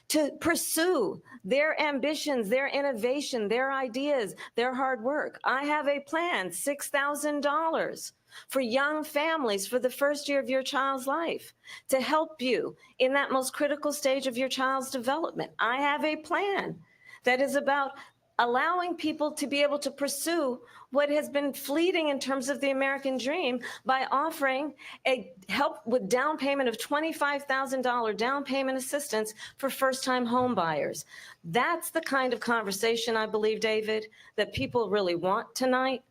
to pursue their ambitions, their innovation, their ideas, their hard work. I have a plan, $6,000 for young families for the first year of your child's life to help you in that most critical stage of your child's development. I have a plan that is about allowing people to be able to pursue what has been fleeting in terms of the American dream by offering a help with down payment of $25,000 down payment assistance for first-time home buyers. That's the kind of conversation, I believe, David, that people really want tonight,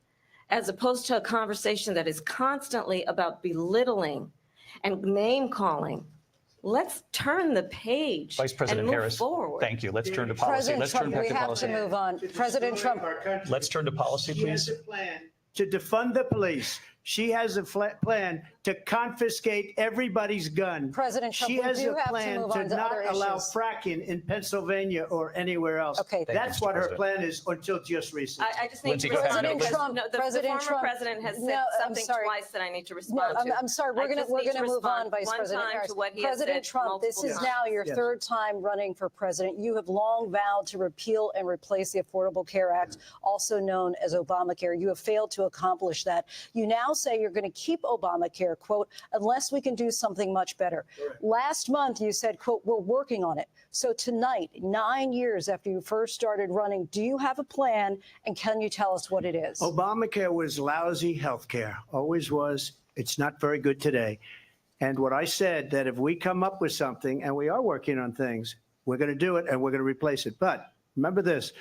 as opposed to a conversation that is constantly about belittling and name-calling. Let's turn the page Vice President and move Harris, forward. thank you. Let's turn to policy. President Let's Trump, turn back we to have policy. to move on. President Trump. Let's turn to policy, She has please. a plan to defund the police. She has a plan to confiscate everybody's gun. President Trump, she we has do a have to plan move to on to not other allow issues. fracking in Pennsylvania or anywhere else. Okay. That's Thank you, what Mr. her President. plan is until just recently. I just need Lindsay, to go ahead. respond President because Trump, the President former Trump. president has said No, I'm something sorry. twice that I need to No, respond to. I'm sorry. We're I just need going to move on, respond Vice one President time Harris. to what he has President said Trump, this multiple is times. now your Yes. third time running for president. You have long vowed to repeal and replace the Affordable Care Act, also known as Obamacare. You have failed to accomplish that. You now say you're going to keep Obamacare, quote, unless we can do something much better. Correct. Last month, you said, quote, we're working on it. So tonight, 9 years after you first started running, do you have a plan, and can you tell us what it is? Obamacare was lousy health care, always was. It's not very good today. And what I said, that if we come up with something, and we are working on things, we're going to do it and we're going to replace it. But remember this,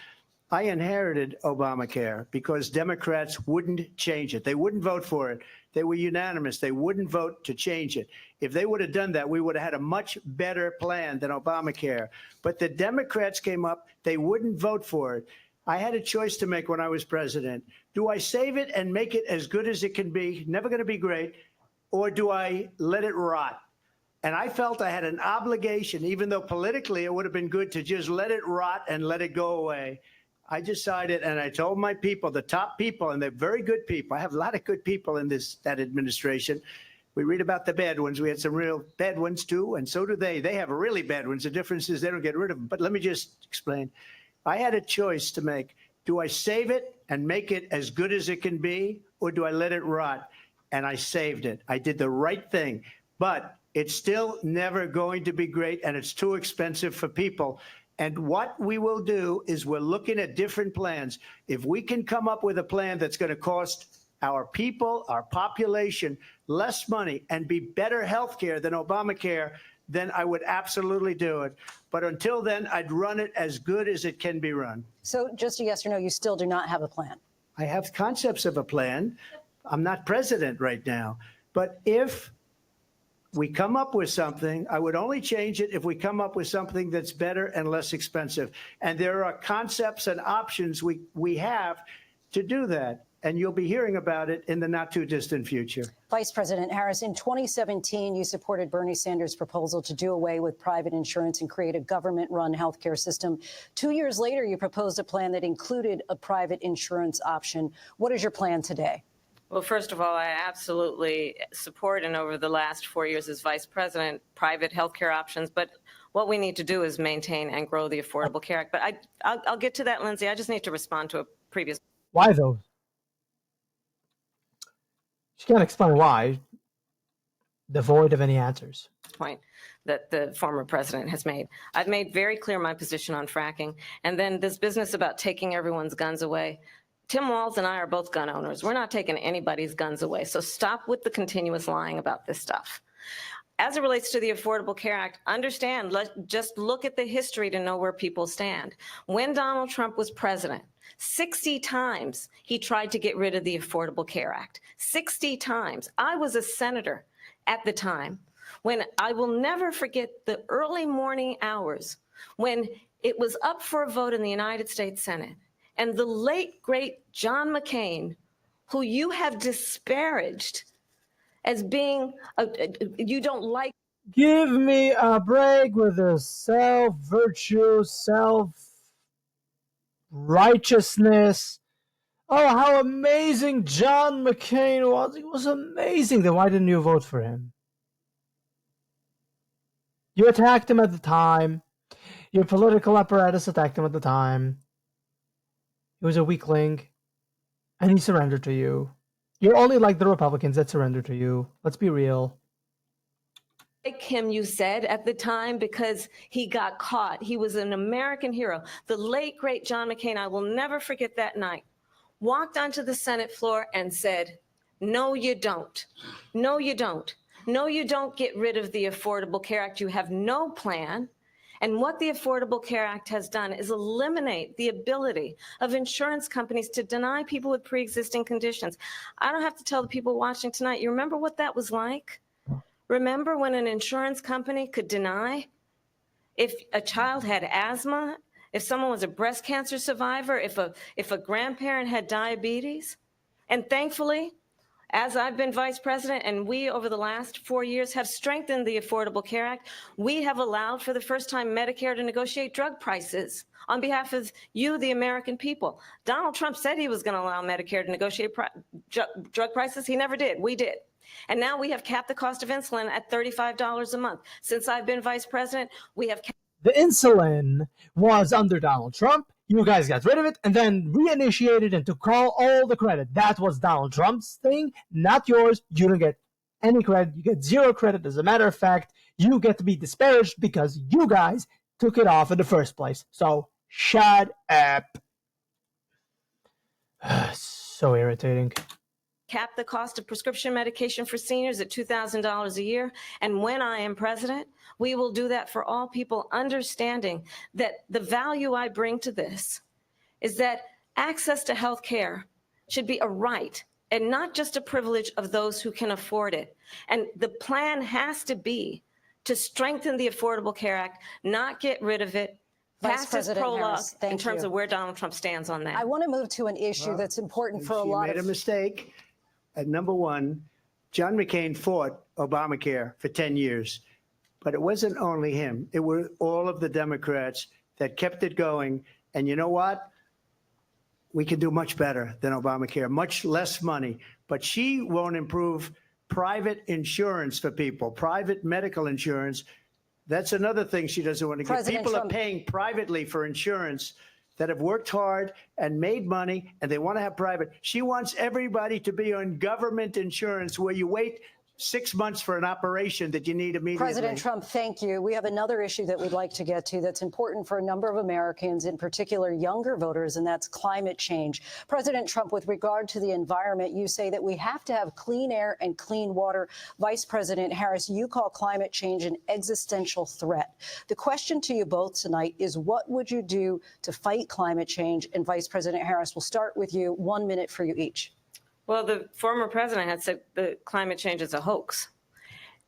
I inherited Obamacare because Democrats wouldn't change it. They wouldn't vote for it. They were unanimous. They wouldn't vote to change it. If they would have done that, we would have had a much better plan than Obamacare. But the Democrats came up. They wouldn't vote for it. I had a choice to make when I was president. Do I save it and make it as good as it can be, never going to be great, or do I let it rot? And I felt I had an obligation, even though politically it would have been good to just let it rot and let it go away. I decided, and I told my people, the top people, and they're very good people. I have a lot of good people in that administration. We read about the bad ones. We had some real bad ones too, and so do they. They have really bad ones. The difference is they don't get rid of them. But let me just explain. I had a choice to make. Do I save it and make it as good as it can be, or do I let it rot? And I saved it. I did the right thing. But it's still never going to be great, and it's too expensive for people. And what we will do is we're looking at different plans. If we can come up with a plan that's going to cost our people, our population, less money and be better health care than Obamacare, then I would absolutely do it. But until then, I'd run it as good as it can be run. So just a yes or no, you still do not have a plan. I have concepts of a plan. I'm not president right now. But if we come up with something, I would only change it if we come up with something that's better and less expensive. And there are concepts and options we have to do that. And you'll be hearing about it in the not too distant future. Vice President Harris, in 2017, you supported Bernie Sanders' proposal to do away with private insurance and create a government-run healthcare system. 2 years later, you proposed a plan that included a private insurance option. What is your plan today? Well, first of all, I absolutely support, and over the last 4 years as vice president, private healthcare options. But what we need to do is maintain and grow the Affordable Care Act. But I'll get to that, Lindsay. I just need to respond to a previous. Why though? She can't explain why. Devoid of any answers. Point that the former president has made. I've made very clear my position on fracking. And then this business about taking everyone's guns away. Tim Walz and I are both gun owners. We're not taking anybody's guns away. So stop with the continuous lying about this stuff. as it relates to the Affordable Care Act, understand, just look at the history to know where people stand. When Donald Trump was president, 60 times he tried to get rid of the Affordable Care Act. 60 times. I was a senator at the time when I will never forget the early morning hours when it was up for a vote in the United States Senate. And the late, great John McCain, who you have disparaged as being, you don't like. Give me a break with the self-virtue, self-righteousness. Oh, how amazing John McCain was. He was amazing. Then why didn't you vote for him? You attacked him at the time. Your political apparatus attacked him at the time. He was a weakling, and he surrendered to you. You're only like the Republicans that surrender to you. Let's be real. Like him, you said at the time, because he got caught. He was an American hero. The late, great John McCain, I will never forget that night, walked onto the Senate floor and said, no, you don't. No, you don't. No, you don't get rid of the Affordable Care Act. You have no plan. And what the Affordable Care Act has done is eliminate the ability of insurance companies to deny people with pre-existing conditions. I don't have to tell the people watching tonight, you remember what that was like? Remember when an insurance company could deny if a child had asthma, if someone was a breast cancer survivor, if a grandparent had diabetes? And thankfully, as I've been vice president and we over the last 4 years have strengthened the Affordable Care Act, we have allowed for the first time Medicare to negotiate drug prices on behalf of you, the American people. Donald Trump said he was going to allow Medicare to negotiate drug prices. He never did. We did. And now we have capped the cost of insulin at $35 a month. Since I've been vice president, we have capped. The insulin was under Donald Trump. You guys got rid of it and then reinitiated and took all the credit. That was Donald Trump's thing, not yours. You don't get any credit. You get zero credit. As a matter of fact, you get to be disparaged because you guys took it off in the first place. So shut up. So irritating. Cap the cost of prescription medication for seniors at $2,000 a year. And when I am president, we will do that for all people, understanding that the value I bring to this is that access to health care should be a right and not just a privilege of those who can afford it. And the plan has to be to strengthen the Affordable Care Act, not get rid of it. Vice President prologue Harris, thank in terms you. of where Donald Trump stands on that. I want to move to an issue that's important for a lot She made of. a mistake. At number one, John McCain fought Obamacare for 10 years. But it wasn't only him. It were all of the Democrats that kept it going. And you know what? We can do much better than Obamacare, much less money. But she won't improve private insurance for people, private medical insurance. That's another thing she doesn't want to get. People Trump are paying privately for insurance that have worked hard and made money, and they want to have private. She wants everybody to be on government insurance where you wait 6 months for an operation that you need immediately. President Trump, thank you. We have another issue that we'd like to get to that's important for a number of Americans, in particular younger voters, and that's climate change. President Trump, with regard to the environment, you say that we have to have clean air and clean water. Vice President Harris, you call climate change an existential threat. The question to you both tonight is, what would you do to fight climate change? And Vice President Harris, we'll start with you. 1 minute for you each. Well, the former president had said that climate change is a hoax.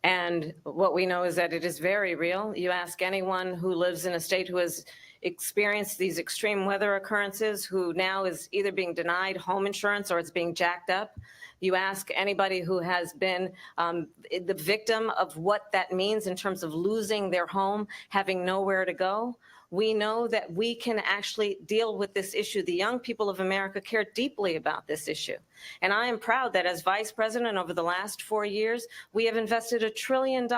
And what we know is that it is very real. You ask anyone who lives in a state who has experienced these extreme weather occurrences, who now is either being denied home insurance or it's being jacked up. You ask anybody who has been the victim of what that means in terms of losing their home, having nowhere to go. We know that we can actually deal with this issue. The young people of America care deeply about this issue. And I am proud that as vice president over the last 4 years, we have invested $1 trillion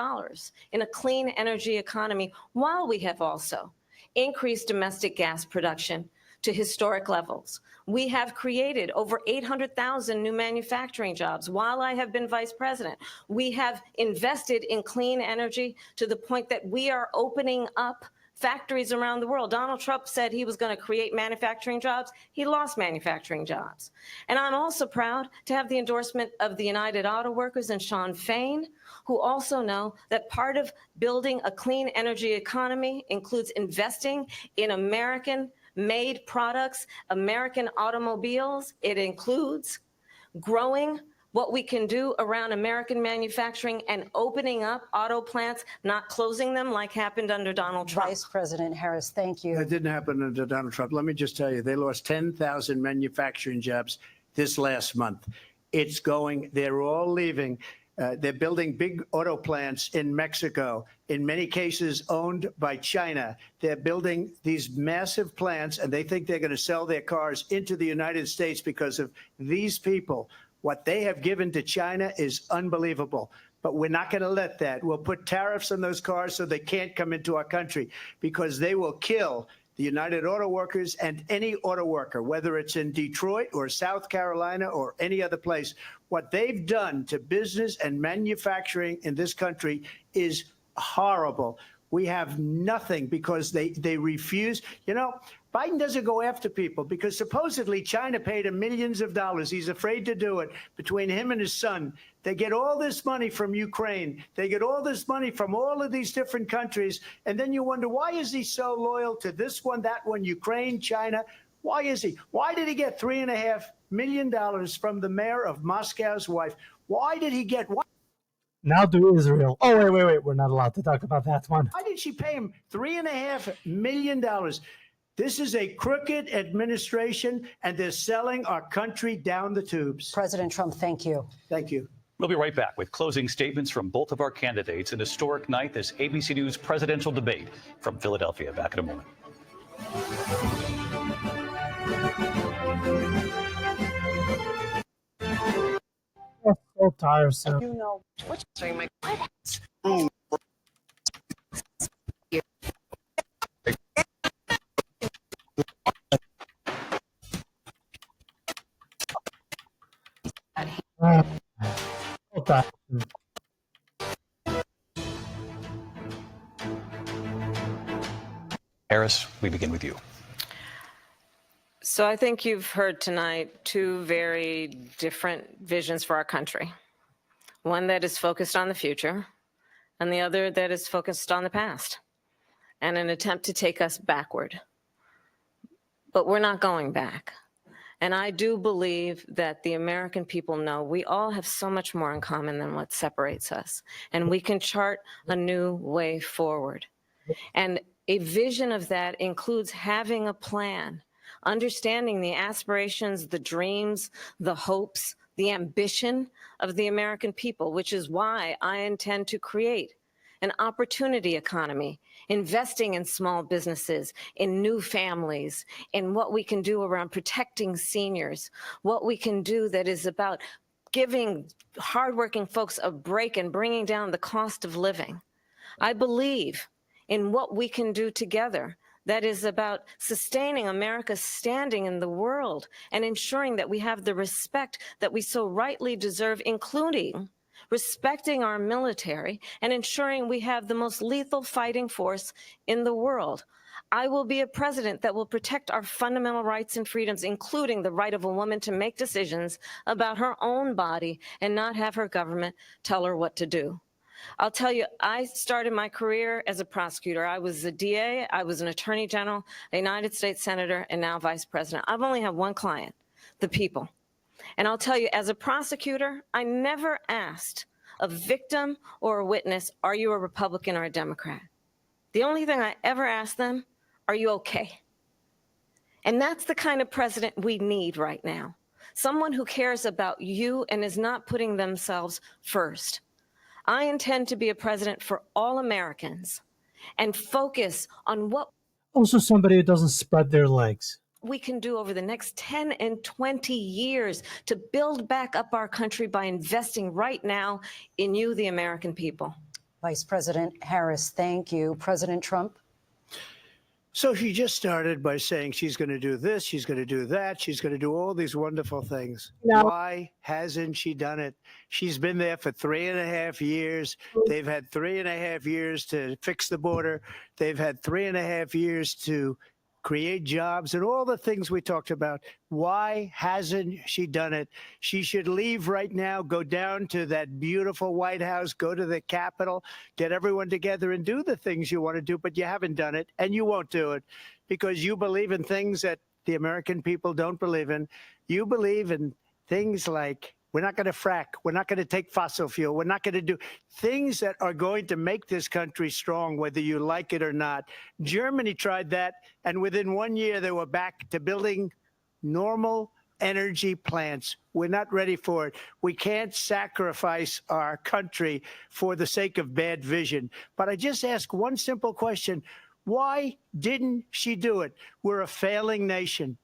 in a clean energy economy, while we have also increased domestic gas production to historic levels. We have created over 800,000 new manufacturing jobs while I have been vice president. We have invested in clean energy to the point that we are opening up factories around the world. Donald Trump said he was going to create manufacturing jobs. He lost manufacturing jobs. And I'm also proud to have the endorsement of the United Auto Workers and Sean Fain, who also know that part of building a clean energy economy includes investing in American-made products, American automobiles. It includes growing what we can do around American manufacturing and opening up auto plants, not closing them like happened under Donald Trump. Vice President Harris, thank you. That didn't happen under Donald Trump. Let me just tell you, they lost 10,000 manufacturing jobs this last month. It's going, they're all leaving. They're building big auto plants in Mexico, in many cases owned by China. They're building these massive plants, and they think they're going to sell their cars into the United States because of these people. What they have given to China is unbelievable. But we're not going to let that. We'll put tariffs on those cars so they can't come into our country, because they will kill the United Auto Workers and any auto worker, whether it's in Detroit or South Carolina or any other place. What they've done to business and manufacturing in this country is horrible. We have nothing because they refuse. You know, Biden doesn't go after people because supposedly China paid him millions of dollars. He's afraid to do it. Between him and his son, they get all this money from Ukraine. They get all this money from all of these different countries. And then you wonder, why is he so loyal to this one, that one, Ukraine, China? Why is he? Why did he get $3.5 million from the mayor of Moscow's wife? Why did he get what? Now to Israel. Oh, wait. We're not allowed to talk about that one. Why did she pay him $3.5 million? This is a crooked administration, and they're selling our country down the tubes. President Trump, thank you. Thank you. We'll be right back with closing statements from both of our candidates. An historic night, this ABC News presidential debate from Philadelphia. Back in a moment. That's so tiresome. You know what's during my So tiresome. Harris, we begin with you. So I think you've heard tonight two very different visions for our country. One that is focused on the future, and the other that is focused on the past, and an attempt to take us backward. But we're not going back. And I do believe that the American people know we all have so much more in common than what separates us, and we can chart a new way forward. And a vision of that includes having a plan, understanding the aspirations, the dreams, the hopes, the ambition of the American people, which is why I intend to create an opportunity economy, investing in small businesses, in new families, in what we can do around protecting seniors, what we can do that is about giving hardworking folks a break and bringing down the cost of living. I believe in what we can do together that is about sustaining America's standing in the world and ensuring that we have the respect that we so rightly deserve, including respecting our military and ensuring we have the most lethal fighting force in the world. I will be a president that will protect our fundamental rights and freedoms, including the right of a woman to make decisions about her own body and not have her government tell her what to do. I'll tell you, I started my career as a prosecutor. I was a DA, I was an attorney general, a United States senator, and now vice president. I've only had one client, the people. And I'll tell you, as a prosecutor, I never asked a victim or a witness, are you a Republican or a Democrat? The only thing I ever asked them, are you okay? And that's the kind of president we need right now. Someone who cares about you and is not putting themselves first. I intend to be a president for all Americans and focus on what Also, somebody who doesn't spread their legs. we can do over the next 10 and 20 years to build back up our country by investing right now in you, the American people. Vice President Harris, thank you. President Trump? So she just started by saying she's going to do this, she's going to do that, she's going to do all these wonderful things. No. Why hasn't she done it? She's been there for 3.5 years. They've had 3.5 years to fix the border. They've had 3.5 years to create jobs and all the things we talked about. Why hasn't she done it? She should leave right now, go down to that beautiful White House, go to the Capitol, get everyone together and do the things you want to do, but you haven't done it and you won't do it because you believe in things that the American people don't believe in. You believe in things like we're not going to frack. We're not going to take fossil fuel. We're not going to do things that are going to make this country strong, whether you like it or not. Germany tried that, and within 1 year, they were back to building normal energy plants. We're not ready for it. We can't sacrifice our country for the sake of bad vision. But I just ask one simple question. Why didn't she do it? We're a failing nation.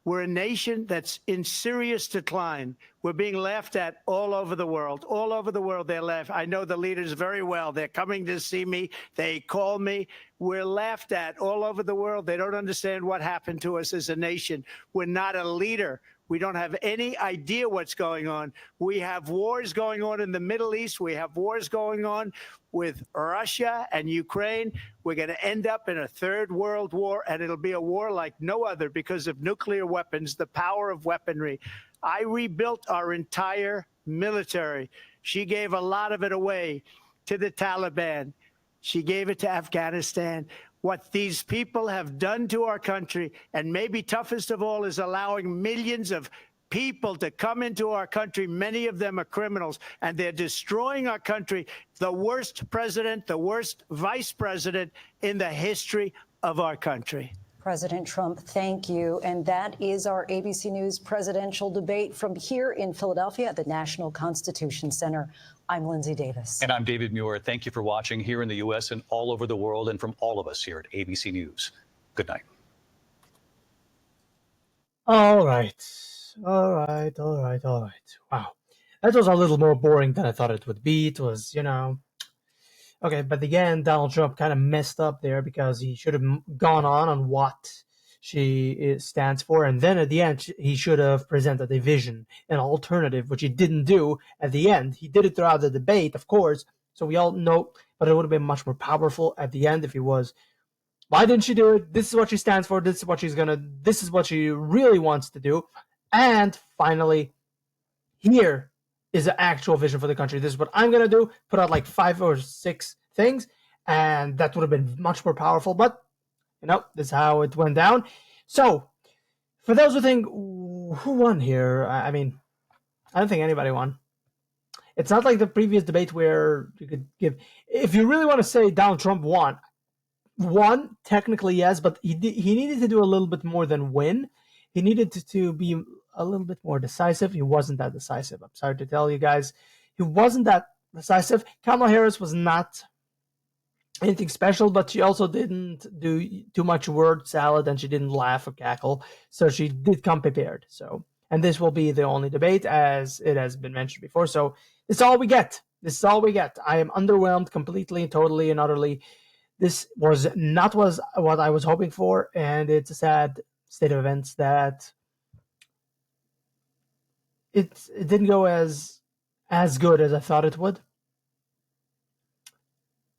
We're a nation that's in serious decline. We're being laughed at all over the world. All over the world, they're laughed. I know the leaders very well. They're coming to see me. They call me. We're laughed at all over the world. They don't understand what happened to us as a nation. We're not a leader. We don't have any idea what's going on. We have wars going on in the Middle East. We have wars going on with Russia and Ukraine. We're going to end up in a third world war, and it'll be a war like no other because of nuclear weapons, the power of weaponry. I rebuilt our entire military. She gave a lot of it away to the Taliban. She gave it to Afghanistan. What these people have done to our country, and maybe toughest of all, is allowing millions of people to come into our country. Many of them are criminals, and they're destroying our country. The worst president, the worst vice president in the history of our country. President Trump, thank you. And that is our ABC News presidential debate from here in Philadelphia at the National Constitution Center. I'm Lindsay Davis. And I'm David Muir. Thank you for watching here in the U.S. and all over the world, and from all of us here at ABC News. Good night. All right. Wow. That was a little more boring than I thought it would be. It was, Okay, but again, Donald Trump kind of messed up there because he should have gone on what she stands for. And then at the end, he should have presented a vision, an alternative, which he didn't do at the end. He did it throughout the debate, of course, so we all know, but it would have been much more powerful at the end if he was, why didn't she do it? This is what she stands for. This is what this is what she really wants to do. And finally, here is an actual vision for the country. This is what I'm going to do. Put out like 5 or 6 things, and that would have been much more powerful. But, this is how it went down. So, for those who think, who won here? I mean, I don't think anybody won. It's not like the previous debate where you could give... If you really want to say Donald Trump won, technically yes, but he needed to do a little bit more than win. He needed to be a little bit more decisive. He wasn't that decisive. I'm sorry to tell you guys. He wasn't that decisive. Kamala Harris was not anything special, but she also didn't do too much word salad, and she didn't laugh or cackle. So she did come prepared. And this will be the only debate, as it has been mentioned before. So this is all we get. I am underwhelmed completely, totally, and utterly. This was not what I was hoping for, and it's a sad state of events that it didn't go as good as I thought it would.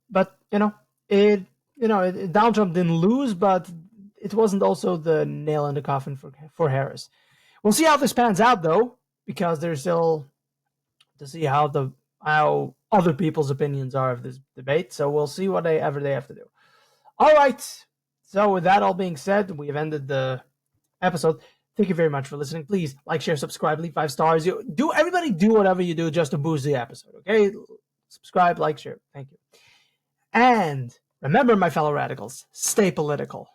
But Donald Trump didn't lose, but it wasn't also the nail in the coffin for Harris. We'll see how this pans out, though, because there's still to see how other people's opinions are of this debate. So we'll see whatever they have to do. All right. So with that all being said, we have ended the episode. Thank you very much for listening. Please like, share, subscribe, leave 5 stars. Everybody do whatever you do just to boost the episode, okay? Subscribe, like, share. Thank you. And remember, my fellow radicals, stay political.